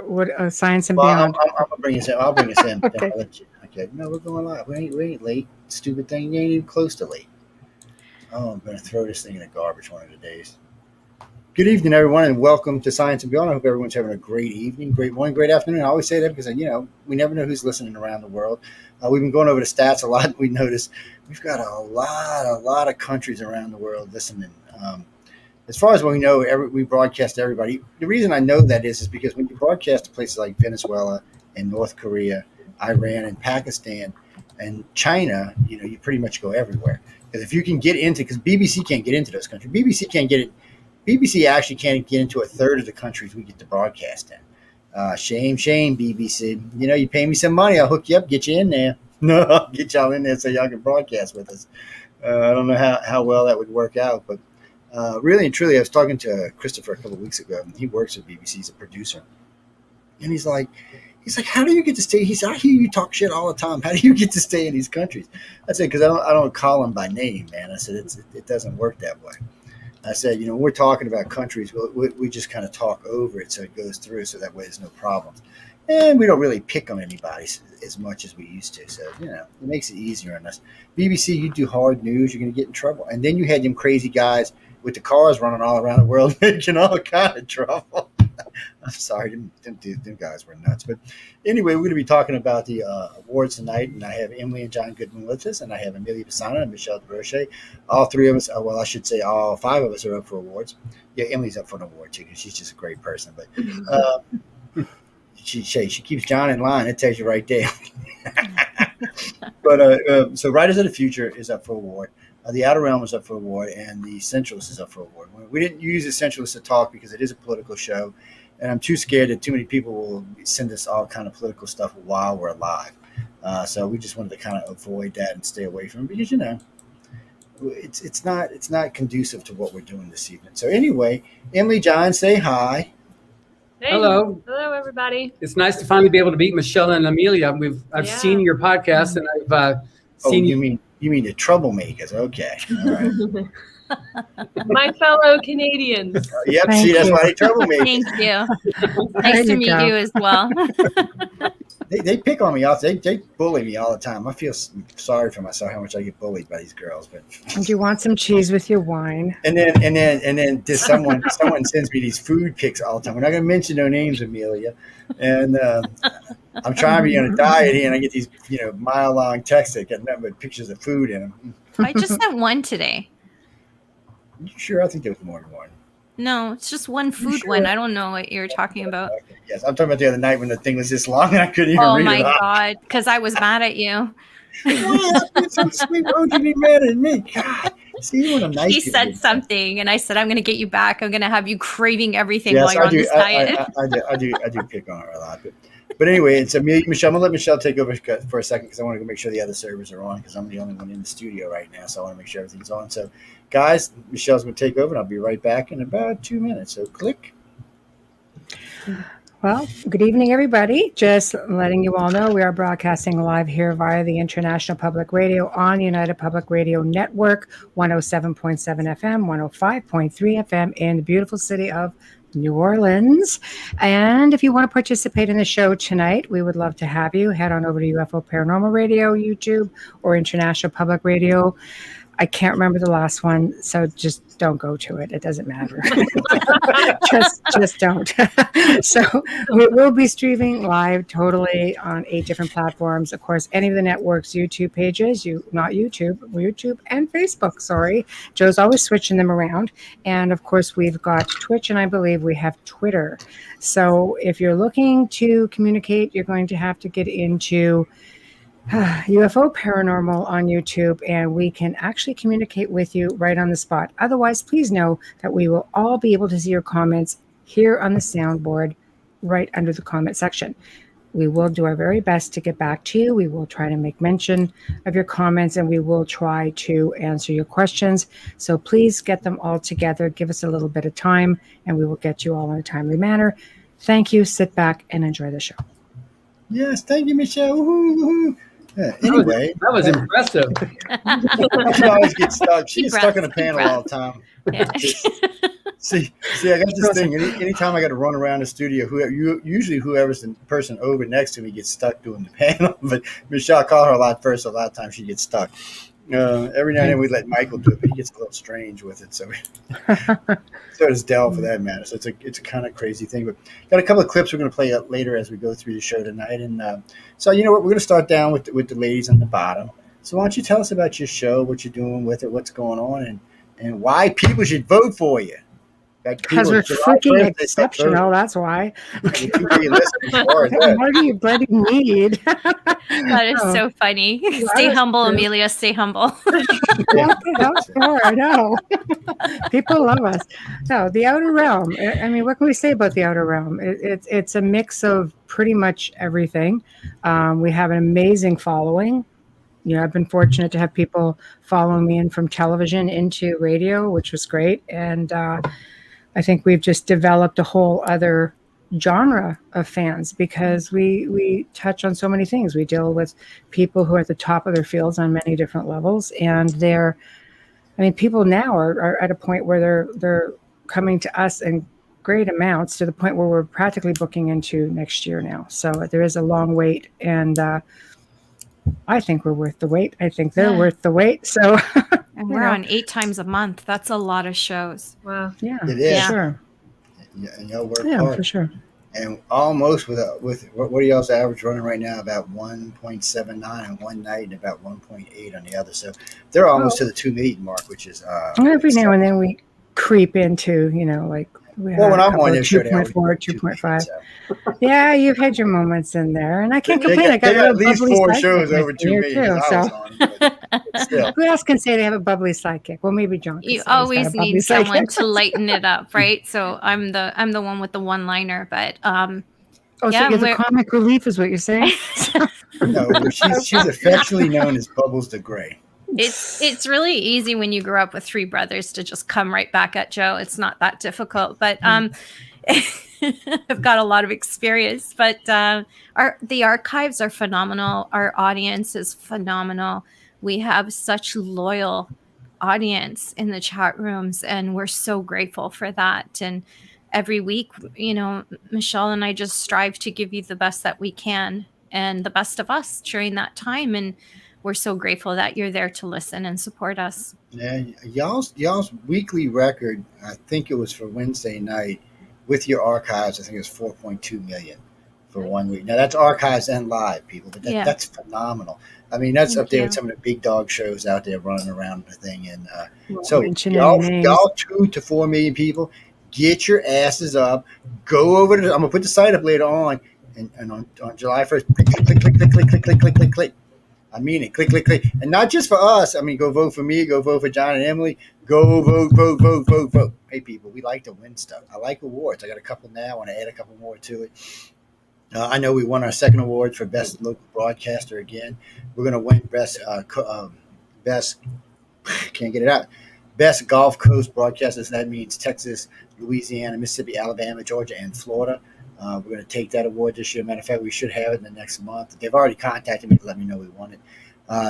What Science and Well, Beyond? I'm gonna bring us in. I'll bring us in. Okay. I'll let you. Okay. No, we're going live. We ain't late. Stupid thing. You ain't even close to late. Oh, I'm gonna throw this thing in the garbage one of the days. Good evening, everyone, and welcome to Science and Beyond. I hope everyone's having a great evening, great morning, great afternoon. I always say that because we never know who's listening around the world. We've been going over the stats a lot. We noticed we've got a lot of countries around the world listening. As far as we know, we broadcast to everybody. The reason I know that is because when you broadcast to places like Venezuela and North Korea, Iran and Pakistan and China, you pretty much go everywhere. Because if you can get into, because BBC can't get into those countries. BBC actually can't get into a third of the countries we get to broadcast in. Shame, BBC. You pay me some money, I'll hook you up, get you in there. No, I'll get y'all in there so y'all can broadcast with us. I don't know how well that would work out, but really and truly, I was talking to Christopher a couple of weeks ago. He works at BBC. He's a producer, and he's like, how do you get to stay? He said, I hear you talk shit all the time. How do you get to stay in these countries? I said, because I don't call them by name, man. I said it doesn't work that way. I said, when we're talking about countries, we just kind of talk over it so it goes through, so that way there's no problems. And we don't really pick on anybody as much as we used to. So, it makes it easier on us. BBC, you do hard news, you're going to get in trouble. And then you had them crazy guys with the cars running all around the world making all kind of trouble. I'm sorry, them guys were nuts. But anyway, we're going to be talking about the awards tonight, and I have Emily and John Goodwin with us, and I have Amelia Pisano and Michelle Desrochers. All three of us, well, I should say all five of us are up for awards. Yeah, Emily's up for an award too because she's just a great person. But she keeps John in line. It tells you right there. But so Writers of the Future is up for award. The Outer Realm is up for award, and The Centralist is up for award. We didn't use The Centralist to talk because it is a political show, and I'm too scared that too many people will send us all kind of political stuff while we're live. So we just wanted to kind of avoid that and stay away from it because it's not conducive to what we're doing this evening. So anyway, Emily, John, say hi. Hey. Hello, everybody. It's nice to finally be able to meet Michelle and Amelia. I've seen your podcast, and I've seen You mean the troublemakers? Okay, all right. My fellow Canadians. Yep. That's why they troublemakers. Thank you. Nice to meet you as well. They pick on me. They bully me all the time. I feel sorry for myself how much I get bullied by these girls. But And you want some cheese with your wine? And then just someone sends me these food pics all the time. We're not going to mention no names, Amelia. And I'm trying to be on a diet here, and I get these mile-long texts that got nothing but pictures of food in them. I just sent one today. You sure? I think there was more than one. No, it's just one food one. I don't know what you're talking about. Okay. Yes, I'm talking about the other night when the thing was this long and I couldn't even read it. Oh my God, because I was mad at you. Why? I've been so sweet. Why would you be mad at me? God. See, what a nice He said something, and I said, I'm going to get you back. I'm going to have you craving everything while you're on this diet. I do pick on her a lot. But anyway, it's Amelia, Michelle. I'm going to let Michelle take over for a second because I want to make sure the other servers are on because I'm the only one in the studio right now. So I want to make sure everything's on. So, guys, Michelle's going to take over, and I'll be right back in about 2 minutes. So click. Well, good evening, everybody. Just letting you all know we are broadcasting live here via the International Public Radio on the United Public Radio Network, 107.7 FM, 105.3 FM in the beautiful city of New Orleans. And if you want to participate in the show tonight, we would love to have you. Head on over to UFO Paranormal Radio, YouTube, or International Public Radio. I can't remember the last one, so just don't go to it. It doesn't matter. just don't. So we will be streaming live totally on 8 different platforms. Of course, any of the networks' YouTube pages, YouTube and Facebook, sorry. Joe's always switching them around. And of course, we've got Twitch, and I believe we have Twitter. So if you're looking to communicate, you're going to have to get into UFO Paranormal on YouTube, and we can actually communicate with you right on the spot. Otherwise, please know that we will all be able to see your comments here on the soundboard right under the comment section. We will do our very best to get back to you. We will try to make mention of your comments, and we will try to answer your questions. So please get them all together. Give us a little bit of time, and we will get you all in a timely manner. Thank you. Sit back and enjoy the show. Yes, thank you, Michelle. Woo-hoo. Anyway, that was impressive. She always gets stuck. She gets stuck in a panel all the time. Yeah. See, I got this thing. Anytime I got to run around the studio, usually whoever's the person over next to me gets stuck doing the panel. But Michelle called her a lot first. A lot of times she gets stuck. Every now and then we let Michael do it, but he gets a little strange with it. So does Dell for that matter. So it's a kind of crazy thing. But got a couple of clips we're going to play later as we go through the show tonight. And so you know what, we're going to start down with the ladies on the bottom. So why don't you tell us about your show, what you're doing with it, what's going on, and why people should vote for you. Because we're freaking exceptional. That's why. What do you bloody need? That is so funny. Stay humble, Amelia. Stay humble. I know. People love us. No, the Outer Realm. I mean, what can we say about the Outer Realm? It's a mix of pretty much everything. We have an amazing following. You know, I've been fortunate to have people following me in from television into radio, which was great. And I think we've just developed a whole other genre of fans because we touch on so many things. We deal with people who are at the top of their fields on many different levels. And people now are at a point where they're coming to us in great amounts to the point where we're practically booking into next year now. So there is a long wait. And I think we're worth the wait. I think they're worth the wait. So, and we're on 8 times a month. That's a lot of shows. Wow. Yeah, it is. Sure. Yeah, and y'all work hard. For sure. And almost with what are y'all's average running right now? About 1.79 on one night and about 1.8 on the other. So they're almost to the 2 million mark, which is every now and then we creep into, like. When I'm on there, 2.4, 2.5. So. Yeah, you've had your moments in there, and I can't complain. I got at least 4 shows over 2 million. So. Who else can say they have a bubbly sidekick? Well, maybe John. You always need someone to lighten it up, right? So I'm the one with the one-liner, but so you're the comic relief, is what you're saying? No, she's affectionately known as Bubbles the Gray. It's really easy when you grow up with 3 brothers to just come right back at Joe. It's not that difficult, but I've got a lot of experience. But the archives are phenomenal. Our audience is phenomenal. We have such loyal audience in the chat rooms, and we're so grateful for that. And every week, Michelle and I just strive to give you the best that we can and the best of us during that time. And we're so grateful that you're there to listen and support us. Yeah, y'all's weekly record, I think it was for Wednesday night, with your archives, I think it was 4.2 million for 1 week. Now that's archives and live, people, but that's phenomenal. I mean, that's up there with some of the big dog shows out there running around the thing. And so y'all 2 to 4 million people, get your asses up, go over to. I'm gonna put the site up later on, and on July 1st, click. I mean it. Click. And not just for us. I mean, go vote for me. Go vote for John and Emily. Go vote. Hey, people, we like to win stuff. I like awards. I got a couple now. I want to add a couple more to it. I know we won our 2nd award for Best Local Broadcaster again. We're going to win Best can't get it out. Best Gulf Coast Broadcasters. That means Texas, Louisiana, Mississippi, Alabama, Georgia, and Florida. We're going to take that award this year. Matter of fact, we should have it in the next month. They've already contacted me to let me know we won it.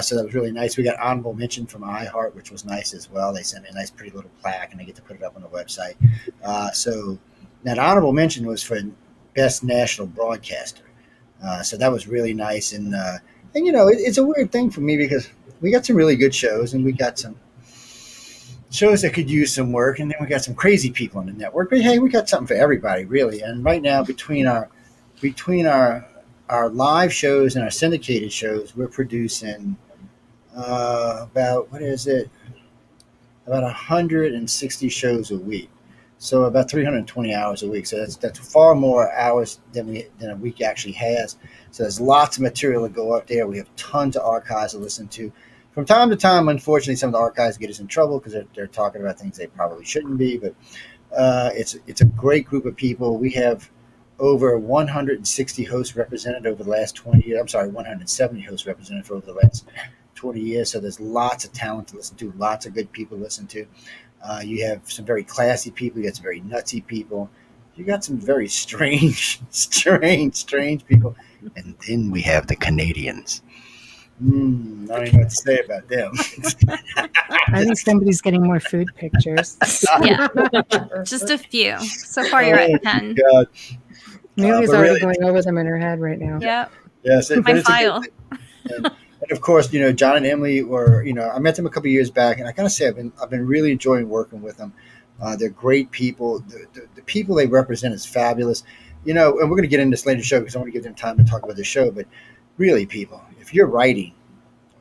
So that was really nice. We got honorable mention from iHeart, which was nice as well. They sent me a nice, pretty little plaque, and I get to put it up on the website. So that honorable mention was for Best National Broadcaster. So that was really nice. And it's a weird thing for me because we got some really good shows, and we got some shows that could use some work, and then we got some crazy people on the network. But hey, we got something for everybody, really. And right now, between our live shows and our syndicated shows, we're producing about 160 shows a week. So about 320 hours a week. So that's far more hours than a week actually has. So there's lots of material to go up there. We have tons of archives to listen to. From time to time, unfortunately, some of the archives get us in trouble because they're talking about things they probably shouldn't be. But it's a great group of people. We have over 160 hosts represented over the last 20 years. I'm sorry, 170 hosts represented for over the last 20 years. So there's lots of talent to listen to, lots of good people to listen to. You have some very classy people. You got some very nutsy people. You got some very strange people. And then we have the Canadians. I don't even know what to say about them. I think somebody's getting more food pictures. Yeah, just a few. So far, you're Oh, at 10. God. Amelia's but already really- going over them in her head right now. Yeah, Yes, but my it's a good file. thing. And of course, John and Emily were, I met them a couple of years back, and I gotta say, I've been really enjoying working with them. They're great people. The people they represent is fabulous. And we're going to get into this later show because I want to give them time to talk about the show. But really, people, if you're writing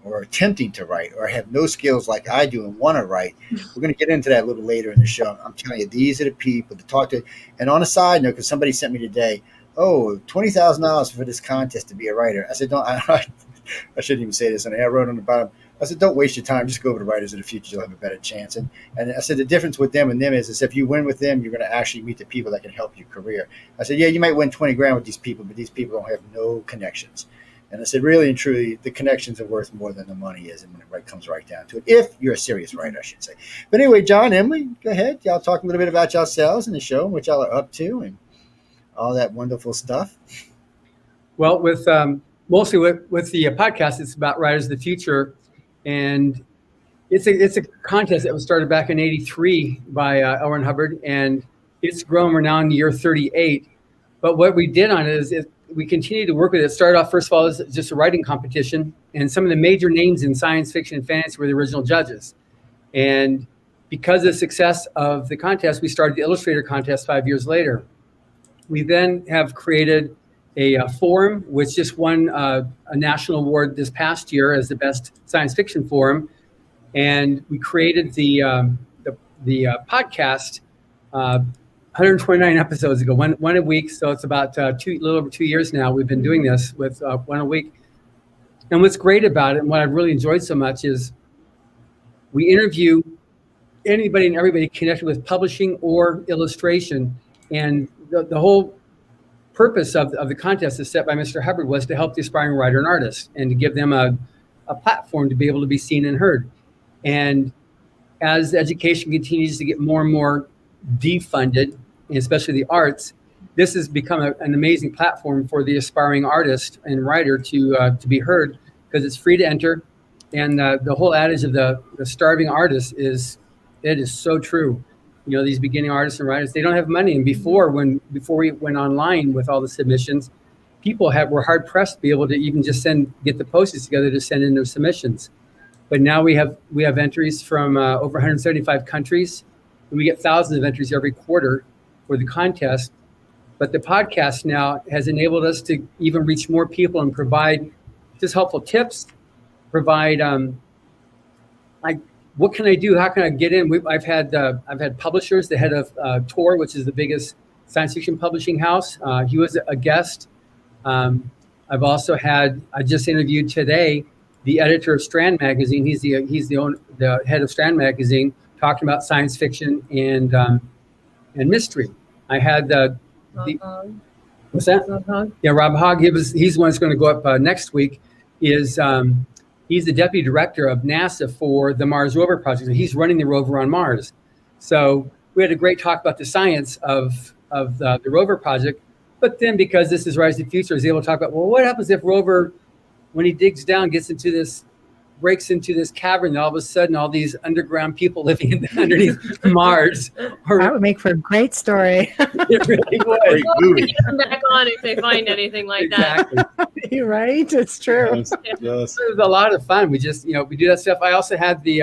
or attempting to write or have no skills like I do and want to write, we're going to get into that a little later in the show. I'm telling you, these are the people to talk to. And on a side note, because somebody sent me today, $20,000 for this contest to be a writer. I said, I shouldn't even say this. And I wrote on the bottom, I said, don't waste your time. Just go over to Writers of the Future. You'll have a better chance. And I said, the difference with them and them is if you win with them, you're going to actually meet the people that can help your career. I said, yeah, you might win 20 grand with these people, but these people don't have no connections. And I said, really and truly, the connections are worth more than the money is. And when it comes right down to it, if you're a serious writer, I should say. But anyway, John, Emily, go ahead. Y'all talk a little bit about yourselves and the show and what y'all are up to and all that wonderful stuff. Well, with mostly with the podcast, it's about Writers of the Future, and it's a contest that was started back in '83 by L. Ron Hubbard, and it's grown. We're now in year 38. But what we did on it is we continue to work with it. It started off, first of all, as just a writing competition, and some of the major names in science fiction and fantasy were the original judges. And because of the success of the contest, we started the Illustrator contest 5 years later. We then have created a forum, which just won a national award this past year as the best science fiction forum, and we created the podcast 129 episodes ago, one a week. So it's about a little over 2 years now. We've been doing this with one a week, and what's great about it, and what I've really enjoyed so much, is we interview anybody and everybody connected with publishing or illustration, and the whole purpose of the contest is set by Mr. Hubbard was to help the aspiring writer and artist and to give them a platform to be able to be seen and heard. And as education continues to get more and more defunded, especially the arts, this has become an amazing platform for the aspiring artist and writer to be heard, because it's free to enter. And the whole adage of the starving artist is so true. These beginning artists and writers, they don't have money. And before we went online with all the submissions, people were hard pressed to be able to even just get the posters together to send in their submissions. But now we have entries from over 175 countries, and we get thousands of entries every quarter for the contest. But the podcast now has enabled us to even reach more people and provide just helpful tips, provide what can I do? How can I get in? I've had publishers, the head of Tor, which is the biggest science fiction publishing house. He was a guest. I've also I just interviewed today the editor of Strand Magazine. He's the head of Strand Magazine, talking about science fiction and mystery. I had what's that? Rob Hogg. Yeah, Rob Hogg. He's the one that's going to go up next week. He's the deputy director of NASA for the Mars rover project. So he's running the rover on Mars. So we had a great talk about the science of the rover project. But then, because this is Rise to the Future, I was able to talk about, well, what happens if rover, when he digs down, breaks into this cavern, and all of a sudden all these underground people living underneath Mars. That would make for a great story. It really would. Great movie. Come back on if they find anything like Exactly. You're right. It's true. Yes, yes. It was a lot of fun. We just, we do that stuff. I also had the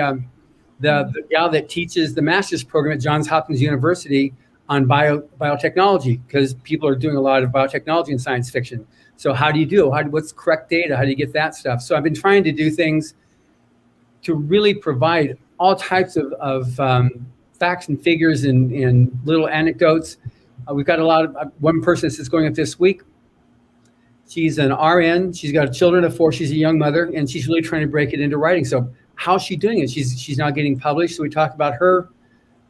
gal that teaches the master's program at Johns Hopkins University on biotechnology, because people are doing a lot of biotechnology in science fiction. So how do you do it? What's correct data? How do you get that stuff? So I've been trying to do things to really provide all types of facts and figures and little anecdotes. We've got a lot of one person that's going up this week. She's an RN. She's got children of 4. She's a young mother, and she's really trying to break it into writing. So how's she doing it? She's now getting published. So we talk about her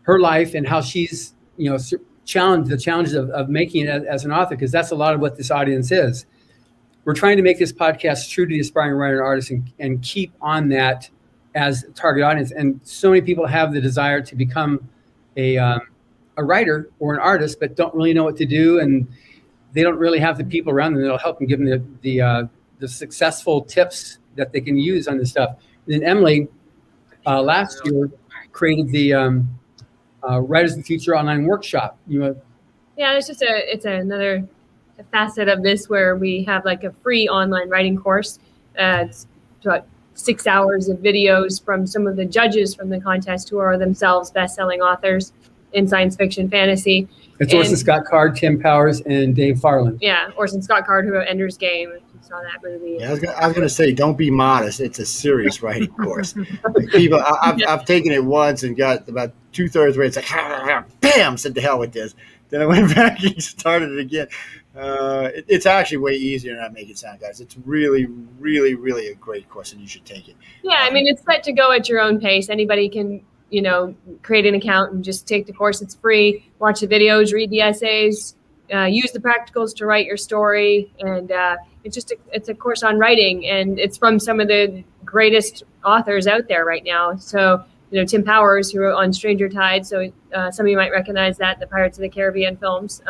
life and how she's the challenges of making it as an author, because that's a lot of what this audience is. We're trying to make this podcast true to the aspiring writer and artist and keep on that as a target audience. And so many people have the desire to become a writer or an artist, but don't really know what to do, and they don't really have the people around them that'll help them, give them the the successful tips that they can use on this stuff. And then Emily, last year, created the Writers of the Future online workshop. Yeah, it's another facet of this where we have like a free online writing course. It's about 6 hours of videos from some of the judges from the contest who are themselves best-selling authors in science fiction fantasy. It's Orson Scott Card, Tim Powers, and Dave Farland. Yeah, Orson Scott Card, who wrote Ender's Game. If you saw that movie. Yeah, I was gonna say, don't be modest. It's a serious writing course. Like people, I've taken it once and got about 2/3 way. It's like, bam, said to hell with this. Then I went back and started it again. It's actually way easier than I make it sound, guys. It's really, really, really a great course, and you should take it. Yeah, I mean, it's set to go at your own pace. Anybody can, create an account and just take the course. It's free. Watch the videos, read the essays, use the practicals to write your story, and it's a course on writing, and it's from some of the greatest authors out there right now. So, Tim Powers, who wrote on Stranger Tides, so some of you might recognize that, the Pirates of the Caribbean films.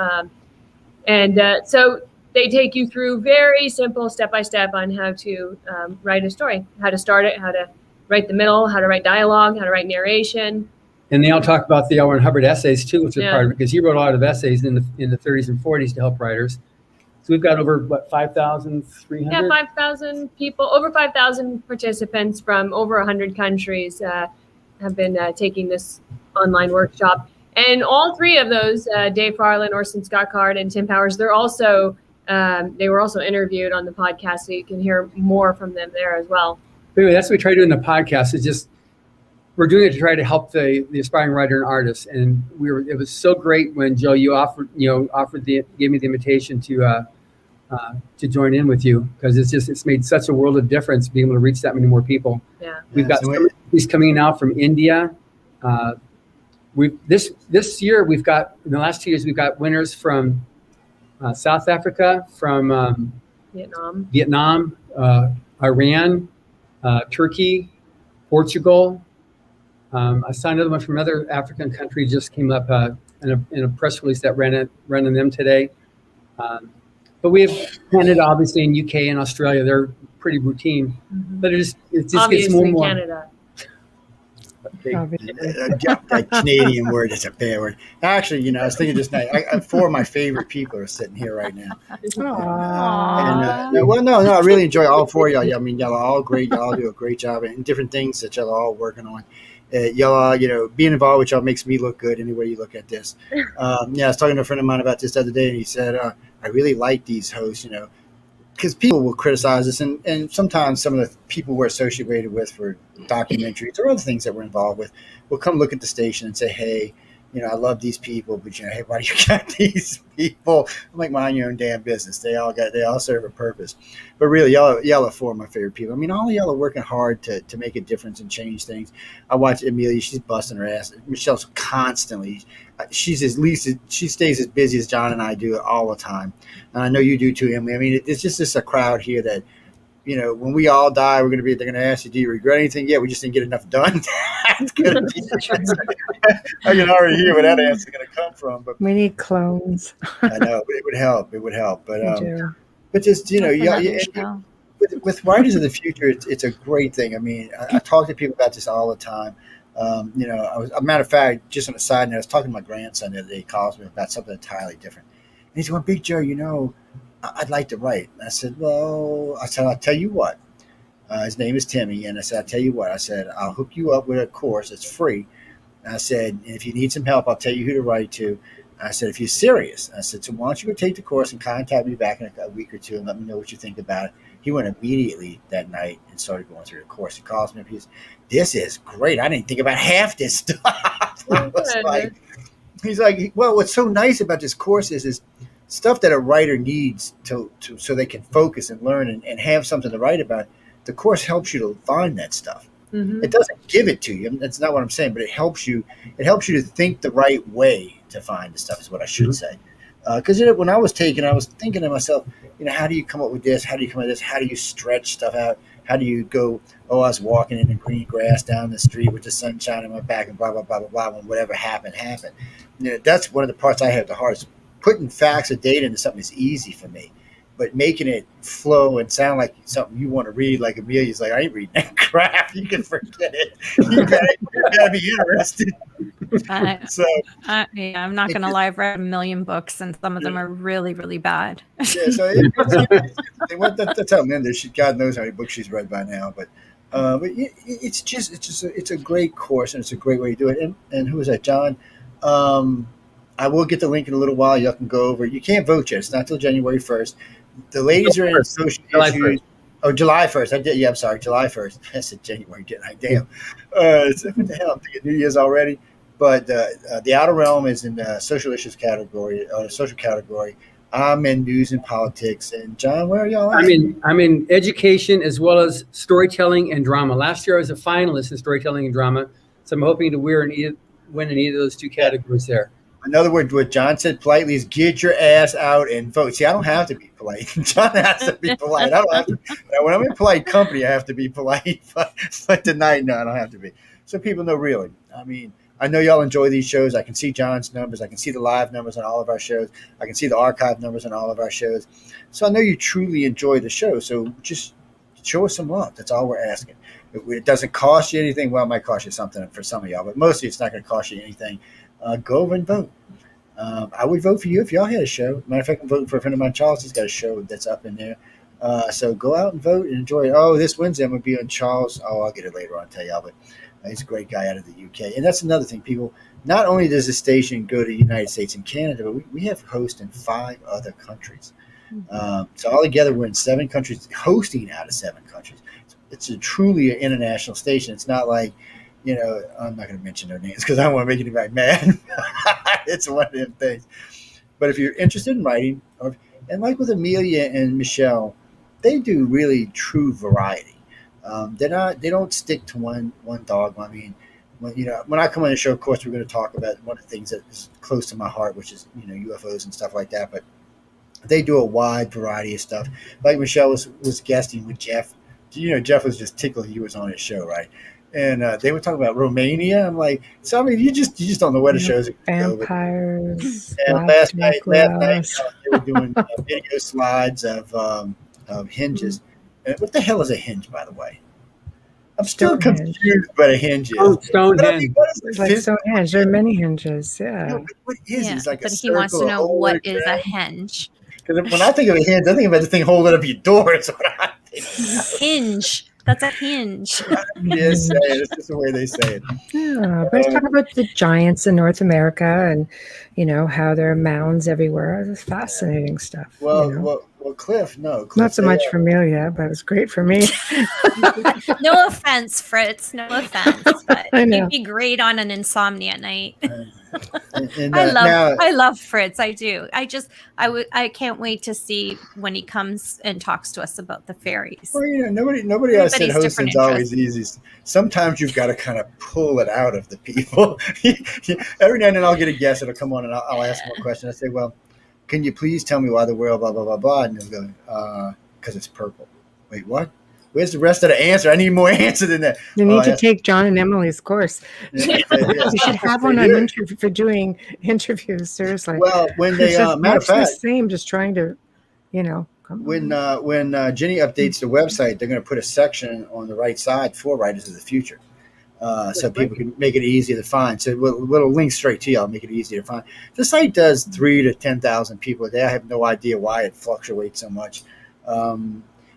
So they take you through very simple step-by-step on how to write a story, how to start it, how to write the middle, how to write dialogue, how to write narration. And they all talk about the L. Ron Hubbard essays too, which is part of it, because he wrote a lot of essays in the 30s and 40s to help writers. So we've got over 5,300? Yeah, 5,000 people, over 5,000 participants from over 100 countries have been taking this online workshop. And all three of those, Dave Farland, Orson Scott Card, and Tim Powers, they were also interviewed on the podcast, so you can hear more from them there as well. Anyway, that's what we try to do in the podcast. Is just we're doing it to try to help the aspiring writer and artist. And it was so great when Joe, you gave me the invitation to join in with you, because it's made such a world of difference being able to reach that many more people. Yeah, we've got somebody's coming out from India. This year in the last 2 years we've got winners from South Africa, from Vietnam, Iran, Turkey, Portugal. I saw another one from another African country just came up in a press release that ran on them today. But we have Canada, obviously, in UK and Australia. They're pretty routine, but it just obviously gets more and more. Canada. That Canadian word is a bad word. Actually, I was thinking just now, four of my favorite people are sitting here right now. I really enjoy all four of y'all. I mean, y'all are all great. Y'all all do a great job in different things that y'all are all working on. Y'all, being involved with y'all makes me look good any way you look at this. I was talking to a friend of mine about this the other day, and he said, I really like these hosts, because people will criticize us, and sometimes some of the people we're associated with for documentaries or other things that we're involved with will come look at the station and say, hey, I love these people, but hey, why do you got these people? I'm like, mind your own damn business. They all serve a purpose. But really, y'all are four of my favorite people. I mean, all of y'all are working hard to make a difference and change things. I watch Amelia; she's busting her ass. Michelle's constantly. She stays as busy as John and I do all the time. And I know you do too, Emily. I mean, it's just a crowd here that, when we all die, they're going to ask you, do you regret anything? Yeah, we just didn't get enough done. I can already hear where that answer is going to come from. But we need clones. I know, but it would help. But just, with Writers of the Future, it's a great thing. I mean, I talk to people about this all the time. A matter of fact, just on a side note, I was talking to my grandson the other day. He calls me about something entirely different. And he said, well, Big Joe, I'd like to write. And I said, I'll tell you what. His name is Timmy. And I said, I'll tell you what. I said, I'll hook you up with a course. It's free. And I said, if you need some help, I'll tell you who to write to. And I said, if you're serious, I said, so why don't you go take the course and contact me back in a week or two and let me know what you think about it. He went immediately that night and started going through the course. He calls me up. This is great. I didn't think about half this stuff. He's like, well, what's so nice about this course is stuff that a writer needs to so they can focus and learn and have something to write about. The course helps you to find that stuff. Mm-hmm. It doesn't give it to you. That's not what I'm saying, but it helps you. It helps you to think the right way to find the stuff is what I should say. Because when I was taking, I was thinking to myself, how do you come up with this? How do you come up with this? How do you stretch stuff out? How do you go, I was walking in the green grass down the street with the sun shining on my back and blah, blah, blah, blah, blah, when whatever happened. That's one of the parts I have the hardest. Putting facts or data into something is easy for me. but making it flow and sound like something you want to read. Like Amelia's like, I ain't reading that crap. You can forget it. You gotta be interested. So yeah, I'm not going to lie. I've read a million books, and some of them are really, really bad. yeah, so that's how Linda. God knows how many books she's read by now, but it's a great course and it's a great way to do it. And who was that, John? I will get the link in a little while. You can go over. You can't vote yet. It's not till January 1st. The ladies are in social issues. Oh, July 1st. I did. Yeah, I'm sorry. July 1st. I said January, didn't I? Damn. What the hell? I'm thinking New Year's already. But the Outer Realm is in the social issues category, or the social category. I'm in news and politics. And John, where are y'all at? I'm in education as well as storytelling and drama. Last year I was a finalist in storytelling and drama, so I'm hoping to win in either of those two categories there. In other words, what John said politely is get your ass out and vote. See, I don't have to be polite. John has to be polite. I don't have to. When I'm in polite company, I have to be polite. But tonight, no, I don't have to be. So people know really. I mean, I know y'all enjoy these shows. I can see John's numbers. I can see the live numbers on all of our shows. I can see the archive numbers on all of our shows. So I know you truly enjoy the show. So just show us some love. That's all we're asking. It doesn't cost you anything. Well, it might cost you something for some of y'all, but mostly it's not going to cost you anything. Go over and vote. I would vote for you if y'all had a show. Matter of fact, I'm voting for a friend of mine, Charles. He's got a show that's up in there. So go out and vote and enjoy it. Oh, this Wednesday I'm going to be on Charles. Oh, I'll get it later on, tell y'all. But he's a great guy out of the UK. And that's another thing, people. Not only does the station go to the United States and Canada, but we have hosts in 5 other countries. So altogether, we're in 7 countries, hosting out of 7 countries. It's a truly an international station. It's not like, I'm not going to mention their names because I don't want to make anybody mad. It's one of them things. But if you're interested in writing, and like with Amelia and Michelle, they do really true variety. They don't stick to one dogma. I mean, when I come on the show, of course, we're going to talk about one of the things that is close to my heart, which is UFOs and stuff like that. But they do a wide variety of stuff. Like Michelle was guesting with Jeff. Jeff was just tickled he was on his show, right? And they were talking about Romania. I'm like, so I mean, you just don't know where the shows are going to go. Vampires. And last night they were doing video slides of hinges. And what the hell is a hinge, by the way? I'm still confused by a hinge. Stonehenge. It's like Stonehenge. There are many hinges. Yeah. What is it? It's like but a he wants to circle, know what is a henge. Because when I think of a hinge, I think about the thing holding up your door. It's what I think. Hinge. That's a hinge. Yes, it's just the way they say it. Yeah, but talk about the giants in North America and, how there are mounds everywhere. It's fascinating stuff. Well, Cliff, no. Cliff, not so much for Amelia, but it was great for me. No offense, Fritz. No offense. But I know. You'd be great on an insomnia night. And, I love Fritz. I do. I can't wait to see when he comes and talks to us about the fairies. Well, nobody else said hosting's always easy. Sometimes you've got to kind of pull it out of the people. Every now and then I'll get a guest that'll come on and I'll ask them a question. I say, well, can you please tell me why the world blah, blah, blah, blah? And they'll go, because it's purple. Wait, what? Where's the rest of the answer? I need more answer than that. You need to take John and Emily's course. Yeah. You should have one on interview for doing interviews. Seriously. Well, when they matter of fact, the same, just trying to, when Jenny updates the website, they're going to put a section on the right side for Writers of the Future, so people can make it easier to find. So we'll link straight to y'all, make it easier to find. The site does 3,000 to 10,000 people a day. I have no idea why it fluctuates so much.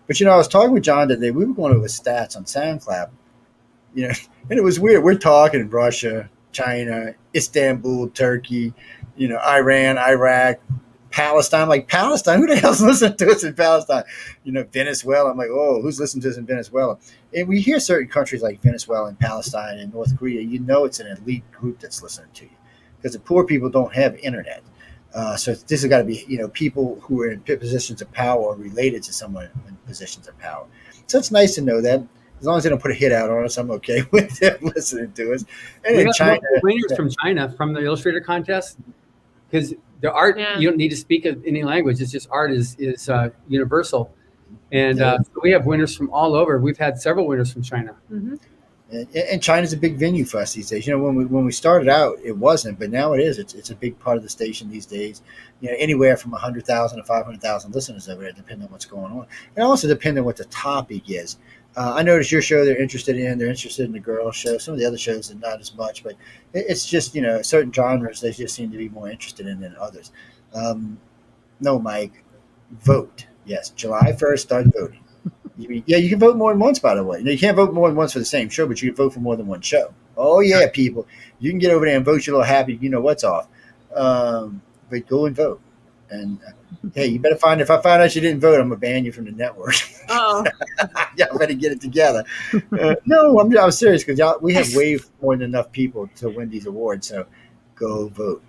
But, I was talking with John today. We were going over stats on SoundCloud, and it was weird. We're talking Russia, China, Istanbul, Turkey, Iran, Iraq, Palestine. Like, Palestine, who the hell's listening to us in Palestine? Venezuela. I'm like, oh, who's listening to us in Venezuela? And we hear certain countries like Venezuela and Palestine and North Korea. It's an elite group that's listening to you because the poor people don't have internet. So this has got to be, people who are in positions of power or related to someone in positions of power. So it's nice to know that. As long as they don't put a hit out on us, I'm okay with them listening to us. And in China, winners from China from the Illustrator contest, because the art you don't need to speak any language. It's just art is universal, and so we have winners from all over. We've had several winners from China. Mm-hmm. And China's a big venue for us these days. When we started out, it wasn't, but now it is. It's a big part of the station these days. Anywhere from 100,000 to 500,000 listeners over there, depending on what's going on, and also depending on what the topic is. I noticed your show they're interested in. They're interested in the girl show. Some of the other shows are not as much, but it's just certain genres they just seem to be more interested in than others. No, Mike, vote. Yes, July 1st, start voting. You can vote more than once, by the way. You can't vote more than once for the same show, but you can vote for more than one show. Oh, yeah, people. You can get over there and vote your little happy, what's off. But go and vote. And, hey, you better if I find out you didn't vote, I'm going to ban you from the network. Oh. Y'all better get it together. No, I'm serious, because we have way more than enough people to win these awards, so go vote.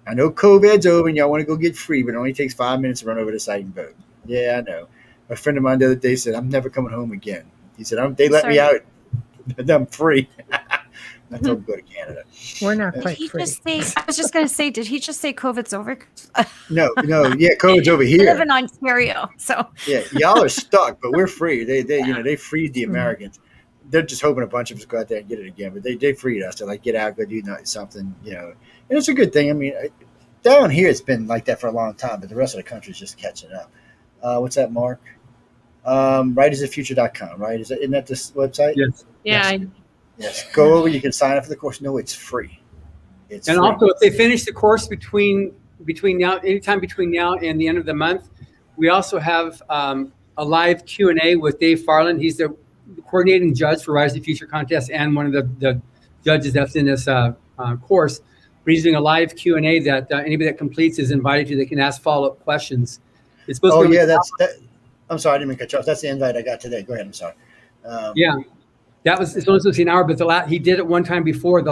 I know COVID's over and y'all want to go get free, but it only takes 5 minutes to run over the site and vote. Yeah, I know. A friend of mine the other day said, I'm never coming home again. He said, they let me out. I'm free. I told him to go to Canada. We're not Did quite he free. just say? I was just going to say, did he just say COVID's over? No, yeah, COVID's over I here. live in Ontario, so Yeah, y'all are stuck, but we're free. They freed the Americans. They're just hoping a bunch of us go out there and get it again, but they freed us to get out, go do something, and it's a good thing. I mean, down here it's been like that for a long time, but the rest of the country is just catching up. What's that, Mark? Writersofthefuture.com, right? Isn't that this website? Yes. Yeah. Yes. Go over. You can sign up for the course. No, it's free. It's And free. also, if they finish the course anytime between now and the end of the month, we also have a live Q&A with Dave Farland. He's the coordinating judge for Rise of the Future contest and one of the judges that's in this course. But he's doing a live Q&A that anybody that completes is invited to. They can ask follow-up questions. It's supposed to be I'm sorry, I didn't mean to cut you off. That's the invite I got today. Go ahead. I'm sorry. Yeah, it's only supposed to be an hour, but he did it one time before at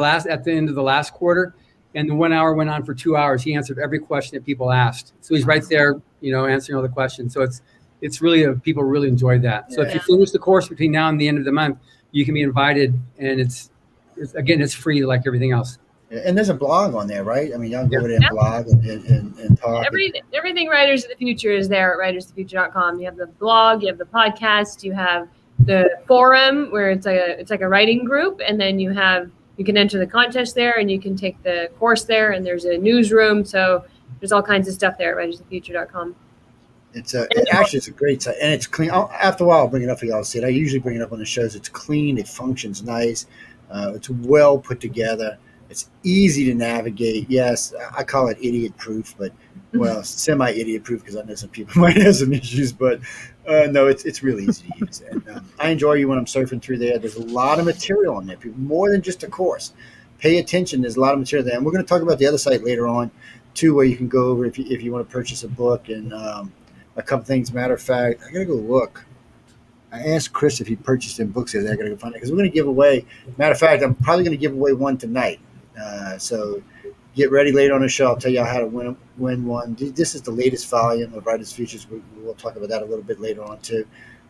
the end of the last quarter, and the 1 hour went on for 2 hours. He answered every question that people asked, so he's right there, answering all the questions. So it's really people really enjoyed that. So if you finish the course between now and the end of the month, you can be invited, and it's free like everything else. And there's a blog on there, right? I mean, y'all can go over there and blog and talk. Everything Writers of the Future is there at writersofthefuture.com. You have the blog, you have the podcast, you have the forum where it's like a writing group, and then you can enter the contest there, and you can take the course there, and there's a newsroom. So there's all kinds of stuff there at writersofthefuture.com. It's a great site, and it's clean. After a while, I'll bring it up for y'all to see it. I usually bring it up on the shows. It's clean. It functions nice. It's well put together. It's easy to navigate. Yes, I call it idiot-proof, but semi-idiot-proof because I know some people might have some issues. But no, it's really easy to use. And I enjoy you when I'm surfing through there. There's a lot of material on there, more than just a course. Pay attention. There's a lot of material there, and we're going to talk about the other site later on too, where you can go over if you want to purchase a book and a couple things. Matter of fact, I got to go look. I asked Chris if he purchased any books there. I got to go find it because we're going to give away. Matter of fact, I'm probably going to give away one tonight. So get ready later on the show. I'll tell you how to win one. This is the latest volume of Writers' Futures. We'll talk about that a little bit later on too.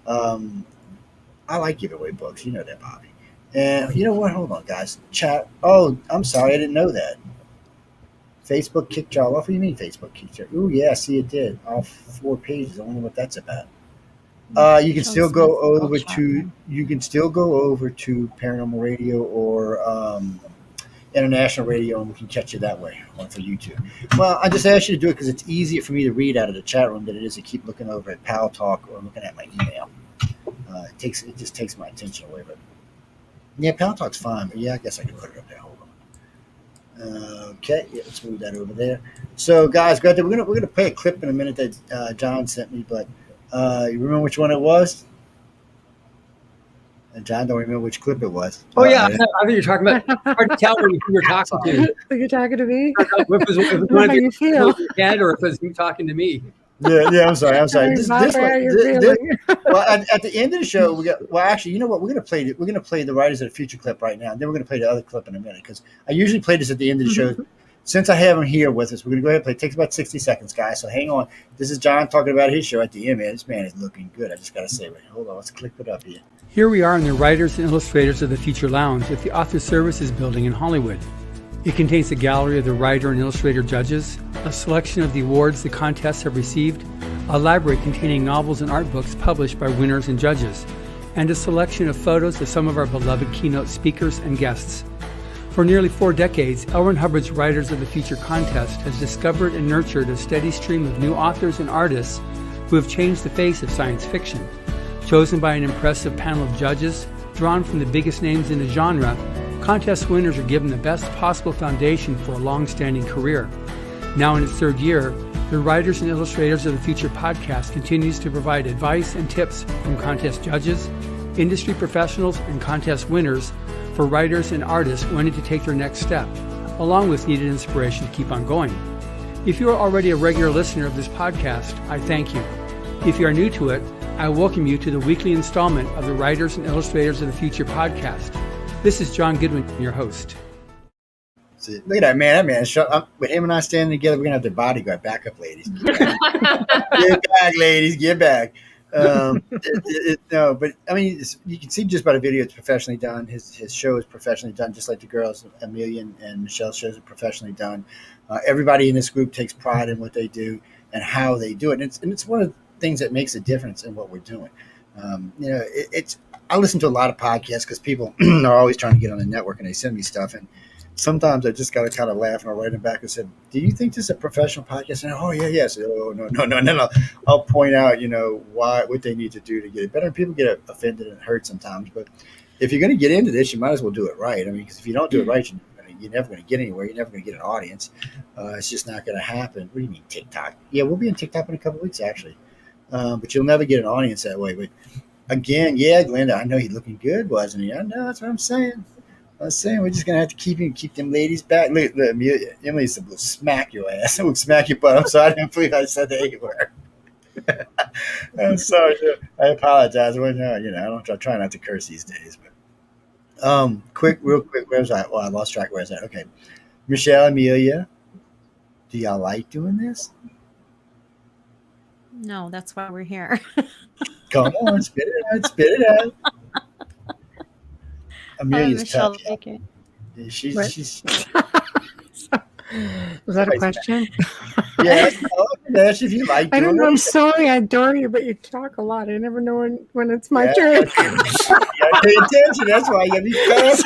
I like giving away books. You know that, Bobby. And you know what? Hold on, guys. Chat. Oh, I'm sorry. I didn't know that. Facebook kicked y'all off. What do you mean Facebook kicked you? Oh, yeah. See, it did. All 4 pages. I wonder what that's about. You can still go over to Paranormal Radio or International Radio, and we can catch you that way for YouTube. Well, I just asked you to do it because it's easier for me to read out of the chat room than it is to keep looking over at Pal Talk or looking at my email. It just takes my attention away. But yeah, Pal Talk's fine. But yeah, I guess I can put it up there. Hold on. Okay, yeah, let's move that over there. So, guys, go out there. We're gonna play a clip in a minute that John sent me, but you remember which one it was? And John don't remember which clip it was. Oh, yeah. I think you're talking about. Hard to tell who you're talking to. You're talking to me? If it was one of you feel. Or if it was you talking to me. Yeah, I'm sorry. How you're feeling. Well, at the end of the show, we got. Well, actually, you know what? We're gonna play the Writers of the Future clip right now, and then we're gonna play the other clip in a minute because I usually play this at the end of the show. Since I have him here with us, we're gonna go ahead and play. It takes about 60 seconds, guys. So hang on. This is John talking about his show at the end. Man, this man is looking good. I just gotta say, wait, hold on. Let's click it up here. Here we are in the Writers and Illustrators of the Future Lounge at the Author Services Building in Hollywood. It contains a gallery of the writer and illustrator judges, a selection of the awards the contests have received, a library containing novels and art books published by winners and judges, and a selection of photos of some of our beloved keynote speakers and guests. For nearly 4 decades, L. Ron Hubbard's Writers of the Future contest has discovered and nurtured a steady stream of new authors and artists who have changed the face of science fiction. Chosen by an impressive panel of judges, drawn from the biggest names in the genre, contest winners are given the best possible foundation for a long-standing career. Now in its 3rd year, the Writers and Illustrators of the Future podcast continues to provide advice and tips from contest judges, industry professionals, and contest winners for writers and artists wanting to take their next step, along with needed inspiration to keep on going. If you are already a regular listener of this podcast, I thank you. If you are new to it, I welcome you to the weekly installment of the Writers and Illustrators of the Future podcast. This is John Goodwin, your host. See, look at that man. With him and I standing together, we're going to have the bodyguard. Back up, ladies. Get back, ladies. Get back. No, but I mean, you can see just by the video, it's professionally done. His show is professionally done, just like the girls, Amelia and Michelle's shows are professionally done. Everybody in this group takes pride in what they do and how they do it. And it's one of the things that makes a difference in what we're doing. I listen to a lot of podcasts because people are always trying to get on the network and they send me stuff. And sometimes I just got to kind of laugh and I'll write them back and say, do you think this is a professional podcast? And oh, yeah. So, oh, no. I'll point out, what they need to do to get it better. People get offended and hurt sometimes. But if you're going to get into this, you might as well do it right. I mean, because if you don't do it right, you're never going to get anywhere. You're never going to get an audience. It's just not going to happen. What do you mean TikTok? Yeah, we'll be on TikTok in a couple of weeks, actually. But you'll never get an audience that way. But again, yeah, Glenda, I know you're looking good, wasn't he? I know, that's what I'm saying. I was saying we're just gonna have to keep them ladies back. Look, Amelia, Emily said, "We'll smack your ass. We'll smack your butt." I'm sorry, I didn't believe I said the A word. I'm sorry. I apologize. Well, no, I try not to curse these days. But real quick, where was I? Well, I lost track. Where is that? Okay, Michelle, Amelia, do y'all like doing this? No, that's why we're here. Come on, spit it out. Amelia's Michelle, tough. take it. She's Was that a question? Yes. Ask if you like. I don't know. I'm it. sorry. I adore you, but you talk a lot. I never know when it's my turn. You gotta pay attention. That's why you gotta be fast.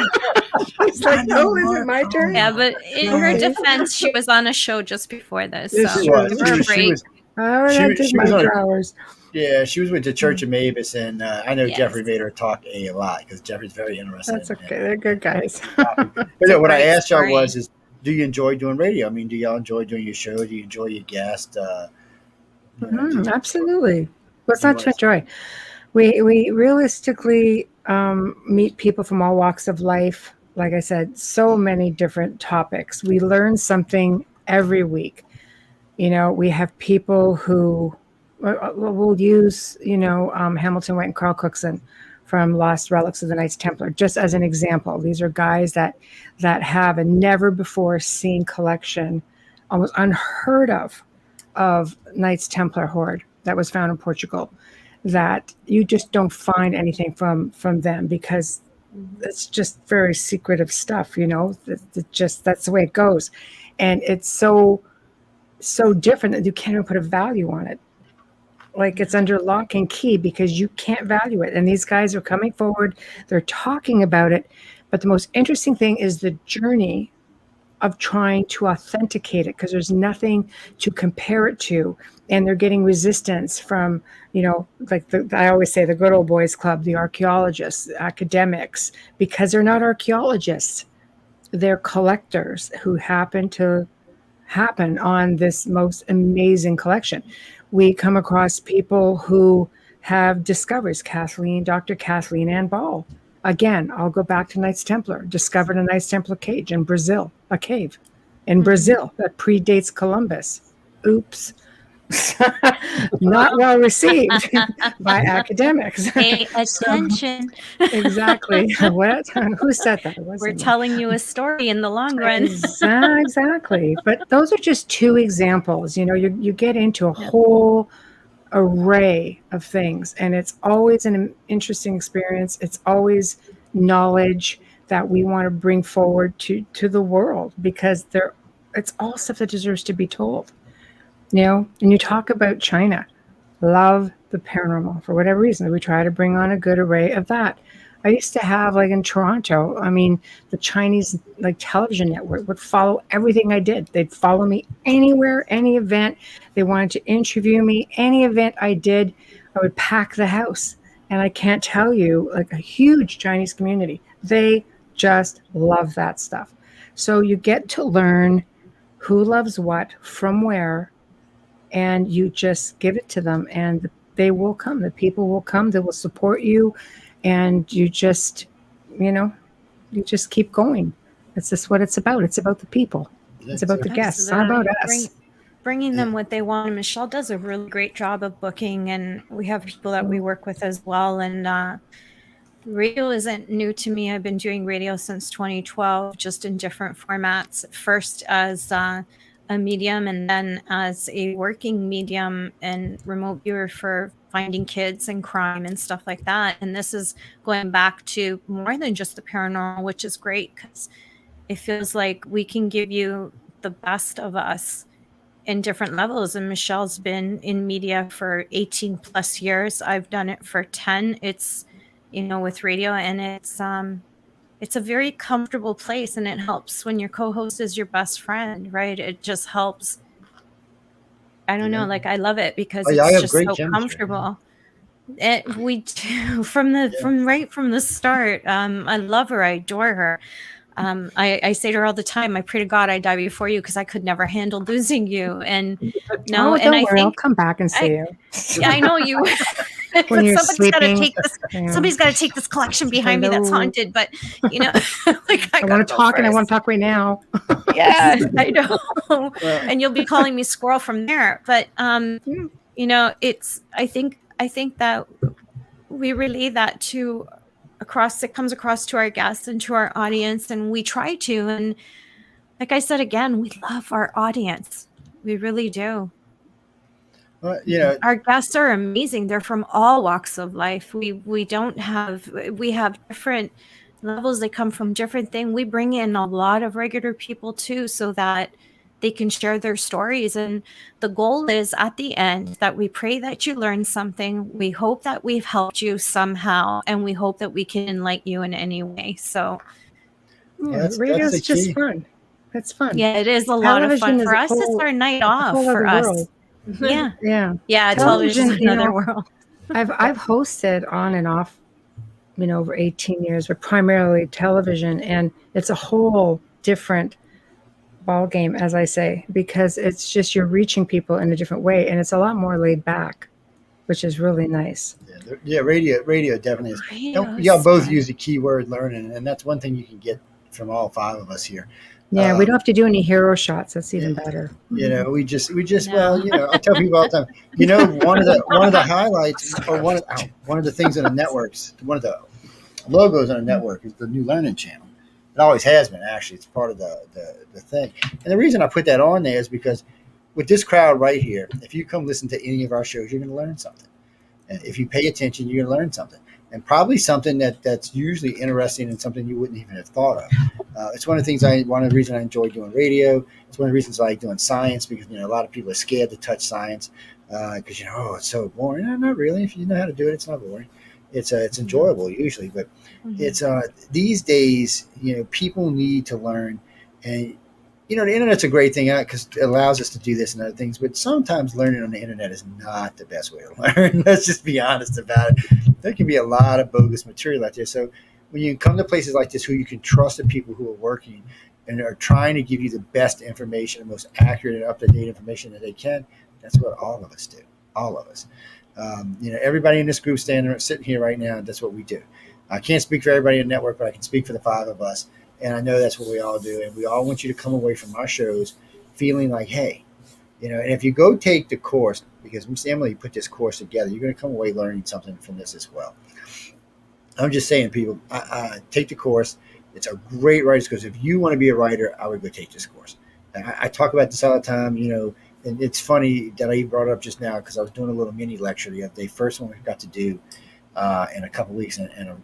It's like, oh, is it my turn? Yeah, but in her defense, she was on a show just before this. So She was. give her a break. I did she my was on- 2 hours. Yeah, she was with the Church of Mavis, and I know Yes. Jeffrey made her talk a lot because Jeffrey's very interested. That's okay. They're good guys. But what I great asked y'all story. is, do you enjoy doing radio? I mean, do y'all enjoy doing your show? Do you enjoy your guest? Absolutely. What's not to Nice. enjoy? We realistically meet people from all walks of life. Like I said, so many different topics. We learn something every week. We have people who will use, Hamilton White and Carl Cookson from Lost Relics of the Knights Templar, just as an example. These are guys that have a never before seen collection, almost unheard of Knights Templar hoard that was found in Portugal, that you just don't find anything from them because it's just very secretive stuff, that's the way it goes. And it's so different that you can't even put a value on it. Like it's under lock and key because you can't value it. And these guys are coming forward, they're talking about it. But the most interesting thing is the journey of trying to authenticate it because there's nothing to compare it to. And they're getting resistance from, I always say the good old boys club, the archaeologists, the academics, because they're not archaeologists. They're collectors who happen on this most amazing collection. We come across people who have discoveries. Dr. Kathleen Ann Ball. Again, I'll go back to Knights Templar. Discovered a Knights Templar cage in Brazil, a cave in Brazil that predates Columbus. Oops. Not well received by academics. Pay attention. Exactly. What? Who said that? It wasn't We're me. telling you a story in the long run. Exactly. But those are just 2 examples. You get into a whole array of things, and it's always an interesting experience. It's always knowledge that we want to bring forward to the world because it's all stuff that deserves to be told. And you talk about China. Love the paranormal for whatever reason. We try to bring on a good array of that. I used to have, like in Toronto, I mean, the Chinese like television network would follow everything I did. They'd follow me anywhere, any event. They wanted to interview me. Any event I did, I would pack the house. And I can't tell you, like a huge Chinese community. They just love that stuff. So you get to learn who loves what from where, and you just give it to them, and they will come. The people will come. They will support you, and you just keep going. It's just what it's about. It's about the people. It's about the guests. It's not about us. Bringing them what they want. And Michelle does a really great job of booking, and we have people that we work with as well. And radio isn't new to me. I've been doing radio since 2012, just in different formats. First as a medium, and then as a working medium and remote viewer for finding kids and crime and stuff like that. And this is going back to more than just the paranormal, which is great because it feels like we can give you the best of us in different levels. And Michelle's been in media for 18 plus years. I've done it for 10. It's, with radio, and it's a very comfortable place, and it helps when your co-host is your best friend, right? It just helps. I don't know, like I love it because it's just so comfortable. We do from the start. I love her. I adore her. I say to her all the time, I pray to God I die before you because I could never handle losing you. And don't worry, I'll come back and see you. I know you. When you're somebody's got to take this collection behind me that's haunted. But like I want to talk, and I want to talk right now. Yeah, I know. And you'll be calling me squirrel from there. But it's I think that we relay that it comes across to our guests and to our audience, and we try to. And like I said again, we love our audience. We really do. Our guests are amazing. They're from all walks of life. We have different levels. They come from different things. We bring in a lot of regular people too, so that they can share their stories. And the goal is at the end that we pray that you learn something. We hope that we've helped you somehow, and we hope that we can enlighten you in any way. So radio is just fun. It's fun. Yeah, it is a lot of fun. For us, it's our night off for us. World. Yeah. Television is another world. I've hosted on and off, over 18 years, but primarily television, and it's a whole different ball game, as I say, because it's just you're reaching people in a different way, and it's a lot more laid back, which is really nice. Yeah, radio definitely is. Y'all both use the keyword learning, and that's one thing you can get from all five of us here. Yeah, we don't have to do any hero shots. That's even better. We just well, I tell people all the time, one of the highlights, or one of the things on the networks, one of the logos on the network is the new learning channel. It always has been, actually. It's part of the thing. And the reason I put that on there is because with this crowd right here, if you come listen to any of our shows, you're going to learn something. And if you pay attention, you're going to learn something. And probably something that's usually interesting and something you wouldn't even have thought of. It's one of the things one of the reasons I enjoy doing radio. It's one of the reasons I like doing science, because a lot of people are scared to touch science because it's so boring. No, not really. If you know how to do it, it's not boring. It's enjoyable usually, but it's these days people need to learn, and the internet's a great thing because it allows us to do this and other things, but sometimes learning on the internet is not the best way to learn. Let's just be honest about it. There can be a lot of bogus material out there. So when you come to places like this, who you can trust the people who are working and are trying to give you the best information, the most accurate and up-to-date information that they can, that's what all of us do. All of us. Everybody in this group sitting here right now, that's what we do. I can't speak for everybody in the network, but I can speak for the five of us. And I know that's what we all do. And we all want you to come away from our shows feeling like, hey, and if you go take the course, because Miss Emily put this course together, you're going to come away learning something from this as well. I'm just saying, people, take the course. It's a great writer's course. If you want to be a writer, I would go take this course. I talk about this all the time, and it's funny that I brought it up just now because I was doing a little mini lecture the other day. First one we got to do in a couple of weeks, and a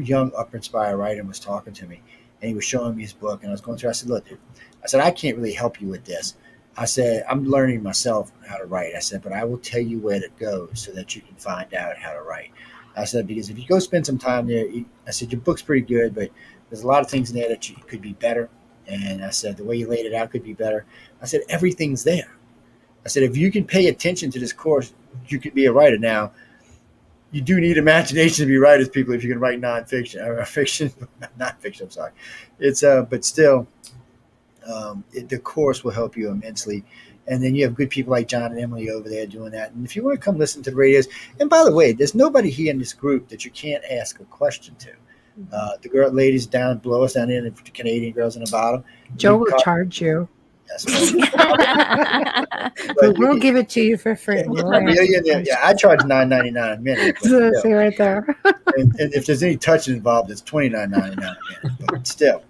young up-inspired writer was talking to me. And he was showing me his book, and I was going through. I said, look, dude, I said, I can't really help you with this. I said, I'm learning myself how to write. I said, but I will tell you where to go so that you can find out how to write. I said, because if you go spend some time there, I said, your book's pretty good, but there's a lot of things in there that could be better. And I said, the way you laid it out could be better. I said, everything's there. I said, if you can pay attention to this course, you could be a writer. Now, you do need imagination to be writers, people, if you can write nonfiction or fiction, nonfiction, I'm sorry. It's, but still, the course will help you immensely. And then you have good people like John and Emily over there doing that. And if you want to come listen to the radios, and by the way, there's nobody here in this group that you can't ask a question to. The ladies down below us, down there, the Canadian girls in the bottom. Joe will charge you. Yes, but we'll give it to you for free. Yeah, I charge $9.99 a minute. See right there. and if there's any touching involved, it's $29.99 a minute. But still,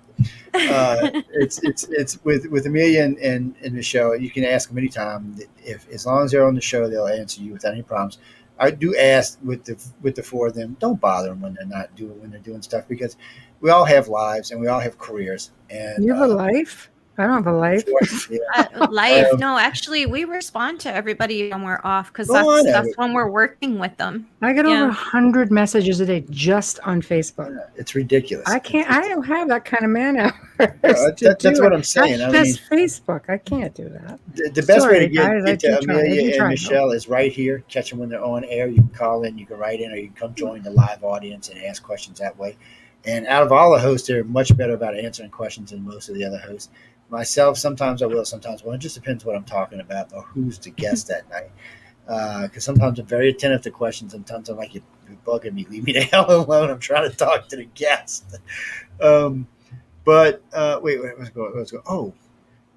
it's with Amelia and Michelle. You can ask them anytime. If as long as they're on the show, they'll answer you without any problems. I do ask with the four of them, don't bother them when they're doing stuff, because we all have lives and we all have careers. And you have a life. I don't have a life. Life? No, actually, we respond to everybody when we're off, because that's when we're working with them. I get over 100 messages a day just on Facebook. It's ridiculous. I don't have that kind of man hours. That's what I'm saying. That's Facebook. I can't do that. The best way to get to Amelia and Michelle is right here. Catch them when they're on air. You can call in, you can write in, or you can come join the live audience and ask questions that way. And out of all the hosts, they're much better about answering questions than most of the other hosts. Myself, sometimes I will, sometimes I won't. It just depends what I'm talking about or who's the guest that night. Because sometimes I'm very attentive to questions. Sometimes I'm like, you're bugging me. Leave me the hell alone. I'm trying to talk to the guest. Wait, let's go. Oh,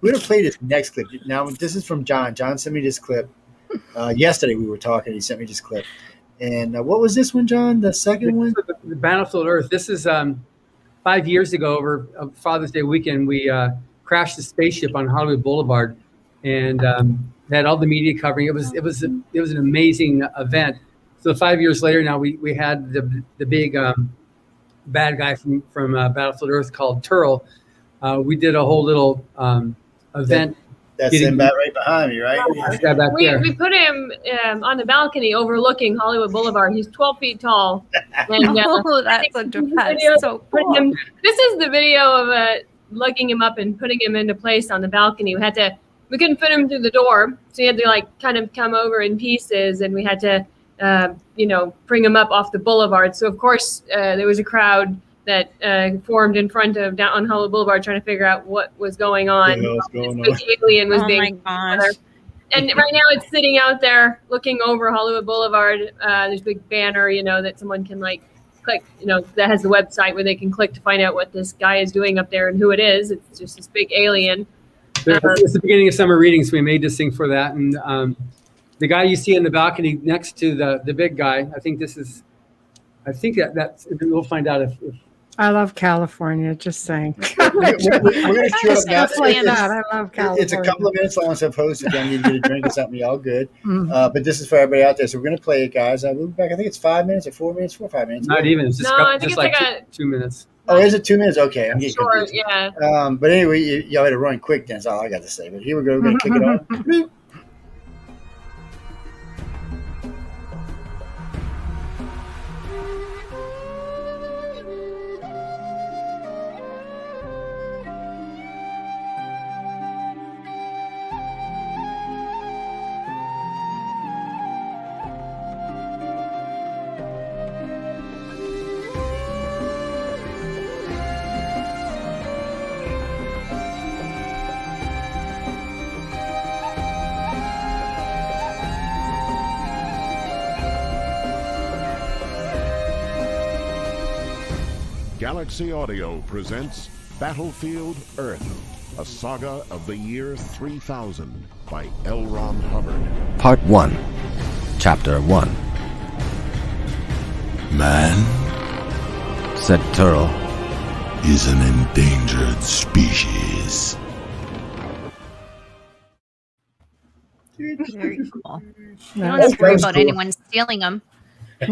we're going to play this next clip. Now, this is from John. John sent me this clip. Yesterday we were talking. He sent me this clip. And what was this one, John? The second one? The Battlefield Earth. This is 5 years ago over Father's Day weekend. We crashed a spaceship on Hollywood Boulevard, and had all the media covering. It was an amazing event. So 5 years later, now we had the big bad guy from Battlefield Earth called Turl. We did a whole little event. That's him right behind me, right? We put him on the balcony overlooking Hollywood Boulevard. He's 12 feet tall. And, that's so cool. This is the video of lugging him up and putting him into place on the balcony. We couldn't fit him through the door, so he had to kind of come over in pieces, and we had to bring him up off the boulevard. So of course there was a crowd that formed in front of down on Hollywood Boulevard trying to figure out what was going on. This alien was being. And right now it's sitting out there looking over Hollywood Boulevard. There's a big banner, that someone can click, that has the website where they can click to find out what this guy is doing up there and who it is. It's just this big alien. It's the beginning of summer readings. We made this thing for that. And the guy you see on the balcony next to the big guy, I think that's, we'll find out if I love California, just saying. We're going to queue up now. I love California. It's a couple of minutes long, so post if you need to get a drink or something, y'all good. But this is for everybody out there, so we're going to play it, guys. We'll be back. I think it's 5 minutes or 4 minutes, 4 or 5 minutes. Not even. It's just, I think just it's 2 minutes. Oh, is it 2 minutes? Okay, I'm getting short, confused. yeah. But anyway, y'all had to run quick. That's all I got to say. But here we go. We're going to kick it off. Galaxy Audio presents Battlefield Earth, a saga of the year 3000 by L. Ron Hubbard. Part 1, Chapter 1. Man, said Turl, is an endangered species. Very cool. You don't have to worry about anyone stealing them.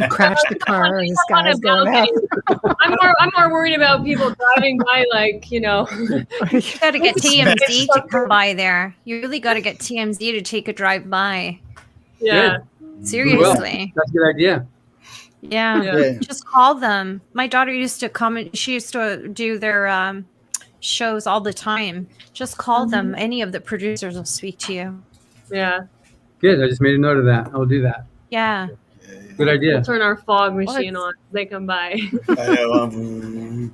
Crash the car. This On a guy's going out. balcony. I'm more worried about people driving by, like, You got to get TMZ to come by there. You really got to get TMZ to take a drive by. yeah. Seriously. That's a good idea. Yeah. Yeah. Just call them. My daughter used to come and she used to do their shows all the time. Just call them. Any of the producers will speak to you. Yeah. Good. I just made a note of that. I'll do that. Yeah. Good idea. We'll turn our fog machine Well, on as they come by. I know.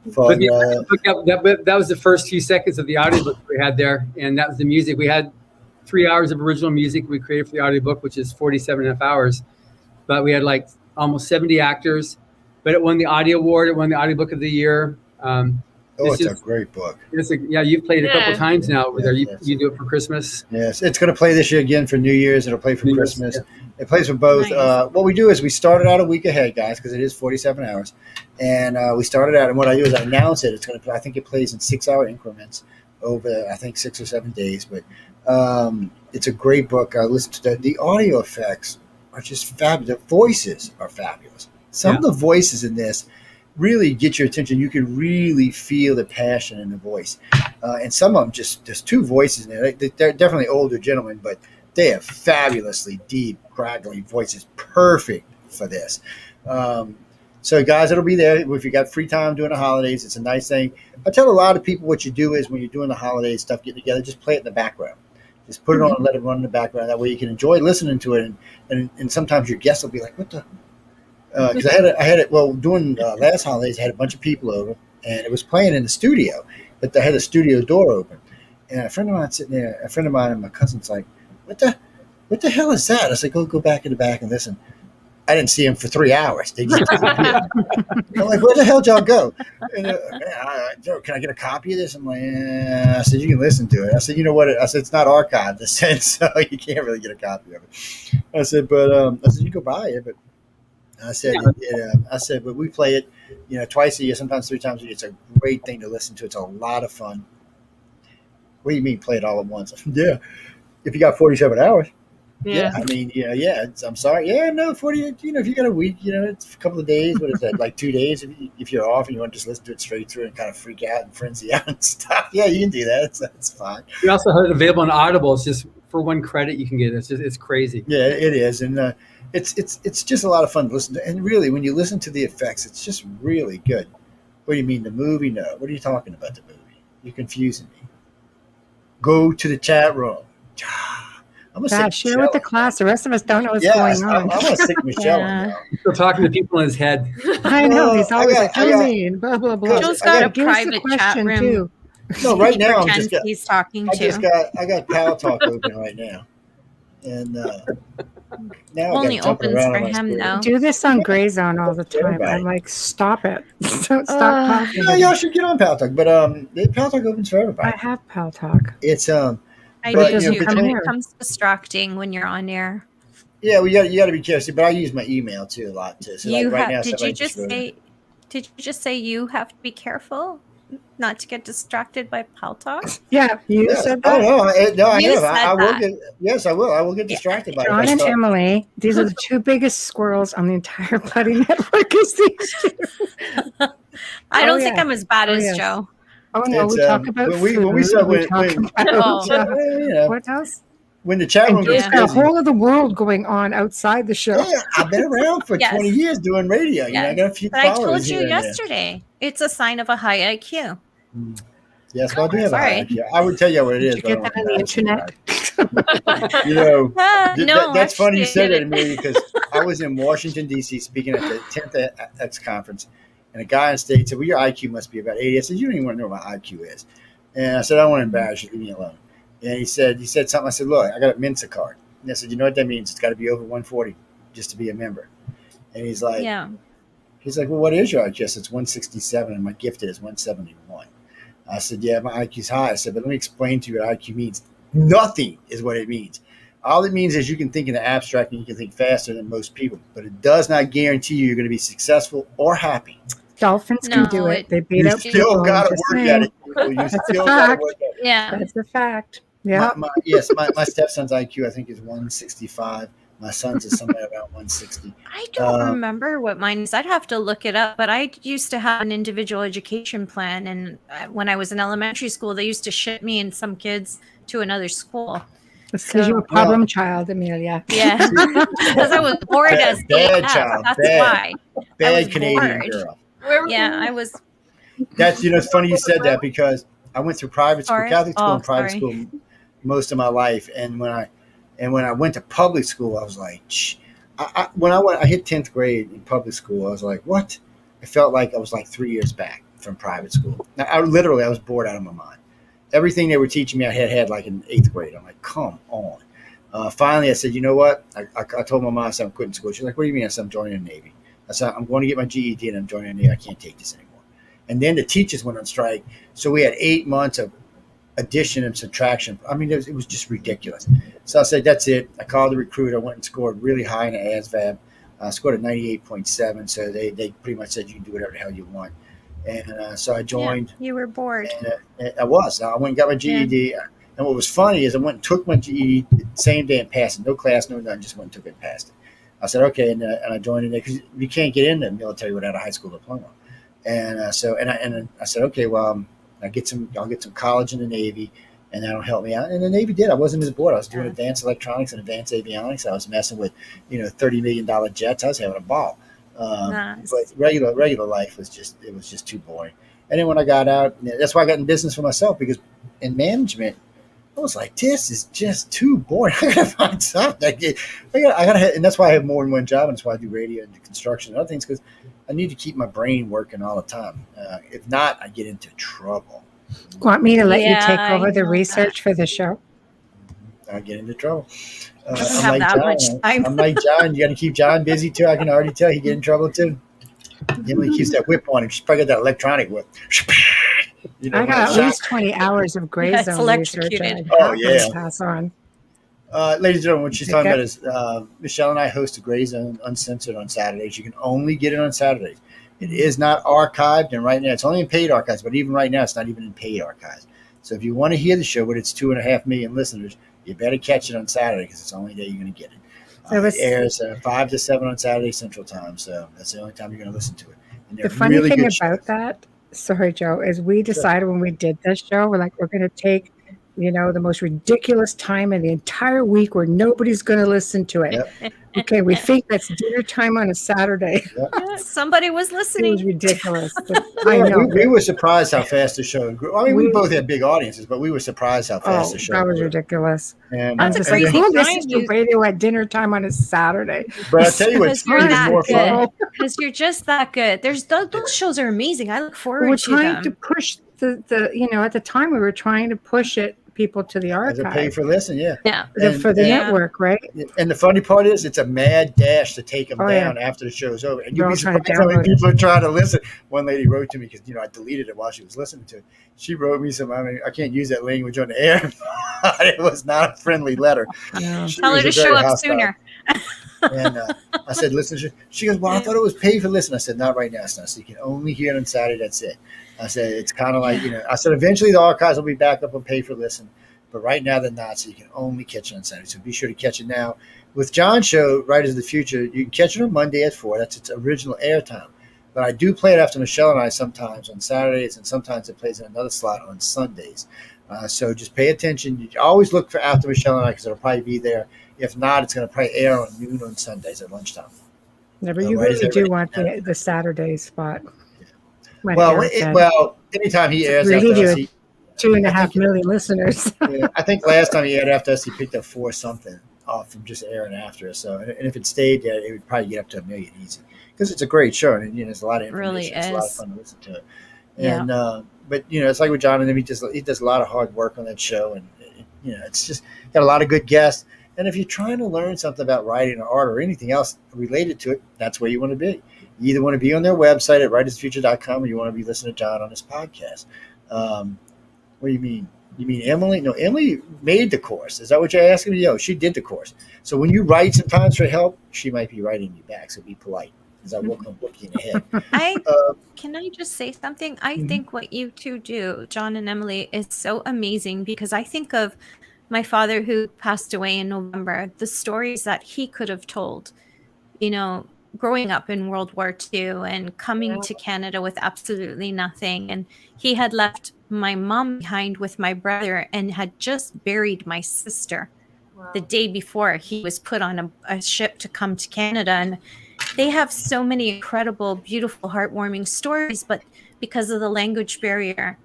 But that was the first few seconds of the audiobook we had there, and that was the music. We had 3 hours of original music we created for the audiobook, which is 47 and a half hours. But we had like almost 70 actors. But it won the audio award. It won the audiobook of the year. It's a great book. Yeah, you've played it a couple times now over there. Yes. You do it for Christmas. Yes, it's going to play this year again for New Year's. It'll play for New Year's, Christmas. yeah. It plays for both. Nice. What we do is we started out a week ahead, guys, because it is 47 hours. And we started out, and what I do is I announce it. It's going to. I think it plays in 6-hour increments over, I think, 6 or 7 days. But it's a great book. I listened to that. The audio effects are just fabulous. The voices are fabulous. Some of the voices in this really get your attention. You can really feel the passion in the voice. And some of them there's two voices in there. They're definitely older gentlemen, but they have fabulously deep, crackling voices, perfect for this. So, guys, it'll be there if you got free time during the holidays. It's a nice thing. I tell a lot of people what you do is when you're doing the holiday stuff, getting together, just play it in the background. Just put it on and let it run in the background. That way you can enjoy listening to it. And sometimes your guests will be like, what the? Because I had it. Well, during last holidays, I had a bunch of people over, and it was playing in the studio, but they had the studio door open. And a friend of mine sitting there, and my cousin's like, what the hell is that? I said, go back in the back and listen. I didn't see him for 3 hours. They just disappeared. I'm like, where the hell did y'all go? And, Joe, can I get a copy of this? I'm like, I said, you can listen to it. I said, you know what? I said, it's not archived. I said, so you can't really get a copy of it. I said, but you go buy it. But I said, but we play it, twice a year, sometimes 3 times a year. It's a great thing to listen to. It's a lot of fun. What do you mean play it all at once? Yeah. If you got 47 hours. Yeah, I mean, I'm sorry. Yeah, no, 40. If you got a week, it's a couple of days. What is that? Like 2 days? If you're off and you want to just listen to it straight through and kind of freak out and frenzy out and stuff, yeah, you can do that. That's fine. We also have it available on Audible. It's just for one credit you can get it. It's crazy. Yeah, it is, and it's just a lot of fun to listen to. And really, when you listen to the effects, it's just really good. What do you mean the movie? No. What are you talking about the movie? You're confusing me. Go to the chat room. Share with the class. The rest of us don't know what's going on. I'm going to stick Michelle on now. Still talking to people in his head. I know. He's always blah, blah, blah. Joe's got a private chat room. Too. No, right now he's talking I got Pal Talk open right now. And now only opens for him, though. Do this on Gray Zone all the time. I'm like, stop it. Don't stop talking. No, y'all should get on Pal Talk. But Pal Talk opens for everybody. I have Pal Talk. It's I do too, but it becomes distracting when you're on air. Yeah, you got to be careful. But I use my email too a lot too. So Did you just say you have to be careful not to get distracted by Pal Talk? Yeah, you said that. I have. Yes, I will. I will get distracted by John and Emily. These are the two biggest squirrels on the entire bloody network. Is these two? I don't think I'm as bad as Joe. Oh no, we talk about food. What else? When the chat room gets busy, the whole of the world going on outside the show. Yeah, I've been around for 20 years doing radio. Yes. I got a few but followers. I told you yesterday, it's a sign of a high IQ. Yes, well, I do have a high IQ. I would tell you what it is. Did you get that on the internet? That's funny you said that, Amelia, because I was in Washington, D.C. speaking at the 10th X conference. And a guy on stage said, well, your IQ must be about 80. I said, you don't even want to know what my IQ is. And I said, I don't want to embarrass you. Leave me alone. And he said something. I said, look, I got a Mensa card. And I said, you know what that means? It's got to be over 140 just to be a member. And he's like, well, what is your IQ? I said, it's 167, and my gifted is 171. I said, yeah, my IQ's high. I said, but let me explain to you what IQ means. Nothing is what it means. All it means is you can think in the abstract and you can think faster than most people. But it does not guarantee you're going to be successful or happy. Dolphins can do it. They beat up people. You still got to work at it. That's a fact. Yeah, that's a fact. Yeah. My stepson's IQ, I think, is 165. My son's is somewhere around 160. I don't remember what mine is. I'd have to look it up. But I used to have an individual education plan, and when I was in elementary school, they used to ship me and some kids to another school. It's because you're a problem child, Amelia. Yeah, because I was bored as bad AF. child, That's bad. why. Bad Canadian bored. girl. Yeah, I was. That's it's funny you said that because I went through private school, Catholic school, and private school most of my life, and when I went to public school, I was like, shh. I hit 10th grade in public school, I was like, what? I felt like I was like 3 years back from private school. Now, I was bored out of my mind. Everything they were teaching me, I had like in 8th grade. I'm like, come on. Finally, I said, you know what? I told my mom, I said, I'm quitting school. She's like, what do you mean? I said, I'm joining the Navy. I said, I'm going to get my GED and I'm joining the Navy. I can't take this anymore. And then the teachers went on strike. So we had 8 months of addition and subtraction. I mean, it was just ridiculous. So I said, that's it. I called the recruiter. I went and scored really high in the ASVAB. I scored a 98.7. So they pretty much said, you can do whatever the hell you want. And so I joined. Yeah, you were bored. And I was. I went and got my GED. Yeah. And what was funny is I went and took my GED the same day and passed it. No class, no nothing. Just went and took it and passed it. I said, okay. And I joined in there because you can't get in the military without a high school diploma. And I said, okay, well, I'll get some college in the Navy, and that'll help me out. And the Navy did. I wasn't as bored. I was doing advanced electronics and advanced avionics. I was messing with, $30 million jets. I was having a ball. Nice. But regular life was just too boring. And then when I got out, that's why I got in business for myself, because in management, I was like, this is just too boring. I gotta find something. I gotta, and that's why I have more than one job, and that's why I do radio and construction and other things, because I need to keep my brain working all the time. If not, I get into trouble. Want me to let you take over the research for the show? I get into trouble. Doesn't have that much time. I'm like John. You got to keep John busy too. I can already tell he get in trouble too. Emily keeps that whip on him. She's probably got that electronic whip. I got at least 20 hours of Gray Zone research. Oh yeah. Pass on. Ladies and gentlemen, what she's talking about is Michelle and I host a Gray Zone Uncensored on Saturdays. You can only get it on Saturdays. It is not archived, and right now it's only in paid archives, but even right now it's not even in paid archives. So if you want to hear the show with its 2.5 million listeners, you better catch it on Saturday, because it's the only day you're going to get it. It airs 5 to 7 on Saturday Central Time, so that's the only time you're going to listen to it. The funny thing about that, sorry, Joe, is we decided when we did this show, we're going to take, the most ridiculous time in the entire week where nobody's going to listen to it. Yep. Okay, we think that's dinner time on a Saturday. Yep. Yeah, somebody was listening. It was ridiculous. I know. We were surprised how fast the show grew. I mean, we both had big audiences, but we were surprised how fast the show grew. That was ridiculous. And, That's a crazy cool. This is the radio at dinner time on a Saturday. But I tell you what's more fun. Because you're just that good. Those shows are amazing. I look forward we're to them. We're trying to push at the time we were trying to push people to the archive. As a pay for listen, Yeah. For the network, right? And the funny part is, it's a mad dash to take them down after the show's over. And you'd be surprised how many people are trying to listen. One lady wrote to me, because I deleted it while she was listening to it. She wrote me I can't use that language on the air. It was not a friendly letter. No. Tell her to show up sooner. And I said, listen. She goes, well, I thought it was paid for listen. I said, not right now, son. So you can only hear it on Saturday. That's it. I said, it's kind of like, I said, eventually the archives will be back up on pay for listen. But right now they're not, so you can only catch it on Saturday. So be sure to catch it now. With John's show, Writers of the Future, you can catch it on Monday at 4. That's its original airtime. But I do play it after Michelle and I sometimes on Saturdays, and sometimes it plays in another slot on Sundays. So just pay attention. You always look for after Michelle and I, because it'll probably be there. If not, it's going to probably air on noon on Sundays at lunchtime. Yeah, but you really do want the Saturday spot. Well, anytime he airs after us, 2.5 million listeners. Yeah, I think last time he aired after us, he picked up 4 something off from just airing after us. So, and if it stayed there, it would probably get up to 1 million easy, because it's a great show, and there's a lot of information. Really it's is. a lot of fun to listen to it. And but it's like with John and him, he does a lot of hard work on that show, and it's just got a lot of good guests. And if you're trying to learn something about writing or art or anything else related to it, that's where you want to be. You either want to be on their website at writersfuture.com, or you want to be listening to John on his podcast. What do you mean? You mean Emily? No, Emily made the course. Is that what you're asking me? Yo, she did the course. So when you write sometimes for help, she might be writing you back. So be polite, because I won't come look you in the head. Can I just say something? I think what you two do, John and Emily, is so amazing, because I think of my father, who passed away in November, the stories that he could have told, you know, growing up in World War II and coming to Canada with absolutely nothing. And he had left my mom behind with my brother and had just buried my sister the day before he was put on a ship to come to Canada. And they have so many incredible, beautiful, heartwarming stories, but because of the language barrier,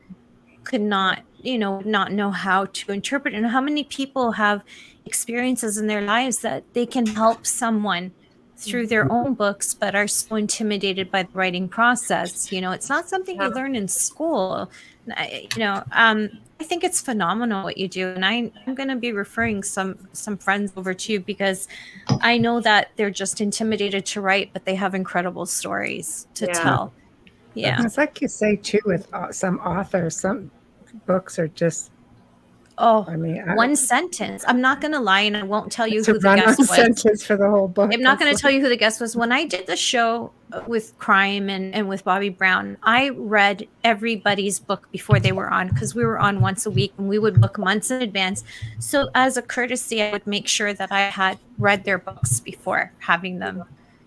could not, not know how to interpret it. And how many people have experiences in their lives that they can help someone through their own books, but are so intimidated by the writing process. It's not something you learn in school. I think it's phenomenal what you do. And I'm going to be referring some friends over to you, because I know that they're just intimidated to write, but they have incredible stories to tell. Yeah. It's like you say too, with some authors, some books are just, one sentence. I'm not going to lie, and I won't tell you who the run-on guest was. sentence for the whole book. I'm not going to tell you who the guest was. When I did the show with crime and with Bobby Brown, I read everybody's book before they were on, because we were on once a week and we would book months in advance. So as a courtesy, I would make sure that I had read their books before having them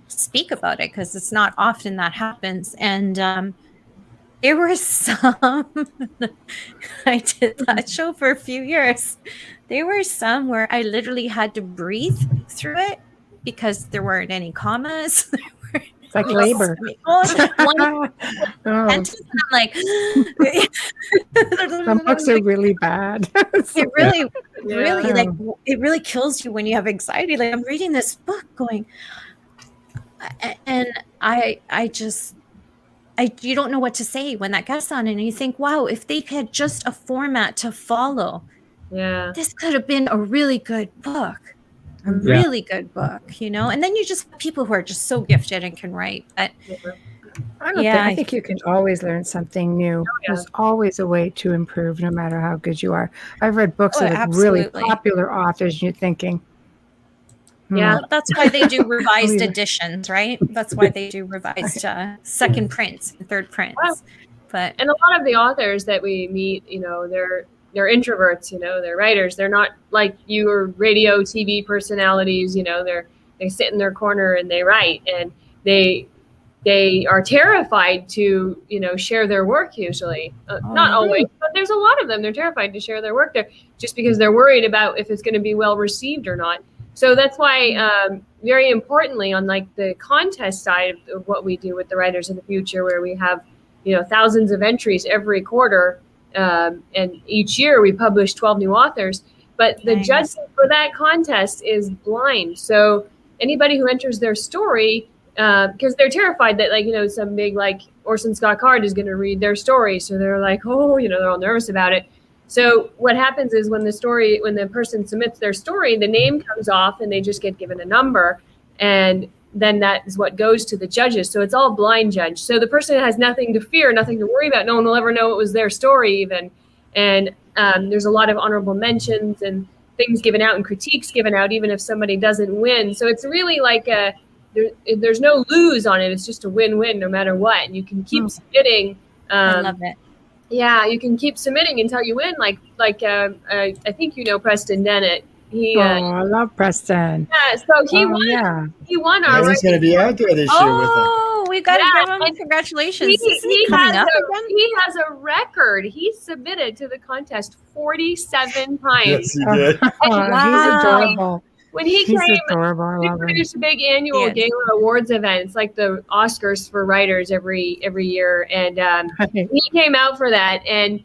speak about it, because it's not often that happens. And there were some, I did that show for a few years. There were some where I literally had to breathe through it because there weren't any commas. It's like labor. I'm like, some books are really bad. It really, like, it really kills you when you have anxiety. Like, I'm reading this book going, and you don't know what to say when that guest's on, and you think, wow, if they had just a format to follow, this could have been a really good book, really good book, and then you just have people who are just so gifted and can write. But I think you can always learn something new. There's always a way to improve, no matter how good you are. I've read books of really popular authors, and you're thinking, well, that's why they do revised editions, right? That's why they do revised second prints and third prints. But and a lot of the authors that we meet, they're introverts, they're writers. They're not like you or radio, TV personalities. They sit in their corner and they write, and they are terrified to share their work usually. Not always, but there's a lot of them. They're terrified to share their work there just because they're worried about if it's going to be well received or not. So that's why, very importantly, on like the contest side of what we do with the Writers of the Future, where we have, thousands of entries every quarter, and each year we publish 12 new authors. But the judging for that contest is blind. So anybody who enters their story, because they're terrified that some big like Orson Scott Card is going to read their story, so they're like, they're all nervous about it. So what happens is when the person submits their story, the name comes off and they just get given a number, and then that is what goes to the judges. So it's all blind judge. So the person has nothing to fear, nothing to worry about. No one will ever know it was their story even. And there's a lot of honorable mentions and things given out and critiques given out, even if somebody doesn't win. So it's really like there's no lose on it. It's just a win-win no matter what. And you can keep submitting. I love it. Yeah, you can keep submitting until you win. I think Preston Dennett. I love Preston. Yeah, so he won. Yeah. He won our. He's going to be out there this year with him. Oh, we've got to give him congratulations. He has a record. He submitted to the contest 47 times. Yes, he did. Wow. He's adorable. When he came, we produce a big annual gala awards event. It's like the Oscars for writers every year, and he came out for that, and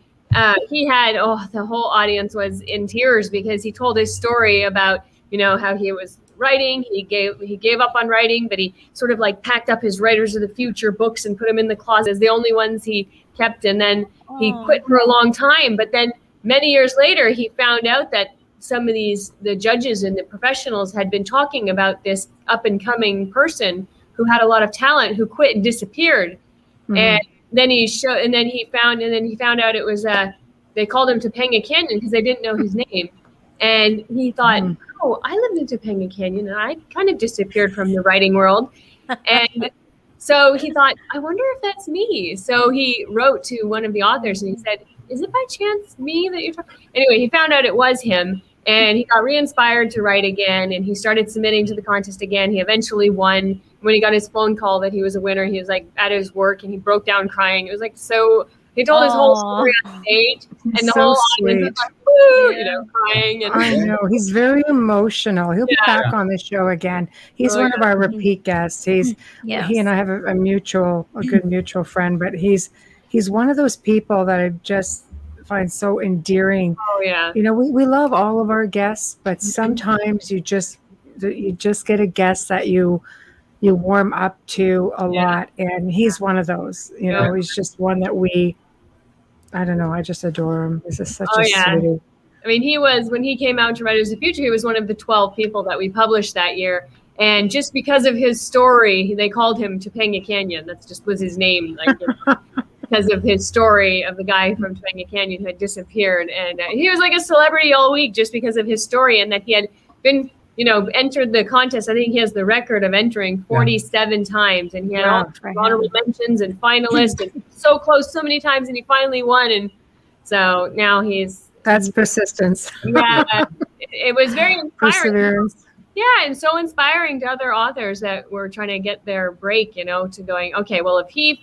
he had the whole audience was in tears because he told his story about how he was writing. He gave up on writing, but he sort of like packed up his Writers of the Future books and put them in the closet as the only ones he kept, and then he quit for a long time. But then many years later, he found out that some of the judges and the professionals had been talking about this up and coming person who had a lot of talent who quit and disappeared. Mm-hmm. And then he found out it was they called him Topanga Canyon because they didn't know his name. And he thought, I lived in Topanga Canyon and I kind of disappeared from the writing world. And so he thought, I wonder if that's me. So he wrote to one of the authors and he said, is it by chance me that you're talking? Anyway, he found out it was him. And he got re-inspired to write again, and he started submitting to the contest again. He eventually won. When he got his phone call that he was a winner, he was like at his work and he broke down crying. It was like so. He told his whole story on stage, and the so whole audience was sweet. like, "Woo!" Crying. And I know he's very emotional. He'll be back on the show again. He's one of our repeat guests. He and I have a good mutual friend, but he's one of those people that I just find so endearing. Oh yeah. We love all of our guests, but sometimes you just get a guest that you warm up to a lot, and he's one of those. He's just one that I don't know. I just adore him. He's just such a sweetie. I mean, he was, when he came out to Writers of the Future, he was one of the 12 people that we published that year. And just because of his story, they called him Topanga Canyon. That just was his name, because of his story of the guy from Topanga Canyon who had disappeared. And he was like a celebrity all week just because of his story, and that he had been, entered the contest. I think he has the record of entering 47 times, and he had all honorable mentions and finalists, and so close so many times, and he finally won. And so now that's persistence. Yeah, it was very inspiring. Perseverance. Yeah, and so inspiring to other authors that were trying to get their break, to going, okay, well, if he,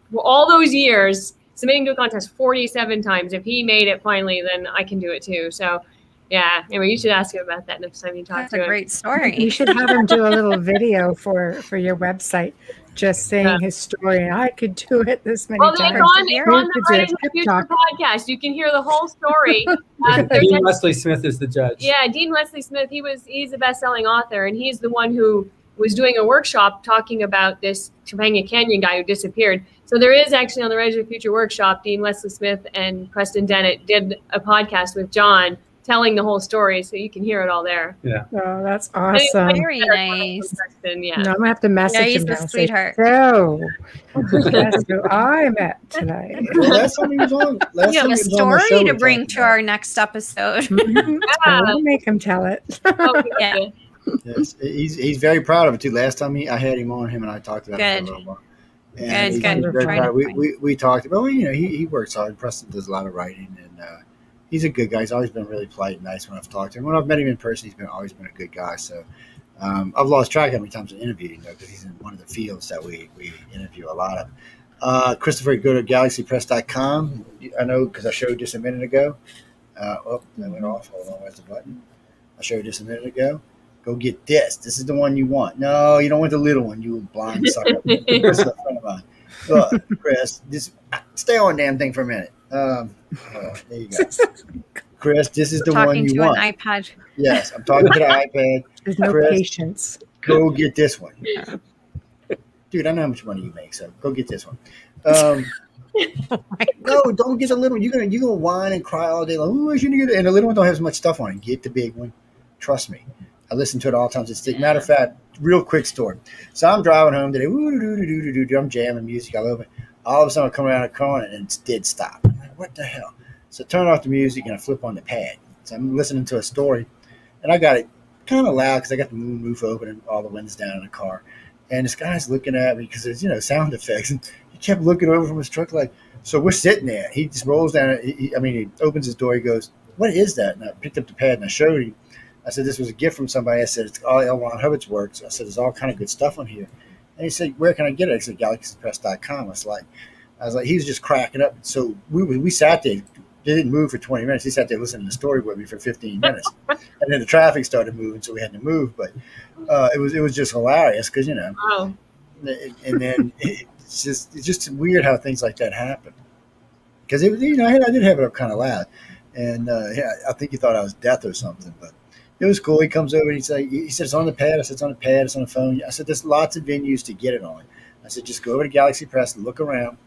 for all those years, submitting to a contest 47 times, if he made it finally, then I can do it too. So, yeah, anyway, you should ask him about that next time you talk to him. That's a great story. You should have him do a little video for your website, just saying his story, and I could do it this many times. Well, it's on the Writers of the Future podcast. You can hear the whole story. Dean Wesley Smith is the judge. Yeah, Dean Wesley Smith. He's a best-selling author, and he's the one who was doing a workshop talking about this Topanga Canyon guy who disappeared. So there is actually on the Writers of the Future workshop, Dean Wesley Smith and Preston Dennett did a podcast with John telling the whole story, so you can hear it all there. Yeah. Oh, that's awesome. Very nice. Yeah. No, I'm gonna have to message him. He's now. a sweetheart. So, guess who I met tonight? Well, last time he was on. You have a story to bring to our next episode. We'll make him tell it. Yeah. Yes, he's very proud of it too. Last time I had him on, him and I talked about it for a little while. And he's very proud. We talked about, he works hard. Preston does a lot of writing, and he's a good guy. He's always been really polite and nice when I've talked to him. When I've met him in person, he's always been a good guy. So I've lost track of how many times I interviewed him, though, because he's in one of the fields that we interview a lot of. Christopher, go to galaxypress.com. I know because I showed just a minute ago. That went off. Hold on, where's the button? I showed just a minute ago. Go get this. This is the one you want. No, you don't want the little one, you blind sucker. Chris is a friend of mine. Look, Chris, just stay on damn thing for a minute. There you go. Chris, this is the one you want. Talking to an iPad. Yes, I'm talking to the iPad. There's no Chris, patience. Go get this one. Dude, I know how much money you make, so go get this one. No, don't get the little one. You're gonna whine and cry all day long. Oh, I shouldn't get it. And the little one don't have as much stuff on it. Get the big one. Trust me. I listen to it all the time. Matter of fact, real quick story. So I'm driving home today. I'm jamming music all over. All of a sudden I come around a corner and it did stop. I'm like, what the hell? So I turn off the music and I flip on the pad. So I'm listening to a story, and I got it kind of loud because I got the roof open and all the windows down in the car. And this guy's looking at me because there's sound effects, and he kept looking over from his truck like. So we're sitting there. He just rolls down. He opens his door. He goes, "What is that?" And I picked up the pad and I showed him. I said, this was a gift from somebody. I said, it's all L. Ron Hubbard's works. I said, there's all kind of good stuff on here. And he said, where can I get it? I said, galaxypress.com. I was like, he was just cracking up. So we sat there. They didn't move for 20 minutes. He sat there listening to the story with me for 15 minutes. And then the traffic started moving, so we had to move. But it was just hilarious because, Oh. And then it's just weird how things like that happen. Because, I did have it up kind of loud. And I think he thought I was deaf or something, but it was cool. He comes over and he said, it's on the pad. I said, it's on the pad. It's on the phone. I said, there's lots of venues to get it on. I said, just go over to Galaxy Press and look around,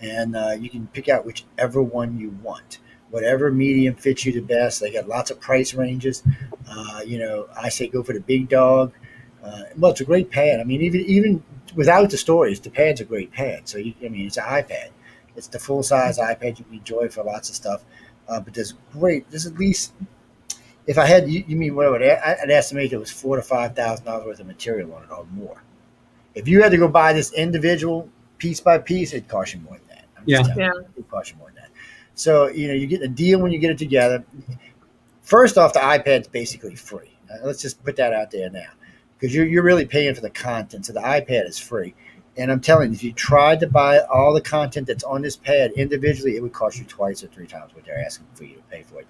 and you can pick out whichever one you want. Whatever medium fits you the best. They got lots of price ranges. I say go for the big dog. Well, it's a great pad. I mean, even without the stories, the pad's a great pad. So, it's an iPad. It's the full-size iPad you can enjoy for lots of stuff. But there's at least... If I had, you mean whatever, I'd estimate there was $4,000 to $5,000 worth of material on it or more. If you had to go buy this individual piece by piece, it'd cost you more than that. It'd cost you more than that. So, you get a deal when you get it together. First off, the iPad's basically free. Let's just put that out there now, because you're really paying for the content. So the iPad is free. And I'm telling you, if you tried to buy all the content that's on this pad individually, it would cost you twice or three times what they're asking for you to pay for it.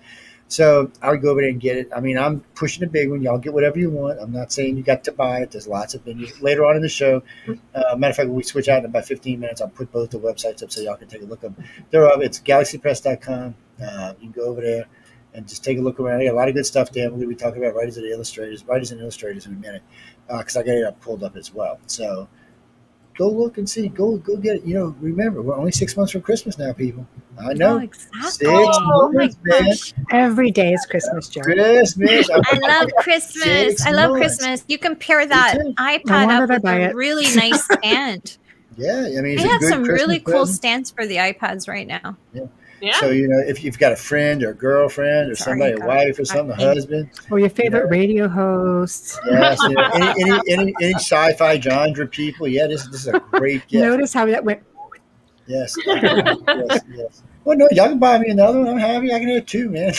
So I would go over there and get it. I mean, I'm pushing the big one. Y'all get whatever you want. I'm not saying you got to buy it. There's lots of videos later on in the show. Matter of fact, when we switch out in about 15 minutes, I'll put both the websites up so y'all can take a look at them. They're up. It's galaxypress.com. You can go over there and just take a look around. I got a lot of good stuff there. We're going to be talking about writers and illustrators in a minute, because I got it pulled up as well. So go look and see. Go get it. Remember, we're only 6 months from Christmas now, people. I know. Oh, exactly. 6 Oh my months, man. gosh. Every day is Christmas, Joe. Christmas. I love Christmas. 6 I love months. Christmas. You can pair that too. iPad wonder up if I with buy a it. really nice stand. Yeah, I mean, They it's a have good some really Christmas cool present. stands for the iPads right now. Yeah. So, if you've got a friend or a girlfriend or Sorry, somebody, a God. wife or something, a husband, Or your favorite radio host. yes, any sci-fi genre people, this is a great gift. Notice how that went. Yes, yes. Well, no, y'all can buy me another one. I'm happy. I can have two, man.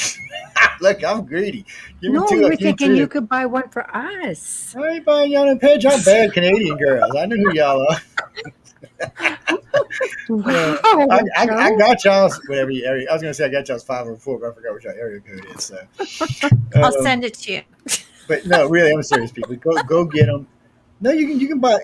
Look, I'm greedy. Give me No, two. we I'll were keep thinking two. you could buy one for us. I ain't buying y'all no page. Y'all bad Canadian girls. I know who y'all are. Wow, I Joe. got y'all's whatever area. I was gonna say I got y'all's 504, but I forgot what y'all area code is. So I'll send it to you. But no, really, I'm serious, people. Go get them. No, you can buy.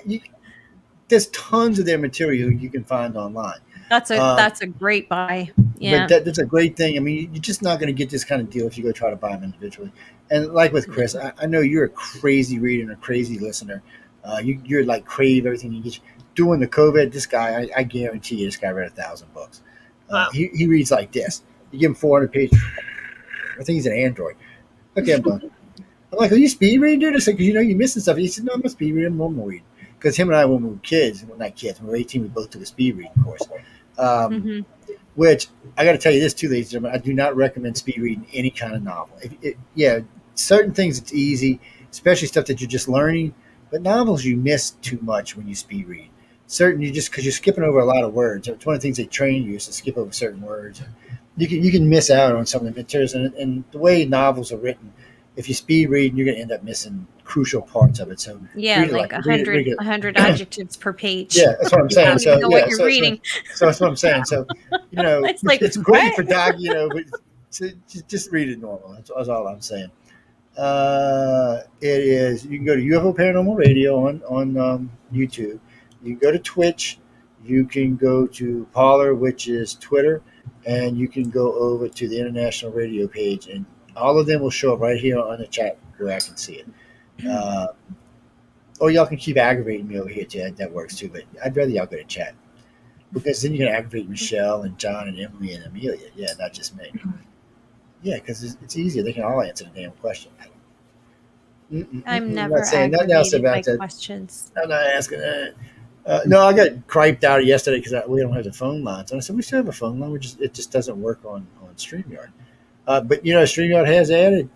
There's tons of their material you can find online. That's a great buy. Yeah. But that's a great thing. I mean, you're just not going to get this kind of deal if you go try to buy them individually. And like with Chris, I know you're a crazy reader and a crazy listener. You're like crave everything you get. Doing the COVID, this guy, I guarantee you, this guy read 1,000 books. Wow. He reads like this. You give him 400 pages. I think he's an Android. Okay, I'm done. I'm like, are you speed reading, dude? I said, because you're missing stuff. He said, no, I'm not speed reading. I'm normal reading. Because him and I, when we were kids, well, not kids, when we were 18, we both took a speed reading course. Which I got to tell you this too, ladies and gentlemen, I do not recommend speed reading any kind of novel. Certain things it's easy, especially stuff that you're just learning. But novels, you miss too much when you speed read. Because you're skipping over a lot of words. It's one of the things they train you is to skip over certain words. You can miss out on some of the materials, and the way novels are written, if you speed read, you're going to end up missing crucial parts of it. So Yeah, like 100 adjectives per page. Yeah, that's what I'm saying. You know what you're reading. So that's what I'm saying. So It's like, it's great what? for dog. But just read it normal. That's all I'm saying. It is. You can go to UFO Paranormal Radio on YouTube. You can go to Twitch. You can go to Parler, which is Twitter, and you can go over to the International Radio page, and all of them will show up right here on the chat where I can see it. Or y'all can keep aggravating me over here too. That works too. But I'd rather y'all go to chat, because then you can aggravate Michelle and John and Emily and Amelia. Yeah, not just me. Yeah, because it's easier. They can all answer the damn question. I'm never nothing else aggravated by about that. questions. I'm not asking that. No, I got griped out yesterday because we don't have the phone lines. And I said, we still have a phone line. It just doesn't work on StreamYard. But, StreamYard has added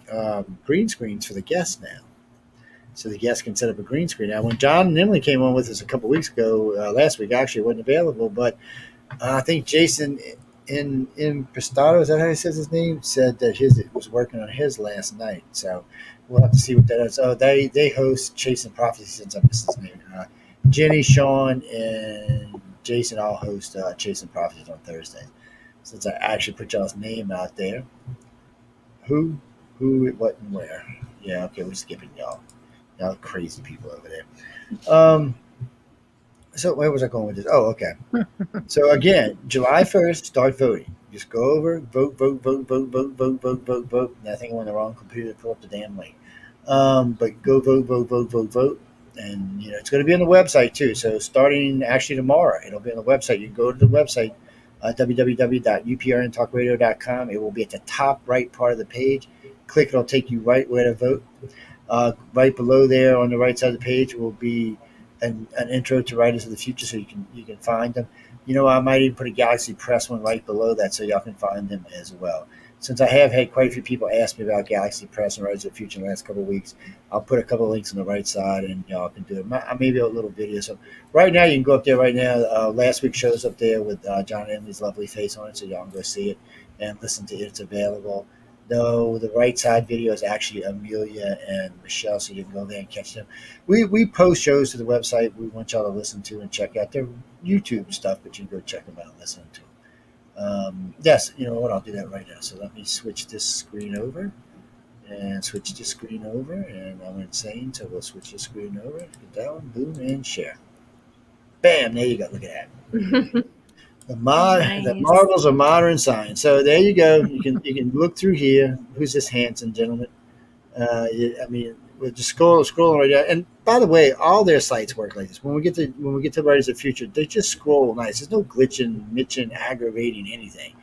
green screens for the guests now. So the guests can set up a green screen. Now, when John and Emily came on with us a couple weeks ago, last week, actually, it wasn't available. But I think Jason in Pistato, is that how he says his name? Said that it was working on his last night. So we'll have to see what that is. Oh, they host Chasing Prophecy, since I missed his name. Jenny, Sean, and Jason all host Chasing Prophecies on Thursdays. Since I actually put y'all's name out there. Who, what, and where. Yeah, okay, we're skipping y'all. Y'all crazy people over there. So where was I going with this? Oh, okay. So again, July 1st, start voting. Just go over, vote. Nothing on the wrong computer to pull up the damn link. But go vote. And, it's going to be on the website too. So starting actually tomorrow, it'll be on the website. You can go to the website, www.uprntalkradio.com. It will be at the top right part of the page. Click, it'll take you right where to vote. Right below there on the right side of the page will be an intro to Writers of the Future, so you can find them. I might even put a Galaxy Press one right below that so y'all can find them as well. Since I have had quite a few people ask me about Galaxy Press and Writers of the Future in the last couple of weeks, I'll put a couple of links on the right side and y'all can do it. Maybe a little video. So right now, you can go up there right now. Last week's show's up there with John and Emily's lovely face on it, so y'all can go see it and listen to it. It's available. though the right side video is actually Amelia and Michelle, so you can go there and catch them. We post shows to the website we want y'all to listen to and check out their YouTube stuff, but you can go check them out and listen to them. Yes, you know what? I'll do that right now. So let me switch this screen over and switch this screen over, and I'm insane, so we'll switch the screen over, get down, boom, and share. Bam! There you go. Look at that. The marvels of modern science. So there you go. You can look through here. Who's this handsome gentleman? We're just scrolling right there. And by the way, all their sites work like this. When we get to Writers of the Future, they just scroll nice. There's no glitching, mitching, aggravating anything.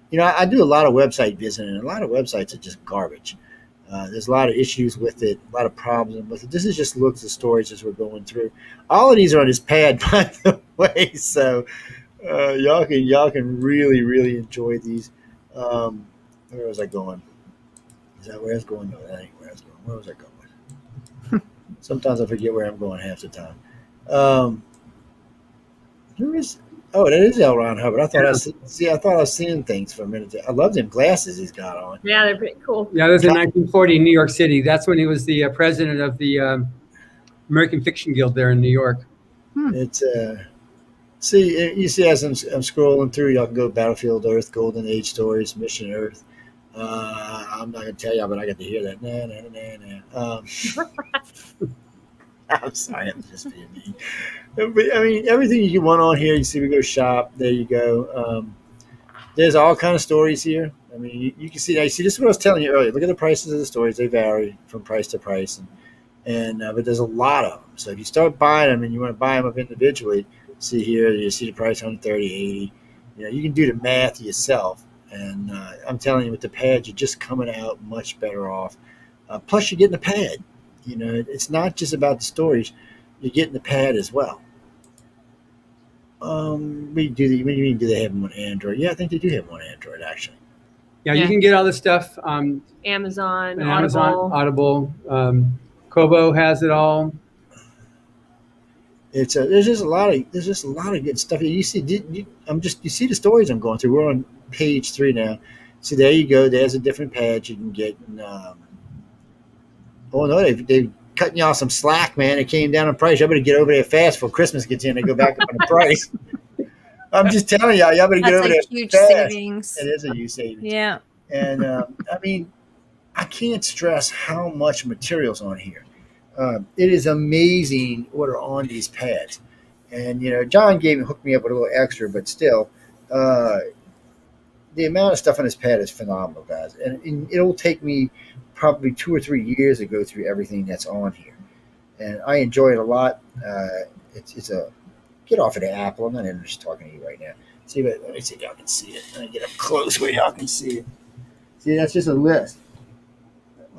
You know, I do a lot of website visiting, and a lot of websites are just garbage. There's a lot of issues with it, a lot of problems with it. This is just looks at stories as we're going through. All of these are on this pad, by the way. So y'all can really, really enjoy these. Where was I going? Is that where I was going? No, that ain't where I was going. Where was I going? Sometimes I forget where I'm going half the time. Who is? Oh, that is L. Ron Hubbard. I thought I was seeing things for a minute. I love them glasses he's got on. Yeah, they're pretty cool. Yeah, that was in 1940 in New York City. That's when he was the president of the American Fiction Guild there in New York. It's you see as I'm scrolling through, y'all can go Battlefield Earth, Golden Age Stories, Mission Earth. I'm not gonna tell y'all, but I got to hear that. I'm sorry, I'm just being mean. But, I mean, everything you want on here. You see, we go shop. There you go. There's all kind of stories here. I mean, you can see. Now, you see, this is what I was telling you earlier. Look at the prices of the stories. They vary from price to price, but there's a lot of them. So if you start buying them and you want to buy them up individually, see here, you see the price 130, 80. You know, you can do the math yourself. And I'm telling you, with the pad, you're just coming out much better off. Plus, you're getting the pad. You know, it's not just about the stories. You're getting the pad as well. What do you mean, do they have them on Android? Yeah, I think they do have them on Android, actually. Yeah, you can get all this stuff. Amazon, Audible. Kobo has it all. There's just a lot of good stuff. You see, you see the stories I'm going through. We're on page 3 now. See, there you go. There's a different pad you can get. Oh no, they've cutting y'all some slack, man. It came down in price. Y'all better get over there fast before Christmas gets in. They go back up on the price. I'm just telling y'all better get over there huge fast. savings. It is a huge savings. Yeah. And I mean, I can't stress how much material's on here. It is amazing what are on these pads. And, you know, John hooked me up with a little extra, but still, the amount of stuff on this pad is phenomenal, guys. And it'll take me probably 2 or 3 years to go through everything that's on here. And I enjoy it a lot. It's a get off of the Apple. I'm not even just talking to you right now. Let me see if y'all can see it. Let me get up close where y'all can see it. See, that's just a list.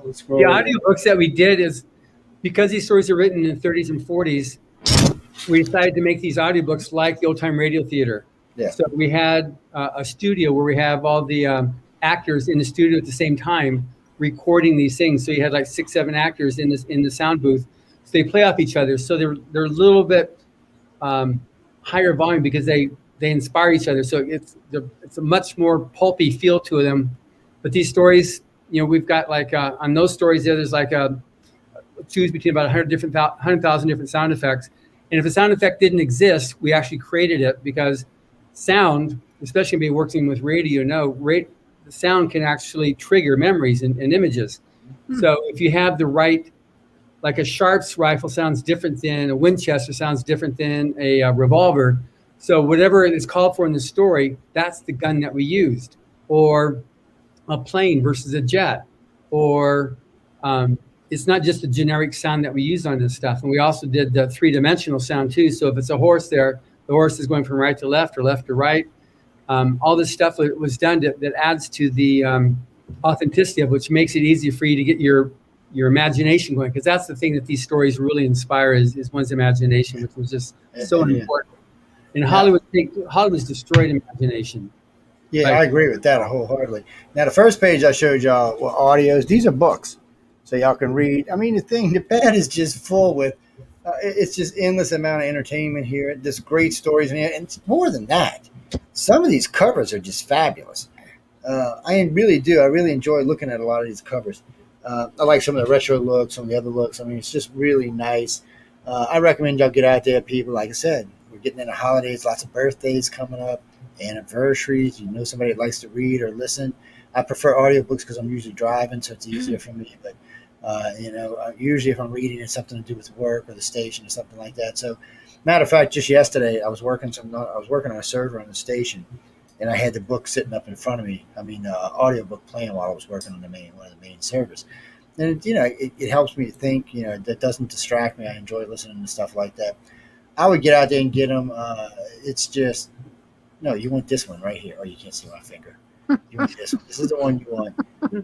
The audiobooks that we did is because these stories are written in the 30s and 40s, we decided to make these audiobooks like the old-time radio theater. Yeah. So we had a studio where we have all the actors in the studio at the same time recording these things. So you had like 6, 7 actors in the sound booth. So they play off each other. So they're a little bit higher volume because they inspire each other. So it's a much more pulpy feel to them. But these stories, you know, we've got like on those stories there's like choose between about 100,000 different sound effects. And if a sound effect didn't exist, we actually created it because sound, especially be working with radio, the sound can actually trigger memories and images. So if you have the right, like a Sharps rifle sounds different than a Winchester, sounds different than a revolver. So whatever is called for in the story, that's the gun that we used. Or a plane versus a jet. Or it's not just a generic sound that we use on this stuff. And we also did the 3-dimensional sound too. So if it's a horse there, the horse is going from right to left or left to right. All this stuff was done that adds to the authenticity of which makes it easy for you to get your imagination going. Because that's the thing that these stories really inspire is one's imagination, which was just so important. And Hollywood's destroyed imagination. Yeah, Right. I agree with that wholeheartedly. Now, the first page I showed y'all were audios. These are books, so y'all can read. I mean, the pad is just full with, it's just endless amount of entertainment here. There's great stories in here, and it's more than that. Some of these covers are just fabulous. I really do. I really enjoy looking at a lot of these covers. I like some of the retro looks, some of the other looks. I mean, it's just really nice. I recommend y'all get out there, people. Like I said, we're getting into holidays, lots of birthdays coming up, anniversaries. You know somebody that likes to read or listen. I prefer audiobooks because I'm usually driving, so it's easier for me. But, usually if I'm reading, it's something to do with work or the station or something like that. So, matter of fact, just yesterday, I was working on a server on the station, and I had the book sitting up in front of me. I mean, audiobook playing while I was working on one of the main servers. And, it helps me think, that doesn't distract me. I enjoy listening to stuff like that. I would get out there and get them. It's just, no, you want this one right here. Oh, you can't see my finger. You want this one. This is the one you want.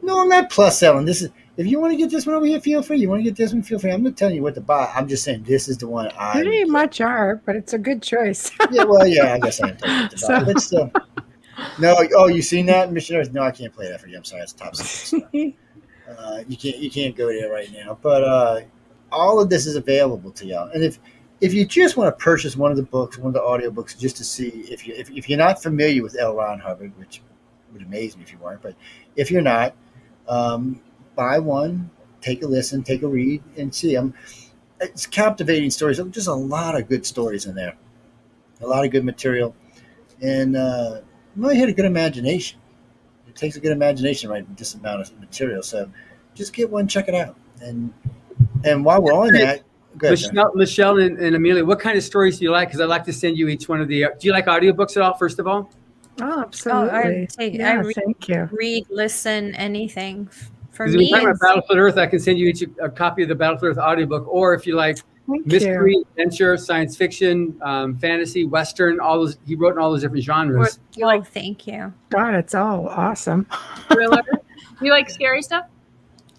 No, I'm not plus selling. If you want to get this one over here, feel free. You want to get this one, feel free. I'm not telling you what to buy. I'm just saying this is the one I Pretty much are, but it's a good choice. Yeah, well, yeah, I guess I am telling you what to buy. But still. No, you seen that, missionaries? No, I can't play that for you. I'm sorry, it's top secret stuff. You can't go there right now. But all of this is available to y'all. And if you just want to purchase one of the books, one of the audiobooks, just to see if you're not familiar with L. Ron Hubbard, which would amaze me if you weren't, but if you're not, buy one, take a listen, take a read, and see. It's captivating stories. Just a lot of good stories in there, a lot of good material, and really had a good imagination. It takes a good imagination, right? This amount of material. So just get one, check it out. And while we're on that, go ahead, Michelle and Amelia, what kind of stories do you like? Because I'd like to send you each one of the. Do you like audiobooks at all? First of all. Oh, absolutely. Thank you. Read, listen, anything. For me, we're talking about Battlefield Earth. I can send you each a copy of the Battlefield Earth audiobook, or if you like mystery, adventure, science fiction, fantasy, Western, all those. He wrote in all those different genres. Thank you. God, it's all awesome. Thriller. You like scary stuff?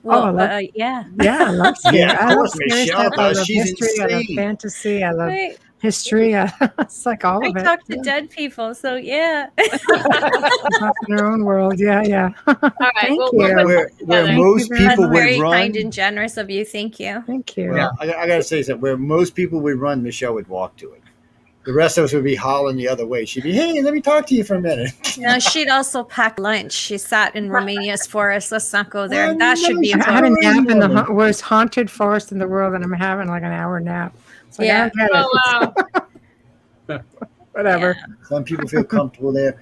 Well, yeah. Yeah, I love scary. Yeah, I love Michelle stuff. I love She's history. insane. I love fantasy. I love history. It's like all of it. I talk to dead people, so yeah. Up in their own world. Yeah. All right. Thank Well, you. Where most people would very run. kind and generous of you. Thank you. Thank you. Well, I got to say something. Where most people would run, Michelle would walk to it. The rest of us would be hollering the other way. She'd be, hey, let me talk to you for a minute. No, she'd also pack lunch. She sat in Romania's forest. Let's not go there. That should be I had a important. nap in the worst haunted forest in the world, and I'm having like an hour nap. So Yeah. I don't get it. wow. Whatever. Yeah. Some people feel comfortable there.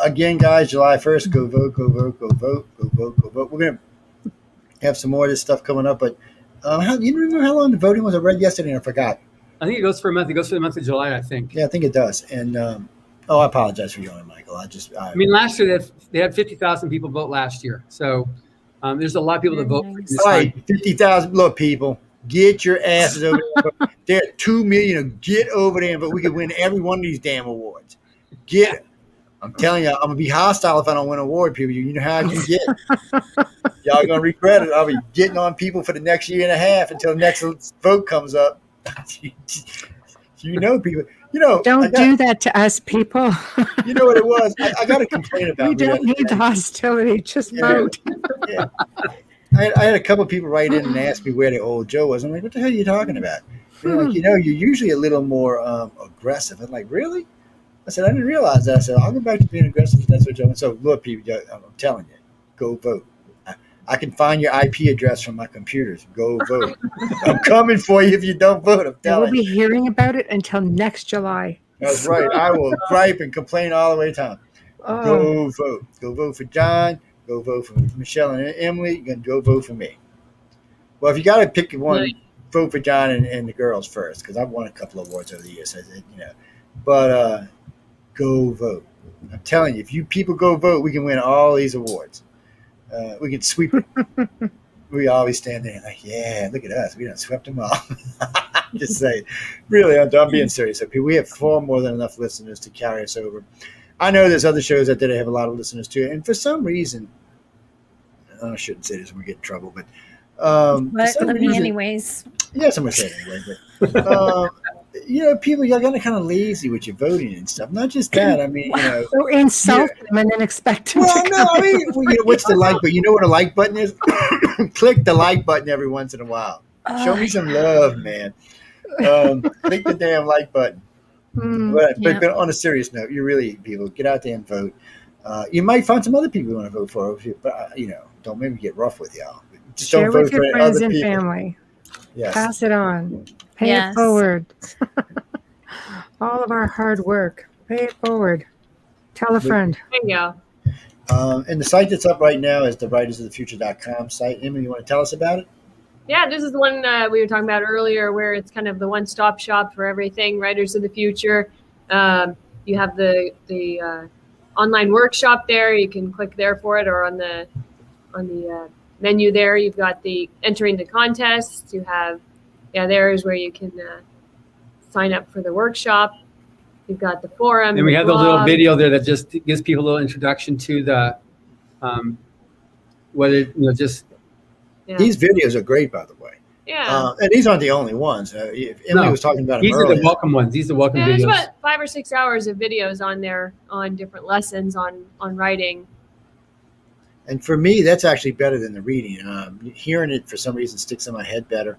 Again, guys, July 1st, go vote, go vote, go vote, go vote, go vote. We're going to have some more of this stuff coming up, but you remember how long the voting was? I read yesterday and I forgot. I think it goes for a month. It goes for the month of July, I think. Yeah, I think it does. And I apologize for yawning, Michael. I mean, last year they had 50,000 people vote last year. So there's a lot of people that vote. For this all right, time. 50,000. Look, people, get your asses over there. There are 2 million. Get over there, but we could win every one of these damn awards. I'm telling you, I'm going to be hostile if I don't win an award, people. You know how I can get. Y'all going to regret it. I'll be getting on people for the next year and a half until the next vote comes up. People. Don't do that to us, people. You know what it was? I got to complain about. We don't need the hostility. Just vote. Yeah. I had a couple of people write in and ask me where the old Joe was. I'm like, what the hell are you talking about? They're like, you're usually a little more aggressive. I'm like, really? I said, I didn't realize that. I said, I'll go back to being aggressive if that's what Joe. And so, look, people, I'm telling you, go vote. I can find your IP address from my computers. Go vote. I'm coming for you if you don't vote. I'm telling you. We'll be hearing about it until next July. That's right. I will gripe and complain all the way time. Go vote. Go vote for John. Go vote for Michelle and Emily. You're going to go vote for me. Well, if you got to pick one, vote for John and the girls first, because I've won a couple of awards over the years. But go vote. I'm telling you, if you people go vote, we can win all these awards. We can sweep it. We always stand there like, yeah, look at us. We done swept them all. Just saying. Really, I'm being serious. We have far more than enough listeners to carry us over. I know there's other shows out there that have a lot of listeners too. And for some reason, I shouldn't say this when we get in trouble, but anyways. Yes, I'm going to say it anyway. But, people, you're going to kind of lazy with your voting and stuff. Not just that. I mean, So insult them and then expect them to no, I mean, what's the like button? You know what a like button is? Click the like button every once in a while. Show me some love, man. Click the damn like button. But on a serious note, you really, people, get out there and vote. You might find some other people you want to vote for, but don't maybe get rough with y'all. Just Share don't vote with your for friends other and people. family. Yes. Pass it on. Pay Yes. it forward. All of our hard work. Pay it forward. Tell a friend. There you go. And the site that's up right now is the writersofthefuture.com site. Emily, you want to tell us about it? Yeah, this is the one we were talking about earlier, where it's kind of the one-stop shop for everything. Writers of the Future. You have the online workshop there. You can click there for it, or on the menu there, you've got the entering the contest. You have, there is where you can sign up for the workshop. You've got the forum. And we have the little blog. video there that just gives people a little introduction to the just. Yeah. These videos are great, by the way. Yeah. And these aren't the only ones. If Emily was talking about them These are earlier. the welcome ones. These are the welcome Yeah, there's videos. about 5 or 6 hours of videos on there on different lessons on writing. And for me, that's actually better than the reading. Hearing it for some reason sticks in my head better.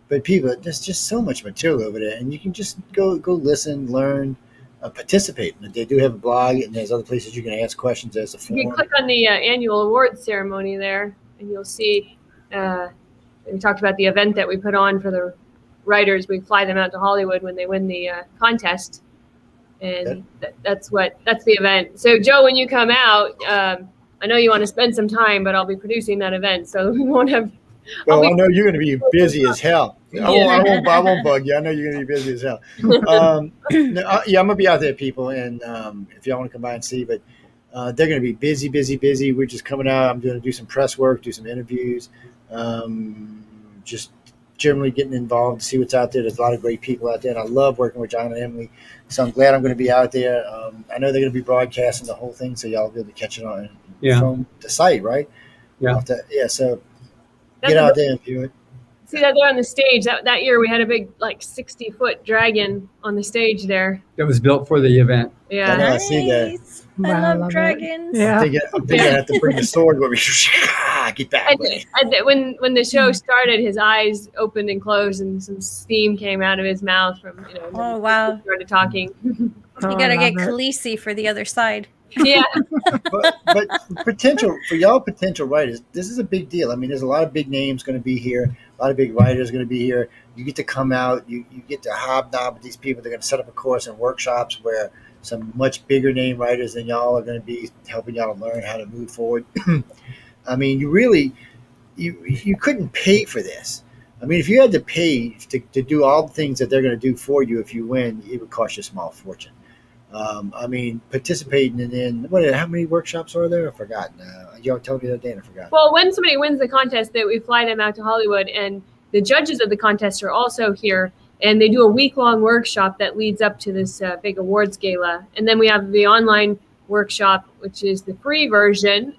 But people, there's just so much material over there, and you can just go listen, learn, participate. And they do have a blog, and there's other places you can ask questions. There's a forum. You can click on the annual awards ceremony there, and you'll see. We talked about the event that we put on for the writers. We fly them out to Hollywood when they win the contest, and that's the event. So, Joe, when you come out, I know you want to spend some time, but I'll be producing that event, so we won't have. Well, I know you're going to be busy as hell. I won't bug you. I know you're going to be busy as hell. I'm going to be out there, people, and if y'all want to come by and see, but they're going to be busy. We're just coming out. I'm going to do some press work, do some interviews, just generally getting involved to see what's out there. There's a lot of great people out there, and I love working with John and Emily, so I'm glad I'm going to be out there. I know they're going to be broadcasting the whole thing, so y'all will be able to catch it on from the site, right? Yeah. So get out there and view it. See that there on the stage. That year we had a big 60-foot dragon on the stage there. That was built for the event. Yeah. I know, I see that. Nice. Wow, I love love it. dragons. Yeah. I'm thinking I have to bring the sword with me. Get back. When the show started, his eyes opened and closed, and some steam came out of his mouth from Oh, wow. he started talking. You Oh, got to I get love it. Khaleesi for the other side. Yeah. but potential writers, this is a big deal. I mean, there's a lot of big names going to be here. A lot of big writers going to be here. You get to come out. You get to hobnob with these people. They're going to set up a course and workshops where some much bigger name writers than y'all are going to be helping y'all to learn how to move forward. I mean, you couldn't pay for this. I mean, if you had to pay to do all the things that they're going to do for you if you win, it would cost you a small fortune. I mean, participating in how many workshops are there? I've forgotten. Y'all told me the other day and I forgot. Well, when somebody wins the contest, that we fly them out to Hollywood, and the judges of the contest are also here, and they do a week-long workshop that leads up to this big awards gala. And then we have the online workshop, which is the free version,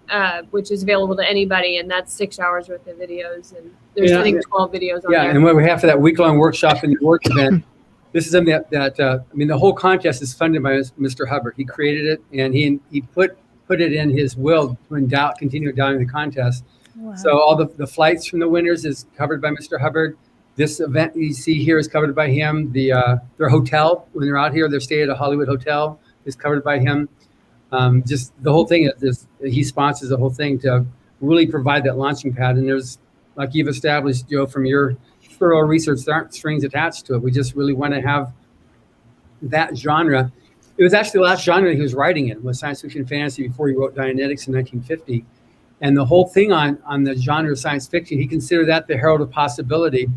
which is available to anybody, and that's 6 hours worth of videos, and there's I think 12 videos on there. Yeah, and what we have for that week-long workshop and the work event, this is something that the whole contest is funded by Mr. Hubbard. He created it, and he put it in his will to continue endowing the contest. Wow. So all the flights from the winners is covered by Mr. Hubbard. This event you see here is covered by him. Their hotel, when they're out here, their stay at a Hollywood hotel is covered by him. Just the whole thing is he sponsors the whole thing to really provide that launching pad. And there's, like you've established, Joe, from your thorough research, there aren't strings attached to it. We just really want to have that genre. It was actually the last genre he was writing in, was science fiction fantasy, before he wrote Dianetics in 1950. And the whole thing on the genre of science fiction, he considered that the herald of possibility.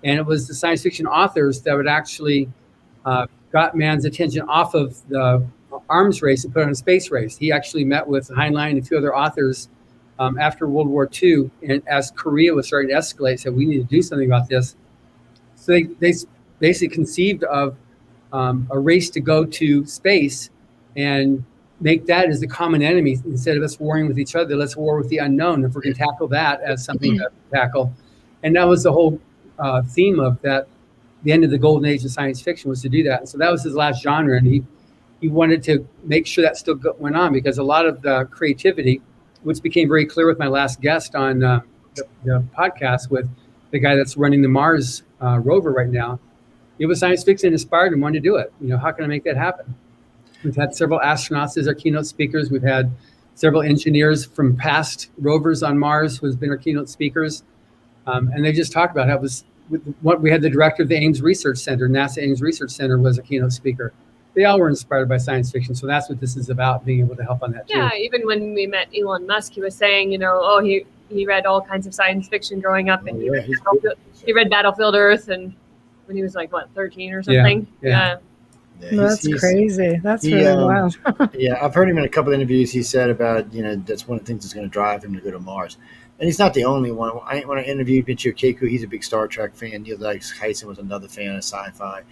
And it was the science fiction authors that would actually got man's attention off of the arms race and put it on a space race. He actually met with Heinlein and a few other authors after World War II, and as Korea was starting to escalate, said we need to do something about this. So they basically conceived of a race to go to space and make that as the common enemy. Instead of us warring with each other, let's war with the unknown. If we're going to tackle that as something to tackle. And that was the whole theme of that. The end of the golden age of science fiction was to do that. And so that was his last genre. And he wanted to make sure that still went on, because a lot of the creativity, which became very clear with my last guest on the podcast with the guy that's running the Mars rover right now, it was science fiction inspired and wanted to do it. How can I make that happen? We've had several astronauts as our keynote speakers. We've had several engineers from past rovers on Mars who's been our keynote speakers. And they just talked about how it was what we had the director of the Ames Research Center, NASA Ames Research Center was a keynote speaker. They all were inspired by science fiction. So that's what this is about, being able to help on that too. Yeah, even when we met Elon Musk, he was saying, he read all kinds of science fiction growing up, and he read Battlefield Earth, and when he was like, 13 or something? Yeah. That's crazy. That's really wild. Yeah, I've heard him in a couple of interviews. He said about, that's one of the things that's going to drive him to go to Mars. And he's not the only one. When I interviewed Michio Kaku, he's a big Star Trek fan. Neil deGrasse Tyson was another fan of sci-fi.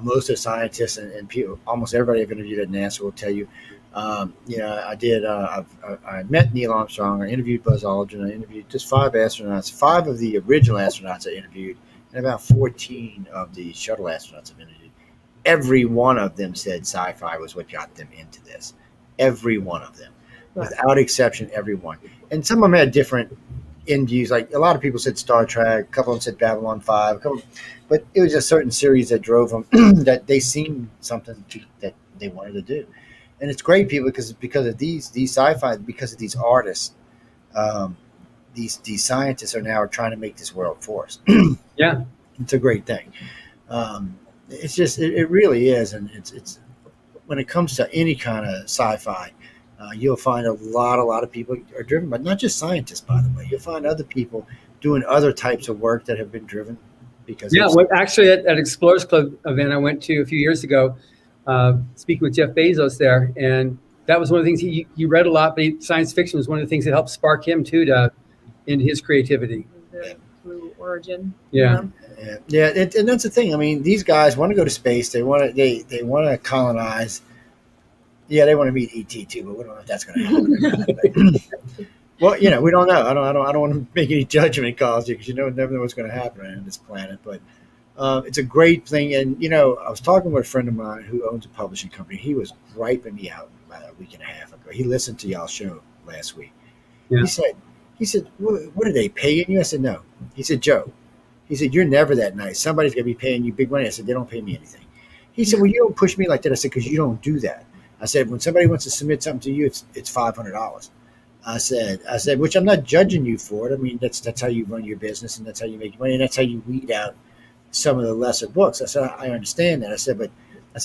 Most of the scientists and people, almost everybody I've interviewed at NASA will tell you. I did. I met Neil Armstrong. I interviewed Buzz Aldrin. I interviewed just 5 astronauts. 5 of the original astronauts I interviewed, and about 14 of the shuttle astronauts I've interviewed. Every one of them said sci-fi was what got them into this. Every one of them, without exception, every one. And some of them had different end views. Like a lot of people said Star Trek. A couple of them said Babylon 5. But it was a certain series that drove them. That they seen something that they wanted to do. And it's great, people, because of these sci-fi, because of these artists, these scientists are now trying to make this world for us. Yeah, it's a great thing. It's just it really is, and it's when it comes to any kind of sci-fi, you'll find a lot of people are driven by, not just scientists, by the way. You'll find other people doing other types of work that have been driven because actually at Explorers Club event I went to a few years ago. Speaking with Jeff Bezos there, and that was one of the things he read a lot, but science fiction was one of the things that helped spark him too into his creativity. The Blue Origin. And that's the thing. I mean, these guys want to go to space. They want to colonize. Yeah, they want to meet ET too, but we don't know if that's going to happen. Well, we don't know. I don't want to make any judgment calls because never know what's going to happen on this planet, but. It's a great thing. And, I was talking with a friend of mine who owns a publishing company. He was griping me out about a week and a half ago. He listened to y'all's show last week. Yeah. He said, what are they paying you? I said, no. He said, Joe, you're never that nice. Somebody's going to be paying you big money. I said, they don't pay me anything. He said, well, you don't push me like that. I said, because you don't do that. I said, when somebody wants to submit something to you, it's $500. I said, which I'm not judging you for it. I mean, that's how you run your business, and that's how you make money, and that's how you weed out some of the lesser books. I said, I understand that. I said,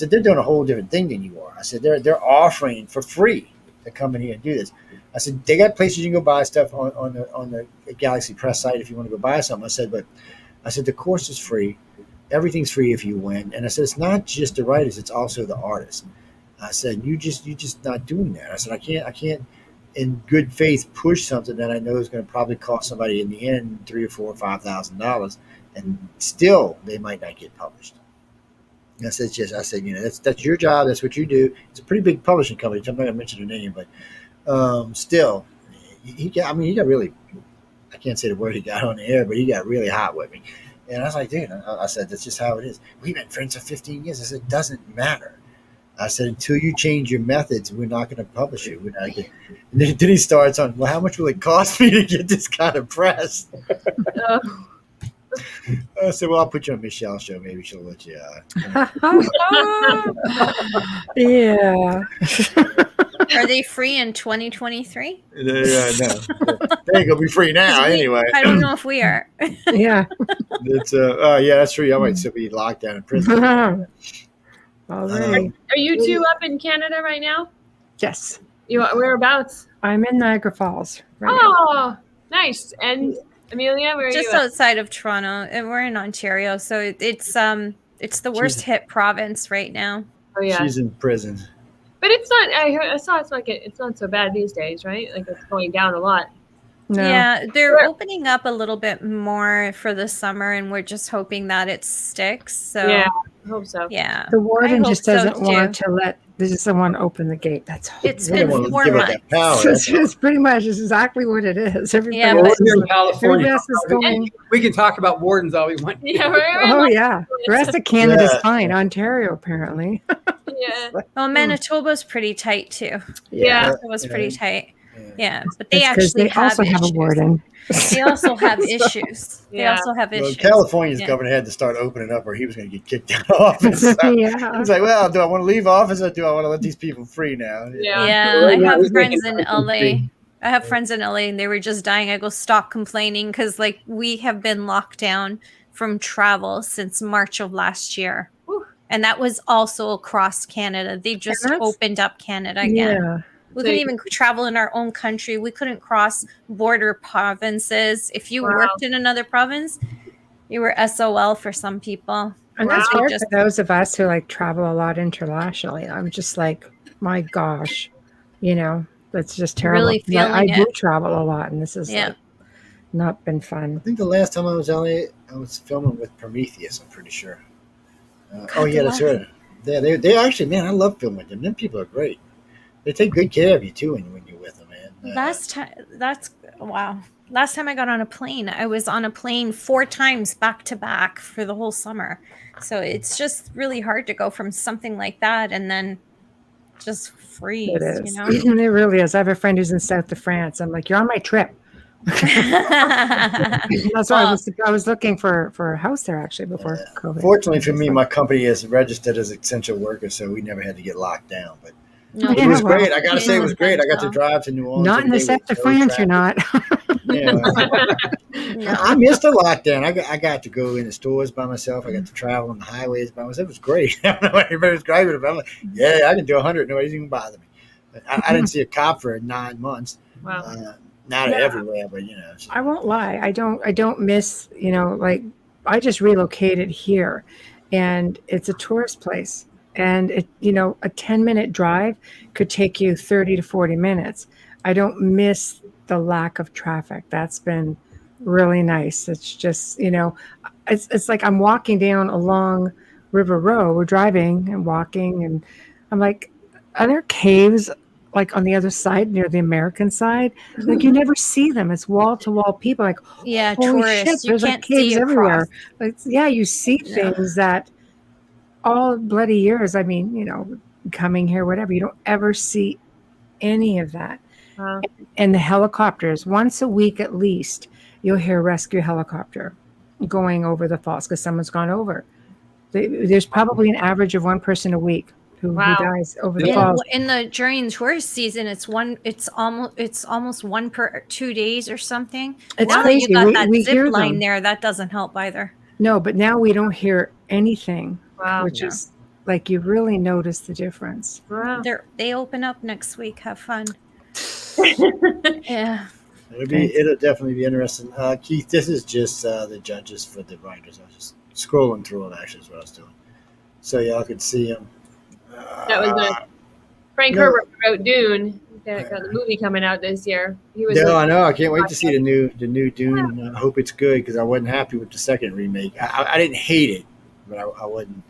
they're doing a whole different thing than you are. I said, they're offering for free to come in here and do this. I said, they got places you can go buy stuff on the Galaxy Press site if you want to go buy something. I said, the course is free. Everything's free if you win. And I said, it's not just the writers, it's also the artists. I said, you just not doing that. I said, I can't in good faith push something that I know is going to probably cost somebody in the end $3,000 or $4,000 or $5,000. And still, they might not get published. And I said, that's your job. That's what you do. It's a pretty big publishing company. I'm not going to mention the name, but still, he got really, I can't say the word he got on the air, but he got really hot with me. And I was like, dude, I said, that's just how it is. We've been friends for 15 years. I said, it doesn't matter. I said, until you change your methods, we're not going to publish you. We're not gonna. And then he starts on, well, how much will it cost me to get this kind of press? I said, well, I'll put you on Michelle's show. Maybe she'll let you. Yeah. Are they free in 2023? No. They ain't going to be free now anyway. I don't know if we are. Yeah. It's that's true. I might still be locked down in prison. All right. Are you two up in Canada right now? Yes. Whereabouts? I'm in Niagara Falls right now. Nice. And Amelia, where are just you? Just outside of Toronto, and we're in Ontario, so it's the worst hit province right now. Oh yeah, she's in prison. But it's not. I saw it's not so bad these days, right? Like it's going down a lot. No. Yeah, they're opening up a little bit more for the summer, and we're just hoping that it sticks. So yeah, I hope so. Yeah, the warden just doesn't want to they just don't want to open the gate. That's all. It's been 4 months. It's pretty much exactly what it is. Here in California, we can talk about wardens all we want. Yeah, yeah. The rest of Canada's fine. Ontario, apparently. Yeah. Well, Manitoba's pretty tight too. Yeah, it was pretty tight. Yeah, but they It's 'cause actually they also have a issues. warden. They also have issues. They Yeah. also have Well, issues. California's Yeah. governor had to start opening up, or he was going to get kicked out of office. So Yeah. he's like, "Well, do I want to leave office, or do I want to let these people free now?" Yeah. Yeah, Right I now, have he's friends making in something LA. free. I have friends in LA and they were just dying. I go, stop complaining because like we have been locked down from travel since March of last year. Whew. And that was also across Canada. They just that's- opened up Canada again. Yeah. We So couldn't you- even travel in our own country. We couldn't cross border provinces. If you Wow. worked in another province, you were SOL for some people. And that's They hard just- for those of us who like travel a lot internationally. I'm just like, my gosh, that's just terrible. Really But I feeling do it. travel a lot, and this is Yeah. like not been I fun. think the last time I was in LA, I was filming with Prometheus. I'm pretty sure. Oh God, yeah, that's right. They actually, man, I love filming with them. Them people are great. They take good care of you too when you're with them, man. Wow. Last time I got on a plane, I was on a plane 4 times back to back for the whole summer. So it's just really hard to go from something like that and then just freeze, It is. you know? It really is. I have a friend who's in south of France. I'm like, you're on my trip. That's why Well, I was looking for a house there actually before COVID. Fortunately for me, my company is registered as essential workers, so we never had to get locked down. But no, it was Yeah, well, great. I got to say, it was great. I got to essential. drive to New Orleans. Not in the every day with south of no France, you're traffic. not. Yeah. No. I missed the lockdown. I got to go in the stores by myself. I got to travel on the highways by myself. It was great. I don't know what everybody was driving about. I'm like, yeah, I can do 100. Nobody's even bother me. But I didn't see a cop for 9 months. Wow. Not Yeah. everywhere, but it's just- I won't lie. I don't miss, like I just relocated here and it's a tourist place. And a 10-minute drive could take you 30 to 40 minutes. I don't miss the lack of traffic. That's been really nice. It's just, it's like I'm walking down along River Row. We're driving and walking and I'm like, are there caves like on the other side near the American side? Like you never see them. It's wall to wall people like, Yeah, holy tourists. shit, You there's like can't caves see everywhere. across. Like, yeah, you see No. things that all bloody years. I mean, coming here, whatever, you don't ever see any of that. Wow. And the helicopters, once a week at least, you'll hear a rescue helicopter going over the falls because someone's gone over. There's probably an average of one person a week who Wow. dies over the Yeah. falls. During tourist season, it's almost one per 2 days or something. It's Now that you crazy. got that We zip hear line them. there, that doesn't help either. No, but now we don't hear anything, Wow. which No. is like you really notice the difference. Wow. They open up next week. Have fun. Yeah. It'll definitely be interesting. Keith, this is just the judges for the writers. I was just scrolling through them. Actually, is what I was doing, so y'all could see them. That was Frank No. Herbert wrote Dune. Got the movie coming out this year. He was No, I know. I can't wait to see the new Dune. I hope it's good because I wasn't happy with the second remake. I didn't hate it, but I wasn't.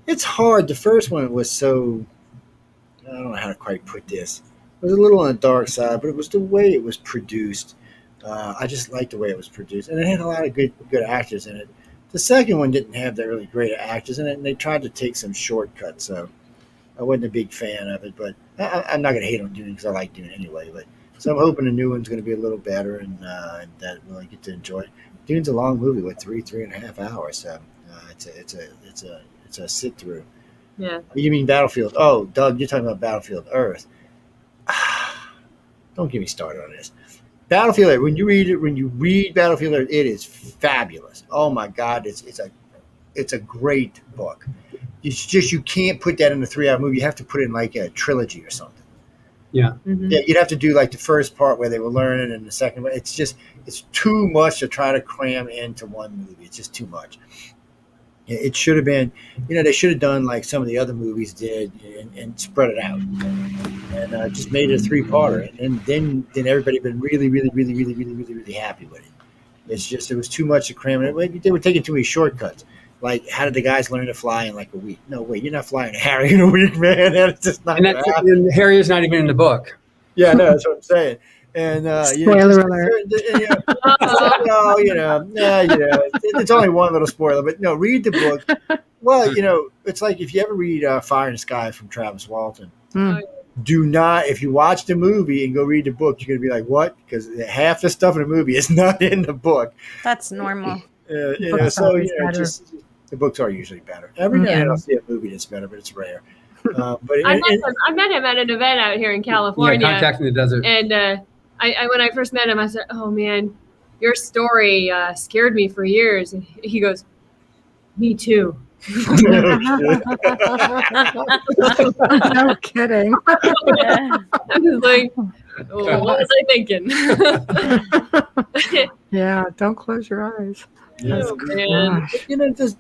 It's hard. The first one was so. I don't know how to quite put this. It was a little on the dark side, but it was the way it was produced. I just liked the way it was produced, and it had a lot of good actors in it. The second one didn't have that really great actors in it, and they tried to take some shortcuts. So I wasn't a big fan of it, but I'm not going to hate on Dune because I like Dune anyway. But so I'm hoping the new one's going to be a little better and that we'll get to enjoy it. Dune's a long movie, like 3.5 hours. So it's a sit through. Yeah. You mean Battlefield? Oh, Doug, you're talking about Battlefield Earth. Don't get me started on this. Battlefield Earth. When you read Battlefield Earth, it is fabulous. Oh my God, it's a great book. It's just you can't put that in a 3-hour movie. You have to put it in like a trilogy or something. Yeah. Mhm. Yeah, you'd have to do like the first part where they were learning and the second one. It's too much to try to cram into one movie. It's just too much. It should have been, they should have done like some of the other movies did and spread it out and just made it a 3-parter. And then everybody been really, really, really, really, really, really, really happy with it. It's just, it was too much to cram in. They were taking too many shortcuts. Like, how did the guys learn to fly in like a week? No, wait, you're not flying a Harry in a week, man. That's just not And going to happen. and Harry's not even in the book. Yeah, no, that's what I'm saying. And Spoiler alert. It's only one little spoiler, but no, read the book. Well, it's like if you ever read Fire in the Sky from Travis Walton. Mm. do not, if you watch the movie and go read the book, you're going to be like, what? Because half the stuff in the movie is not in the book. That's normal. Books are always better. Just the books are usually better. Every now and then I'll see a movie that's better, but it's rare. But I met him at an event out here in California. Yeah, Contact in the Desert. And I when I first met him, I said, "Oh man, your story scared me for years." And he goes, "Me too." No kidding. I was like, oh, what was I thinking? Yeah, don't close your eyes. Oh, man. Gosh.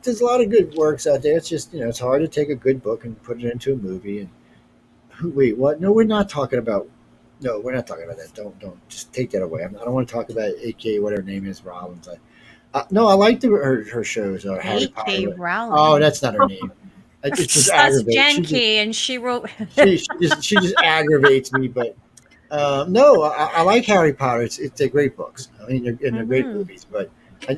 There's a lot of good works out there. It's just, it's hard to take a good book and put it into a movie. And wait, what? No, we're not talking about. No, we're not talking about that. Don't just take that away. I don't want to talk about AKA whatever her name is, Rollins. No, I like her shows. Harry Potter. A.K. Rowling. Oh, that's not her name. It just That's aggravates. Jen K, and she wrote. She just aggravates me. But no, I like Harry Potter. They're great books. I mean, they're great movies. But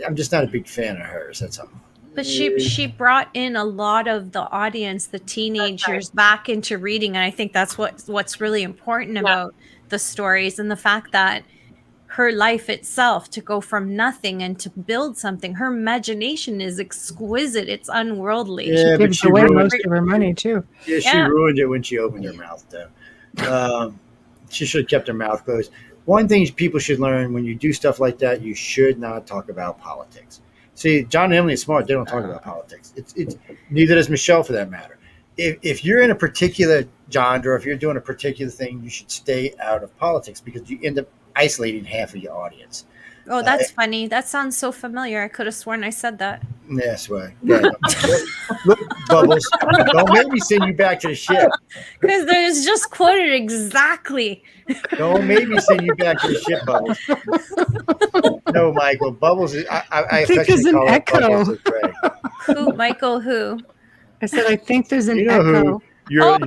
I'm just not a big fan of hers. That's all. But she brought in a lot of the audience, the teenagers, back into reading, and I think that's what's really important about the stories and the fact that her life itself, to go from nothing and to build something, her imagination is exquisite. It's unworldly. Yeah, She gives away most of her money too. Yeah, she ruined it when she opened her mouth, though. She should have kept her mouth closed. One thing people should learn when you do stuff like that, you should not talk about politics. See, John and Emily is smart. They don't talk about politics. It's neither does Michelle, for that matter. If you're in a particular genre, if you're doing a particular thing, you should stay out of politics because you end up isolating half of your audience. Oh, that's funny. That sounds so familiar. I could have sworn I said that. That's right. Yeah. Look, Bubbles, don't make me send you back to the ship. Because there's just quoted exactly. Don't make me send you back to the ship, Bubbles. No, Michael. Bubbles is, I think there's an echo. Who, Michael, who? I said, I think there's an echo. Who? You want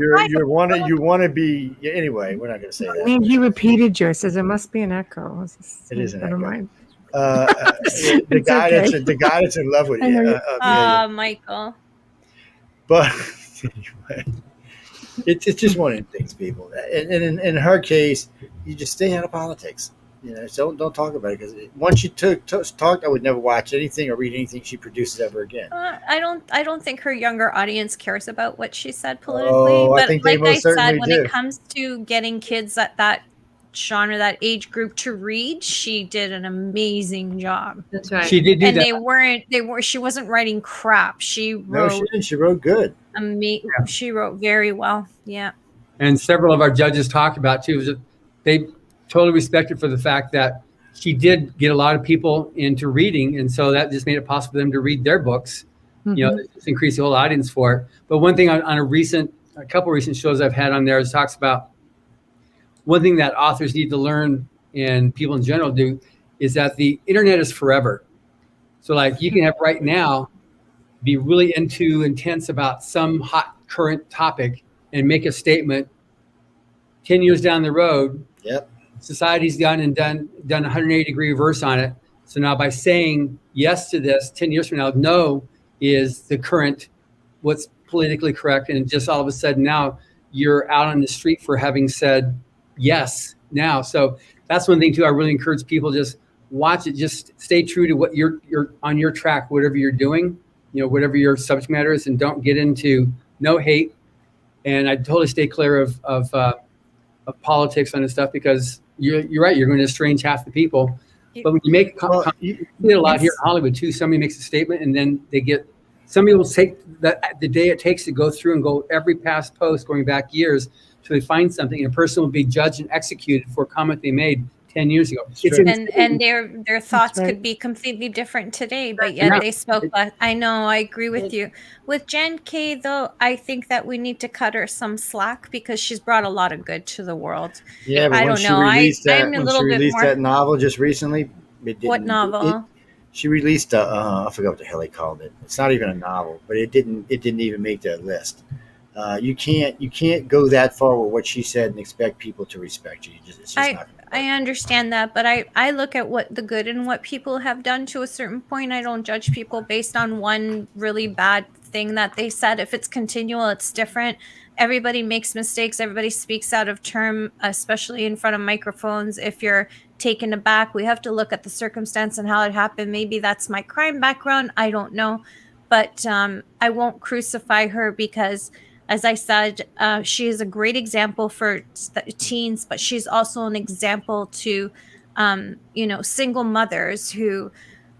to be anyway. We're not going to say that. I mean, he repeated you. I says it must be an echo. It is an Never echo. mind. The guy that's in love with you. Michael. But anyway, it's just one of the things, people. And in her case, you just stay out of politics. So don't talk about it because once you talked, I would never watch anything or read anything she produces ever again. I don't think her younger audience cares about what she said politically. Oh, but I think they like I most said, certainly when do. it comes to getting kids at that genre, that age group to read, she did an amazing job. That's right. She did do And that. she wasn't writing crap. She wrote. No, she didn't. She wrote good. She wrote very well. Yeah. And several of our judges talked about too. That they totally respected for the fact that she did get a lot of people into reading, and so that just made it possible for them to read their books. Mm-hmm. Just increase the whole audience for it. But one thing on a couple recent shows I've had on there is talks about one thing that authors need to learn and people in general do is that the internet is forever. So like you can have right now be really intense about some hot current topic and make a statement 10 years down the road. Yep. Society's done a 180-degree reverse on it. So now by saying yes to this 10 years from now, no is the current, what's politically correct. And just all of a sudden now you're out on the street for having said yes now. So that's one thing too. I really encourage people, just watch it, just stay true to what you're on your track, whatever you're doing, whatever your subject matter is, and don't get into no hate. And I totally stay clear of politics on this stuff because you're right. You're going to estrange half the people. But when you make you get a lot here in Hollywood too. Somebody makes a statement and then somebody will take that the day it takes to go through and go every past post going back years till they find something, and a person will be judged and executed for a comment they made 10 years ago. And their thoughts could be completely different today, but yet they spoke. I know, I agree with you. With Jen K, though, I think that we need to cut her some slack because she's brought a lot of good to the world. Yeah, but I when don't she know. released I'm a little she bit released more. that novel just recently. What novel? She released I forgot what the hell they called it. It's not even a novel, but it didn't even make the list. You can't go that far with what she said and expect people to respect you. It's just not gonna work. I understand that, but I look at what the good and what people have done to a certain point. I don't judge people based on one really bad thing that they said. If it's continual, it's different. Everybody makes mistakes. Everybody speaks out of term, especially in front of microphones. If you're taken aback, we have to look at the circumstance and how it happened. Maybe that's my crime background. I don't know. But I won't crucify her because, as I said, she is a great example for teens, but she's also an example to, single mothers who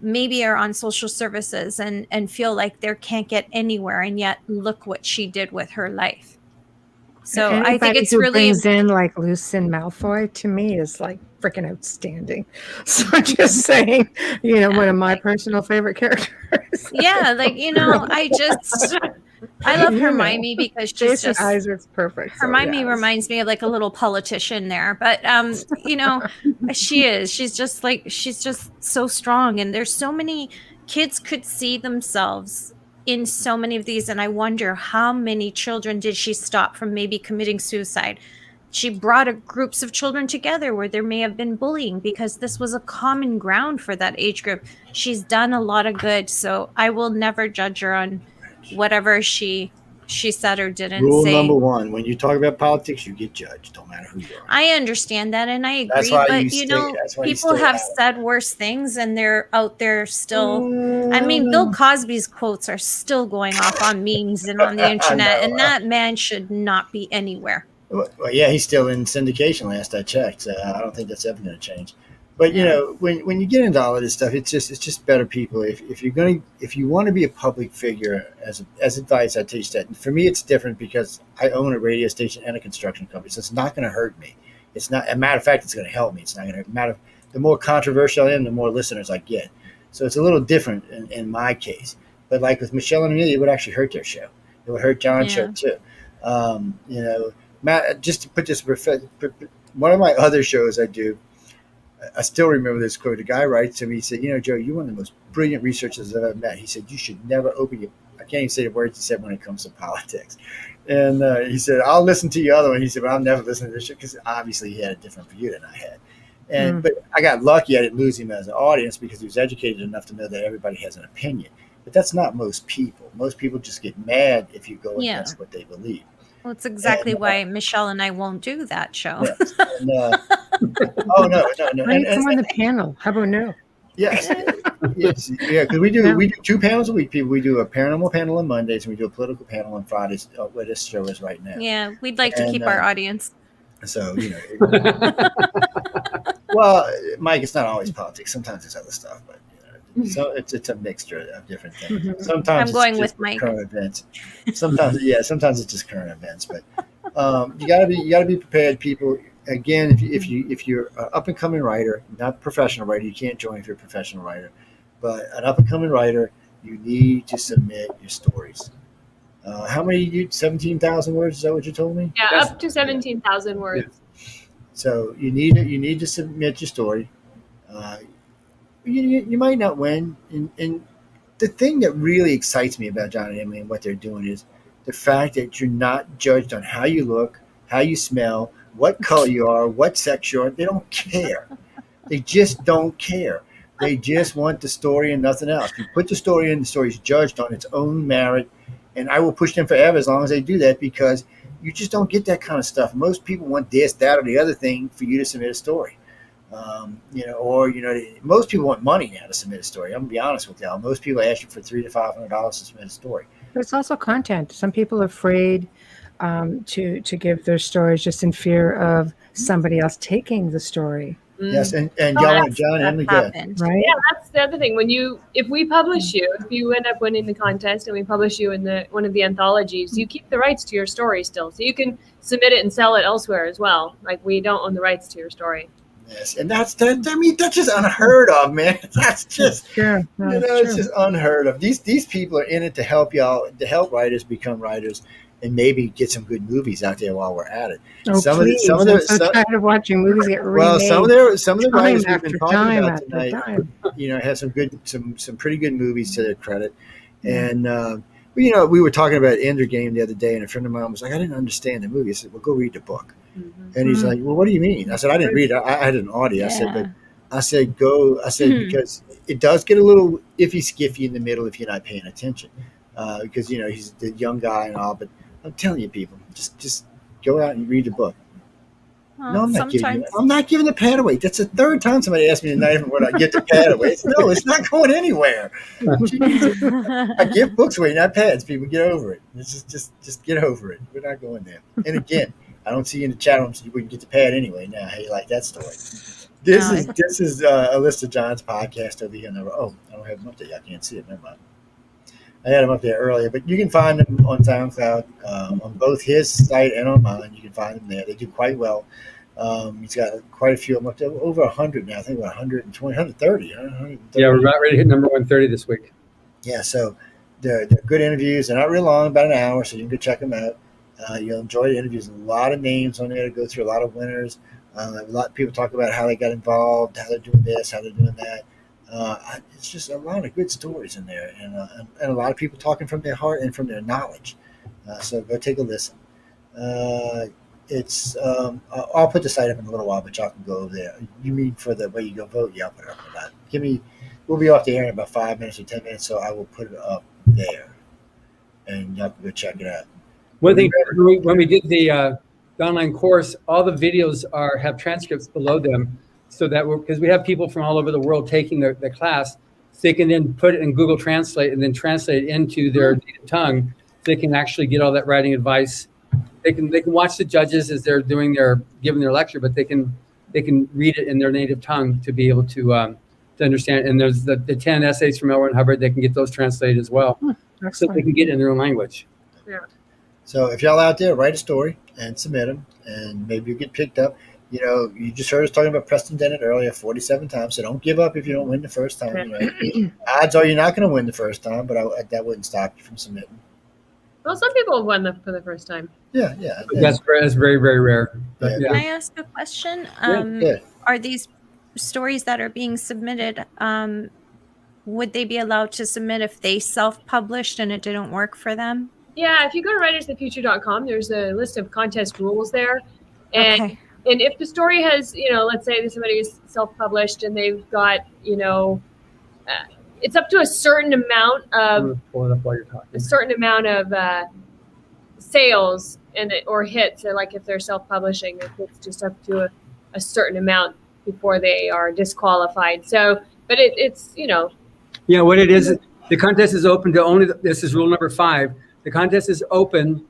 maybe are on social services and feel like they can't get anywhere. And yet look what she did with her life. So I think Anybody it's who really brings in like Lucien Malfoy to me is like freaking outstanding. So I'm just saying, one of my personal favorite characters. yeah, like I love Hermione because she's Jason just Isaac's perfect. so Hermione yes. reminds me of like a little politician there, but she's just so strong, and there's so many kids could see themselves in so many of these, and I wonder how many children did she stop from maybe committing suicide. She brought groups of children together where there may have been bullying because this was a common ground for that age group. She's done a lot of good, so I will never judge her on whatever she said or didn't Rule say. number one: when you talk about politics, you get judged. Don't matter who you are. I understand that, and I agree. That's why but that's why you people stay have out. said worse things, and they're out there still. I mean, Bill Cosby's quotes are still going off on memes and on the internet, and that man should not be anywhere. Well, yeah, he's still in syndication. Last I checked, I don't think that's ever going to change. But when you get into all of this stuff, it's just better people. If you want to be a public figure, as advice, I teach that. And for me, it's different because I own a radio station and a construction company, so it's not going to hurt me. It's not. As a matter of fact, it's going to help me. It's not going to matter. The more controversial I am, the more listeners I get. So it's a little different in my case. But like with Michelle and Amelia, it would actually hurt their show. It would hurt John's show too. Matt, just to put this, one of my other shows I do, I still remember this quote. A guy writes to me, he said, Joe, you're one of the most brilliant researchers I've ever met. He said, you should never open your, I can't even say the words he said when it comes to politics. And he said, I'll listen to your other one. He said, but I'll never listen to this show because obviously he had a different view than I had. But I got lucky I didn't lose him as an audience because he was educated enough to know that everybody has an opinion. But that's not most people. Most people just get mad if you go against what they believe. Well, it's exactly why Michelle and I won't do that show. Yes. And, oh no! Come on the panel. How about no? Yes, yeah. Because we do 2 panels a week. People, we do a paranormal panel on Mondays, and we do a political panel on Fridays. Where this show is right now. Yeah, we'd like to keep our audience. So well, Mike, it's not always politics. Sometimes it's other stuff, but so it's a mixture of different things. Sometimes I'm going it's just with Mike. current events. Sometimes it's just current events. But you gotta be prepared, people. Again, if you're an up and coming writer, not professional writer, you can't join if you're a professional writer. But an up and coming writer, you need to submit your stories. How many? 17,000 words? Is that what you told me? Yeah, up to 17,000 words. Yeah. So you need to submit your story. You might not win. And the thing that really excites me about John and Emily and what they're doing is the fact that you're not judged on how you look, how you smell, what color you are, what sex you are. They don't care. They just don't care. They just want the story and nothing else. You put the story in, the story's judged on its own merit. And I will push them forever as long as they do that because you just don't get that kind of stuff. Most people want this, that, or the other thing for you to submit a story. Most people want money now to submit a story. I'm gonna be honest with y'all. Most people ask you for $300 to $500 to submit a story. But it's also content. Some people are afraid to give their stories just in fear of somebody else taking the story. Yes, and John and Emily, happened. Right? Yeah, that's the other thing. If we publish you, if you end up winning the contest and we publish you in one of the anthologies, you keep the rights to your story still, so you can submit it and sell it elsewhere as well. Like we don't own the rights to your story. Yes, and that's just unheard of, man. That's just Sure. No, it's just unheard of. These people are in it to help y'all, to help writers become writers, and maybe get some good movies out there while we're at it. I'm so tired of watching movies get remade. Well, some of the writers we've been talking about tonight, time. have some pretty good movies to their credit, and Well, we were talking about Ender Game the other day, and a friend of mine was like, "I didn't understand the movie." I said, "Well, go read the book." And he's like, "Well, what do you mean?" I said, "I didn't read it. I had an audio." I said, "Go." I said because it does get a little iffy, skiffy in the middle if you're not paying attention, because he's the young guy and all. But I'm telling you, people, just go out and read the book. No, I'm not giving the pad away. That's the third time somebody asked me tonight when I get the pad away. No, it's not going anywhere. I give books away, not pads. People, get over it. It's just get over it. We're not going there. And again, I don't see you in the chat room, so you wouldn't get the pad anyway. Now, how you like that story? This is Alyssa John's podcast over here. I don't have them up there. Y'all can't see it. Never mind. I had him up there earlier, but you can find them on SoundCloud, on both his site and on mine. You can find them there. They do quite well. He's got quite a few of them up there, over 100 now. I think about 120, 130. 130. Yeah, we're about ready to hit number 130 this week. Yeah, so they're good interviews. They're not real long, about an hour, so you can go check them out. You'll enjoy the interviews. A lot of names on there to go through, a lot of winners. A lot of people talk about how they got involved, how they're doing this, how they're doing that. It's just a lot of good stories in there, and a lot of people talking from their heart and from their knowledge. So go take a listen. I'll put the site up in a little while, but y'all can go over there. You mean for the way you go vote? Yeah, I'll put it up for that. We'll be off the air in about 5 minutes or 10 minutes, so I will put it up there, and y'all can go check it out. One thing, when we did the online course, all the videos have transcripts below them, so that because we have people from all over the world taking the class, they can then put it in Google Translate and then translate it into their native tongue. They can actually get all that writing advice. They can watch the judges as they're giving their lecture, but they can read it in their native tongue to be able to understand. And there's the 10 essays from L. Ron Hubbard. They can get those translated as well, so they can get it in their own language. Yeah. So if y'all out there, write a story and submit them, and maybe you get picked up. You just heard us talking about Preston Dennett earlier 47 times, so don't give up if you don't win the first time. Odds are you're not going to win the first time, but that wouldn't stop you from submitting. Well, some people have won for the first time. Yeah. That's very, very rare. But, Can I ask a question? Are these stories that are being submitted, would they be allowed to submit if they self-published and it didn't work for them? Yeah, if you go to writersofthefuture.com, there's a list of contest rules there. And if the story has, let's say somebody is self-published and they've got, it's up to a certain amount of sales or hits, or like if they're self-publishing, it's just up to a certain amount before they are disqualified. So, but it's. Yeah, what it is, the contest is open to only. This is rule number 5. The contest is open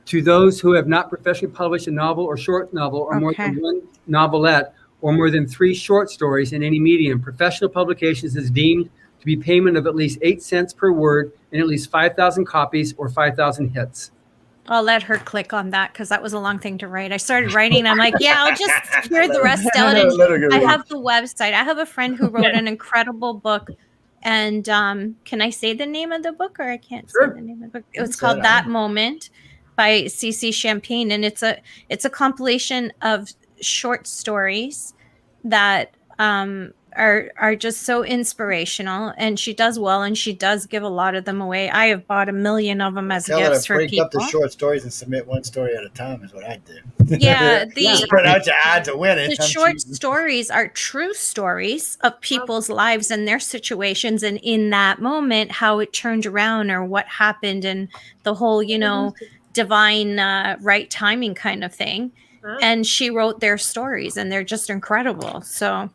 to those who have not professionally published a novel or short novel, or more than one novelette, or more than 3 short stories in any medium. Professional publications is deemed to be payment of at least 8 cents per word and at least 5,000 copies or 5,000 hits. I'll let her click on that because that was a long thing to write. I started writing and I'm like, I'll just hear the rest out. And I have the website. I have a friend who wrote an incredible book. And can I say the name of the book, or I can't say the name of the book? It was called That Moment by C.C. Champagne. And it's a compilation of short stories that are just so inspirational, and she does well, and she does give a lot of them away. I have bought 1 million of them as gifts for people. Break up the short stories and submit one story at a time is what I do. Yeah, spread out your odds of winning. The short stories are true stories of people's lives and their situations, and in that moment, how it turned around or what happened, and the whole, divine right timing kind of thing. And she wrote their stories, and they're just incredible. So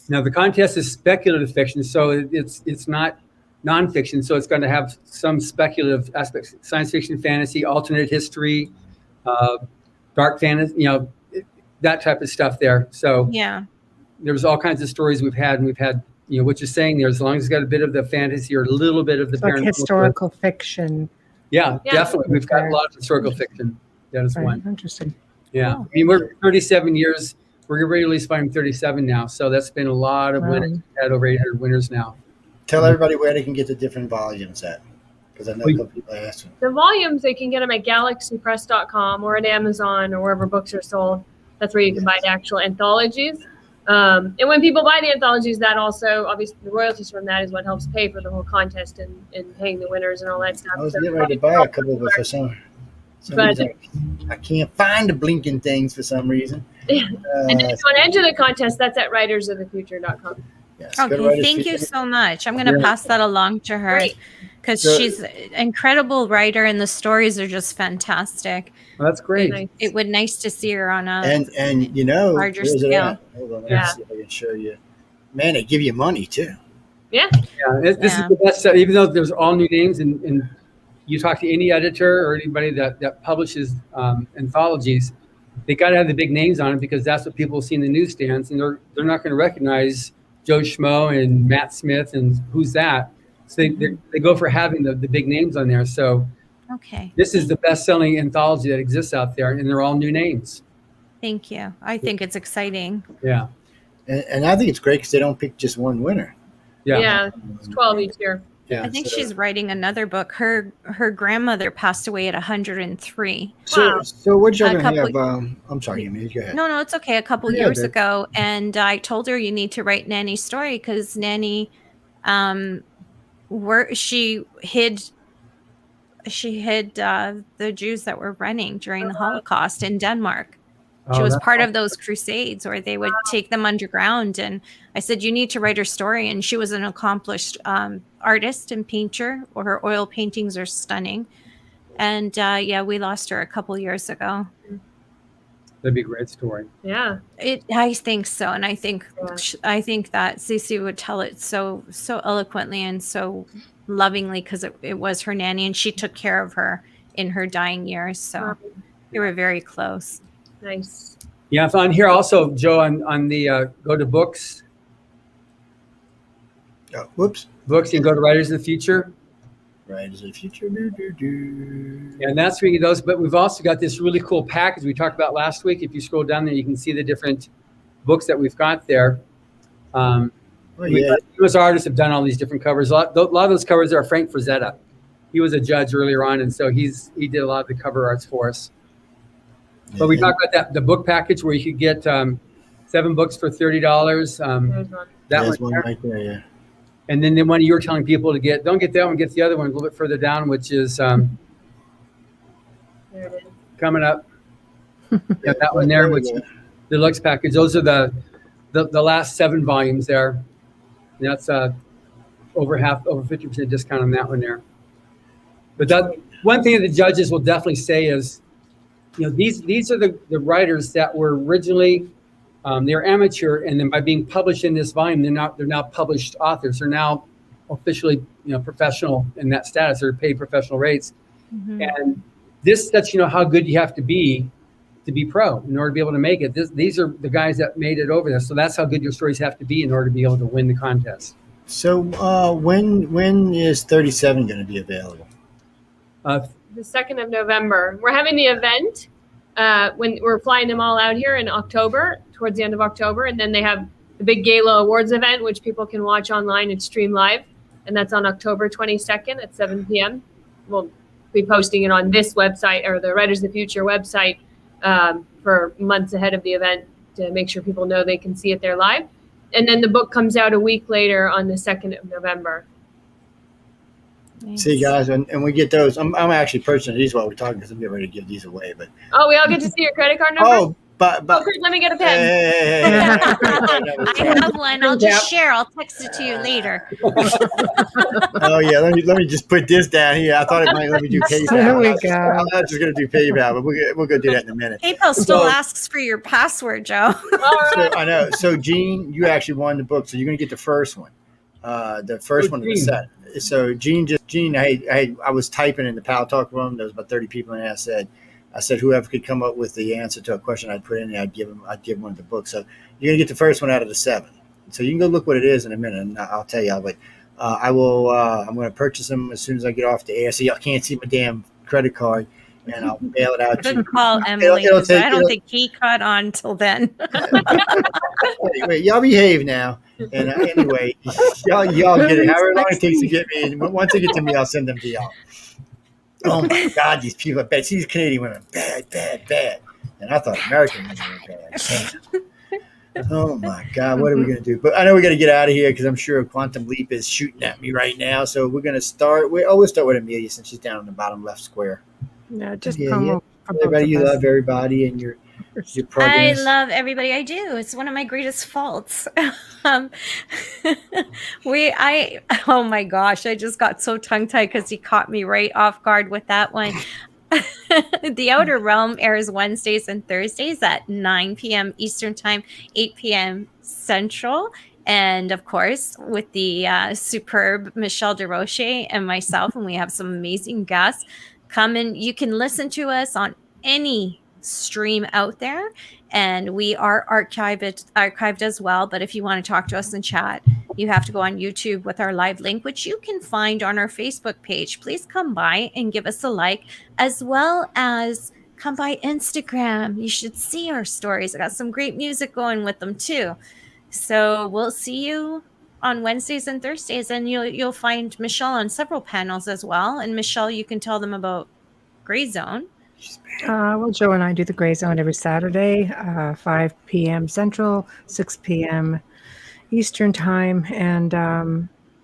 now the contest is speculative fiction, so it's not nonfiction. So it's going to have some speculative aspects: science fiction, fantasy, alternate history, dark fantasy, that type of stuff there. So there's all kinds of stories we've had, and we've had what you're saying there. As long as it's got a bit of the fantasy or a little bit of the like historical fiction. Yeah, definitely. We've got a lot of historical fiction. That is one. Interesting. Yeah, I mean, we're 37 years. We're ready to release volume 37 now. So that's been a lot of winners. We've had over 800 winners now. Tell everybody where they can get the different volumes at, because I know a couple people asked. The volumes, they can get them at galaxypress.com or at Amazon or wherever books are sold. That's where you can buy the actual anthologies. And when people buy the anthologies, that also, obviously, the royalties from that is what helps pay for the whole contest and paying the winners and all that stuff. I was So- getting ready to buy a couple, but for some But- reason, I can't find the blinking things for some reason. And if you want to enter the contest, that's at writersofthefuture.com. Yes, go to Okay, Writers thank you Future. so much. I'm going to pass that along to her Great. because So- she's an incredible writer and the stories are just fantastic. Well, that's great. Nice. It would nice to see her on a And you know, larger where's it scale. at? Hold on, let Yeah. me see if I can show you. Man, they give you money too. Yeah. Yeah, this Yeah. is the best. Even though there's all new names, and you talk to any editor or anybody that publishes anthologies, they got to have the big names on it because that's what people see in the newsstands, and they're not going to recognize Joe Schmo and Matt Smith and who's that. So they go for having the big names on there. So Okay. this is the best-selling anthology that exists out there, and they're all new names. Thank you. I think it's exciting. Yeah, And I think it's great because they don't pick just one winner. Yeah. It's 12 each year. yeah. I think so- she's writing another book. Her grandmother passed away at 103. So, Wow. so what y'all A gonna have? couple- I'm sorry, Amy, go ahead. No, it's okay. A couple Yeah, years dude. ago, and I told her you need to write Nanny's story because Nanny, she hid the Jews that were running during the Holocaust in Denmark. She Oh, was that's part of those crusades where they would take them underground. And I said, you need to write her story. And she was an accomplished artist and painter, or her oil paintings are stunning. And we lost her a couple years ago. That'd be a great story. Yeah. I think so, and I think Yeah. I think that Cece would tell it so eloquently and so lovingly because it was her nanny, and she took care of her in her dying years. So they were very close. Nice. Yeah, if on here also, Joe, on the go to books, Oh, whoops. you can go to Writers of the Future. Right, is it future? Do. And that's where you get those. But we've also got this really cool package we talked about last week. If you scroll down there, you can see the different books that we've got there. Oh, yeah. Those artists have done all these different covers. A lot of those covers are Frank Frazetta. He was a judge earlier on, and so he did a lot of the cover arts for us. But we talked about the book package where you could get 7 books for $30. There's one. There's That one one, right there, yeah. and then the one you were telling people to get. Don't get that one. Get the other one a little bit further down, which is There it is. coming up. Got that one there, which we go. the deluxe package. Those are the last 7 volumes there. And that's over 50% discount on that one there. But that one thing that the judges will definitely say is, these are the writers that were originally they're amateur, and then by being published in this volume, they're now published authors. They're now officially professional in that status. They're paid professional rates, and this lets you know how good you have to be pro in order to be able to make it. These are the guys that made it over there. So that's how good your stories have to be in order to be able to win the contest. So when is 37 going to be available? The 2nd of November. We're having the event when we're flying them all out here in October, towards the end of October. And then they have the big gala awards event, which people can watch online and stream live. And that's on October 22nd at 7 p.m. We'll be posting it on this website or the Writers of the Future website for months ahead of the event to make sure people know they can see it there live. And then the book comes out a week later on the 2nd of November. See, guys, and we get those. I'm actually purchasing these while we're talking because I'm getting ready to give these away. But Oh, we all get to see your credit card number? oh, but Chris, let me get a pen. hey. I have one. I'll just share. I'll text it to you later. Oh yeah, let me just put this down here. I thought it might let me do PayPal. There we I was go. I'm not just gonna do PayPal, but we'll go do that in a minute. PayPal still So- asks for your password, Joe. All So right. I know. So Gene, you actually won the book, so you're gonna get the first one. The first one of the Gene. set. So Gene, I was typing in the Pal Talk room. There was about 30 people in there. I said whoever could come up with the answer to a question I'd put in there, I'd give one of the books. So you're gonna get the first one out of the 7. So you can go look what it is in a minute, and I'll tell you. But I will. I'm gonna purchase them as soon as I get off the air, so y'all can't see my damn credit card, and I'll mail it out to you. Good call, Emily. it'll 'cause I take- don't think he caught on till then. Wait, y'all behave now. And anyway, y'all get it. However long it takes to get me. And once they get to me, I'll send them to y'all. Oh my God, these people are bad. See, these Canadian women, bad. And I thought American women were bad. Oh my God, what are we going to do? But I know we got to get out of here because I'm sure Quantum Leap is shooting at me right now. So we're going to start. We'll start with Amelia since she's down in the bottom left square. Yeah, just Yeah, promo for both everybody, of you us. love everybody, and your I protagonist. love everybody. I do. It's one of my greatest faults. um, oh my gosh, I just got so tongue tied because he caught me right off guard with that one. The Outer Realm airs Wednesdays and Thursdays at 9 p.m. Eastern Time, 8 p.m. Central. And of course, with the superb Michelle Desrochers and myself, and we have some amazing guests. Come and you can listen to us on any stream out there, and we are archived as well. But if you want to talk to us and chat, you have to go on YouTube with our live link, which you can find on our Facebook page. Please come by and give us a like, as well as come by Instagram. You should see our stories. I got some great music going with them too. So we'll see you on Wednesdays and Thursdays, and you'll find Michelle on several panels as well. And Michelle, you can tell them about Grey Zone. Well, Joe and I do the Gray Zone every Saturday, 5 p.m. Central, 6 p.m. Eastern Time. And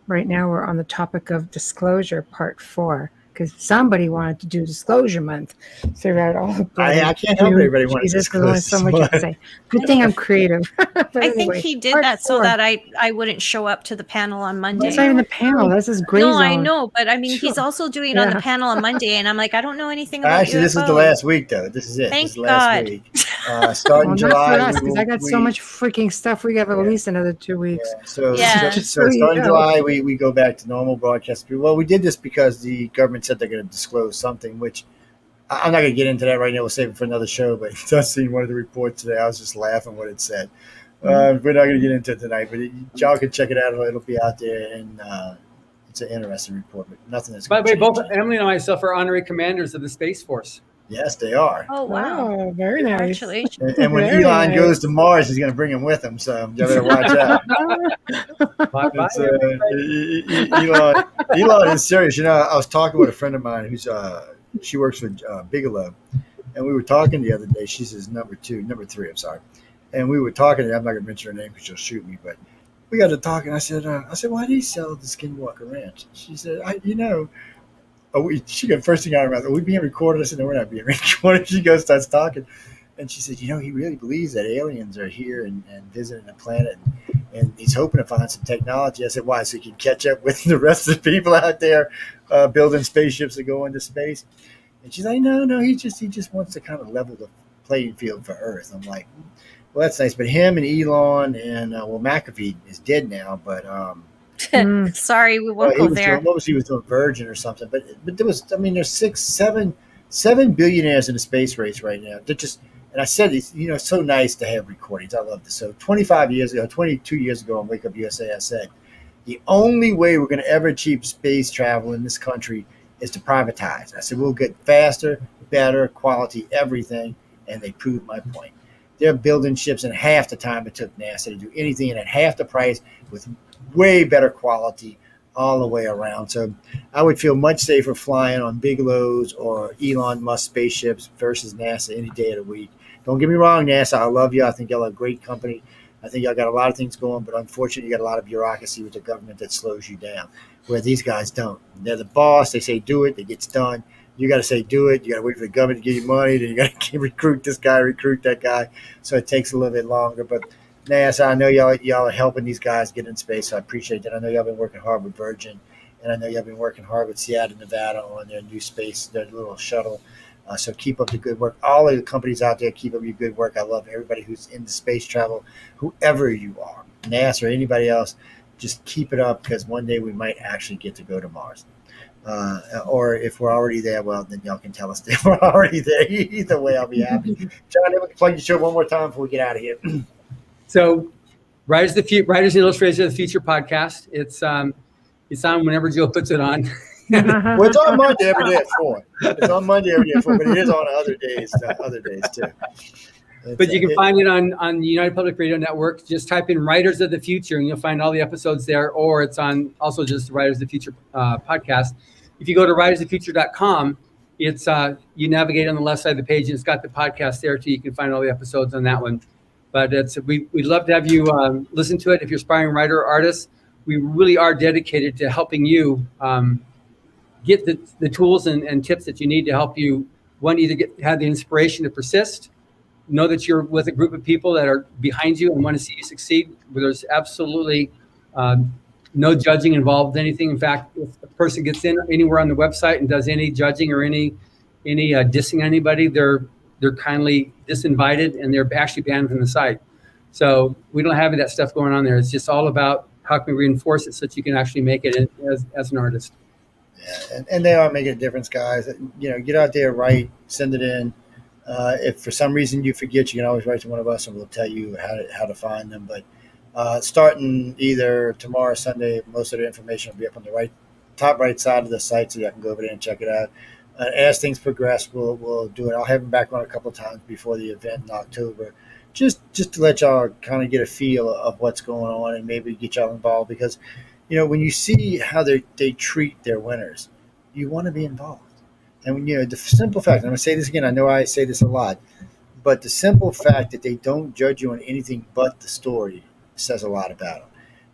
right now we're on the topic of disclosure, part 4, because somebody wanted to do disclosure month. Figure out all the I can't help it. Everybody wants to Jesus, there's only so much disclose you can say. Good thing I'm creative. But I think anyway, he did part that so 4. that I wouldn't show up to the panel on Monday. That's not even the panel. This is Gray No, Zone. I know, but I mean, Sure. he's also doing it on the Yeah. panel on Monday, and I'm like, I don't know anything about Actually, this is the UFOs. last week, though. This is it. Thank this is the last God. week. Starting Well, July, not for us, because I got so much freaking stuff. We have at least another 2 weeks. So, Yeah. so starting July, we go back to normal broadcast. Well, we did this because the government said they're going to disclose something, which I'm not going to get into that right now. We'll save it for another show. But it does seem one of the reports today. I was just laughing what it said. We're not going to get into it tonight, but y'all can check it out. It'll be out there, and it's an interesting report. But nothing is. By the way, gonna both change. Emily and myself are honorary commanders of the Space Force. Yes, they are. Oh wow! Wow, very nice. Congratulations. And when Very Elon nice. goes to Mars, he's going to bring him with him. So you better watch out. Bye-bye. Elon is serious. You know, I was talking with a friend of mine who's she works for Bigelow, and we were talking the other day. She's his number 3. I'm sorry, and we were talking. I'm not going to mention her name because she'll shoot me. But we got to talking. I said, why do you sell the Skinwalker Ranch? She said, she got first thing out of her mouth. Are we being recorded? I said, no, we're not being recorded. She goes, starts talking. And she said, he really believes that aliens are here and visiting the planet. And he's hoping to find some technology. I said, why? So he can catch up with the rest of the people out there building spaceships to go into space. And she's like, no, he just wants to kind of level the playing field for Earth. I'm like, well, that's nice. But him and Elon and, McAfee is dead now. But Sorry, we won't go there. He was doing Virgin or something. But there was, there's 7 billionaires in the space race right now. They're just, and I said, it's so nice to have recordings. I love this. So 22 years ago on Wake Up USA, I said, the only way we're going to ever achieve space travel in this country is to privatize. I said, we'll get faster, better quality, everything. And they proved my point. They're building ships in half the time it took NASA to do anything, and at half the price with way better quality all the way around. So I would feel much safer flying on Bigelow's or Elon Musk spaceships versus NASA any day of the week. Don't get me wrong, NASA. I love you. I think y'all are a great company. I think y'all got a lot of things going, but unfortunately, you got a lot of bureaucracy with the government that slows you down, where these guys don't. They're the boss. They say do it. It gets done. You got to say do it. You got to wait for the government to give you money. Then you got to recruit this guy, recruit that guy. So it takes a little bit longer. But NASA, I know y'all are helping these guys get in space, so I appreciate that. I know y'all been working hard with Virgin, and I know y'all been working hard with Seattle, Nevada on their new space, their little shuttle. So keep up the good work. All of the companies out there, keep up your good work. I love everybody who's into space travel, whoever you are, NASA or anybody else. Just keep it up, because one day we might actually get to go to Mars. Or if we're already there, well, then y'all can tell us that we're already there. Either way, I'll be happy. John, let me plug your show one more time before we get out of here. So, Writers and Illustrators of the Future podcast. It's on whenever Joe puts it on. Well, it's on Monday every day at 4. It's on Monday every day at 4, but it is on other days too. But you can find it on the United Public Radio Network. Just type in Writers of the Future, and you'll find all the episodes there, or it's on also just the Writers of the Future podcast. If you go to writersofthefuture.com, it's you navigate on the left side of the page, and it's got the podcast there too. You can find all the episodes on that one. But we'd love to have you listen to it. If you're aspiring writer or artist, we really are dedicated to helping you get the tools and tips that you need to help you, one, either have the inspiration to persist, know that you're with a group of people that are behind you and want to see you succeed. Where there's absolutely no judging involved in anything. In fact, if a person gets in anywhere on the website and does any judging or any dissing anybody, they're kindly disinvited and they're actually banned from the site. So we don't have any of that stuff going on there. It's just all about how can we reinforce it so that you can actually make it as an artist. Yeah, and they are making a difference, guys. Get out there, write, send it in. If for some reason you forget, you can always write to one of us and we'll tell you how to find them. But starting either tomorrow or Sunday, most of the information will be up on the top right side of the site, so you can go over there and check it out. As things progress, we'll do it. I'll have them back on a couple of times before the event in October, just to let y'all kind of get a feel of what's going on and maybe get y'all involved, because when you see how they treat their winners, you want to be involved. And when the simple fact, I'm going to say this again, I know I say this a lot, but the simple fact that they don't judge you on anything but the story says a lot about them.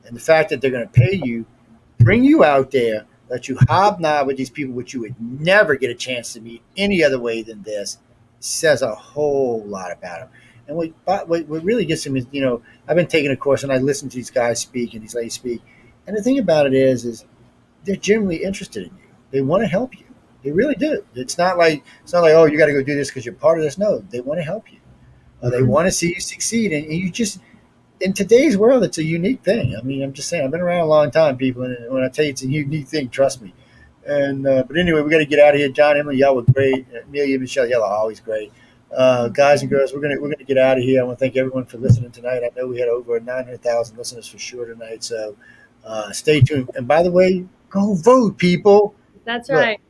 And the fact that they're going to pay you, bring you out there, let you hobnob with these people which you would never get a chance to meet any other way than this, says a whole lot about them. And what really gets them is, I've been taking a course and I listen to these guys speak and these ladies speak. And the thing about it is they're genuinely interested in you. They want to help you. They really do. It's not like, oh, you got to go do this because you're part of this. No, they want to help you. They want to see you succeed. And you just, in today's world, it's a unique thing. I mean, I'm just saying, I've been around a long time, people. And when I tell you it's a unique thing, trust me. And but anyway, we got to get out of here. John, Emily, y'all were great. Amelia, Michelle, y'all are always great. Guys and girls, we're gonna get out of here. I want to thank everyone for listening tonight. I know we had over 900,000 listeners for sure tonight. So stay tuned. And by the way, go vote, people. That's right.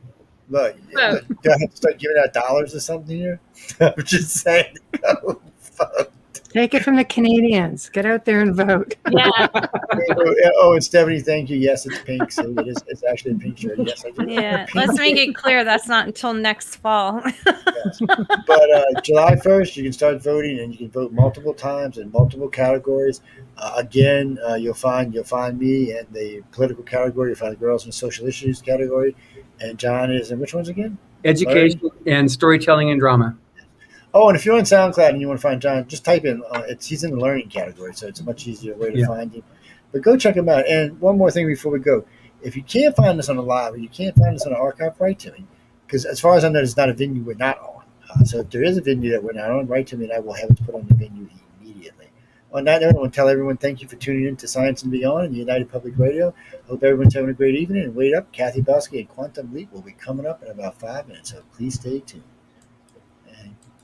Look, do I have to start giving out dollars or something here? I'm just saying, go vote. Take it from the Canadians. Get out there and vote. Yeah. Oh, and Stephanie, thank you. Yes, it's pink. So it's actually a pink shirt. Yes, I do. Yeah, let's make it clear that's not until next fall. Yes. But July 1st, you can start voting, and you can vote multiple times in multiple categories. Again, you'll find me in the political category. You'll find the girls in the social issues category. And John is in which ones again? Education and storytelling and drama. Oh, and if you're on SoundCloud and you want to find John, just type in, he's in the learning category, so it's a much easier way to find him. But go check him out. And one more thing before we go. If you can't find us on the live or you can't find us on the archive, write to me. Because as far as I know, there's not a venue we're not on. So if there is a venue that we're not on, write to me and I will have it put on the venue immediately. On that note, I want to tell everyone thank you for tuning in to Science and Beyond and United Public Radio. Hope everyone's having a great evening. And wait up, Kathy Belsky and Quantum Leap will be coming up in about 5 minutes, so please stay tuned.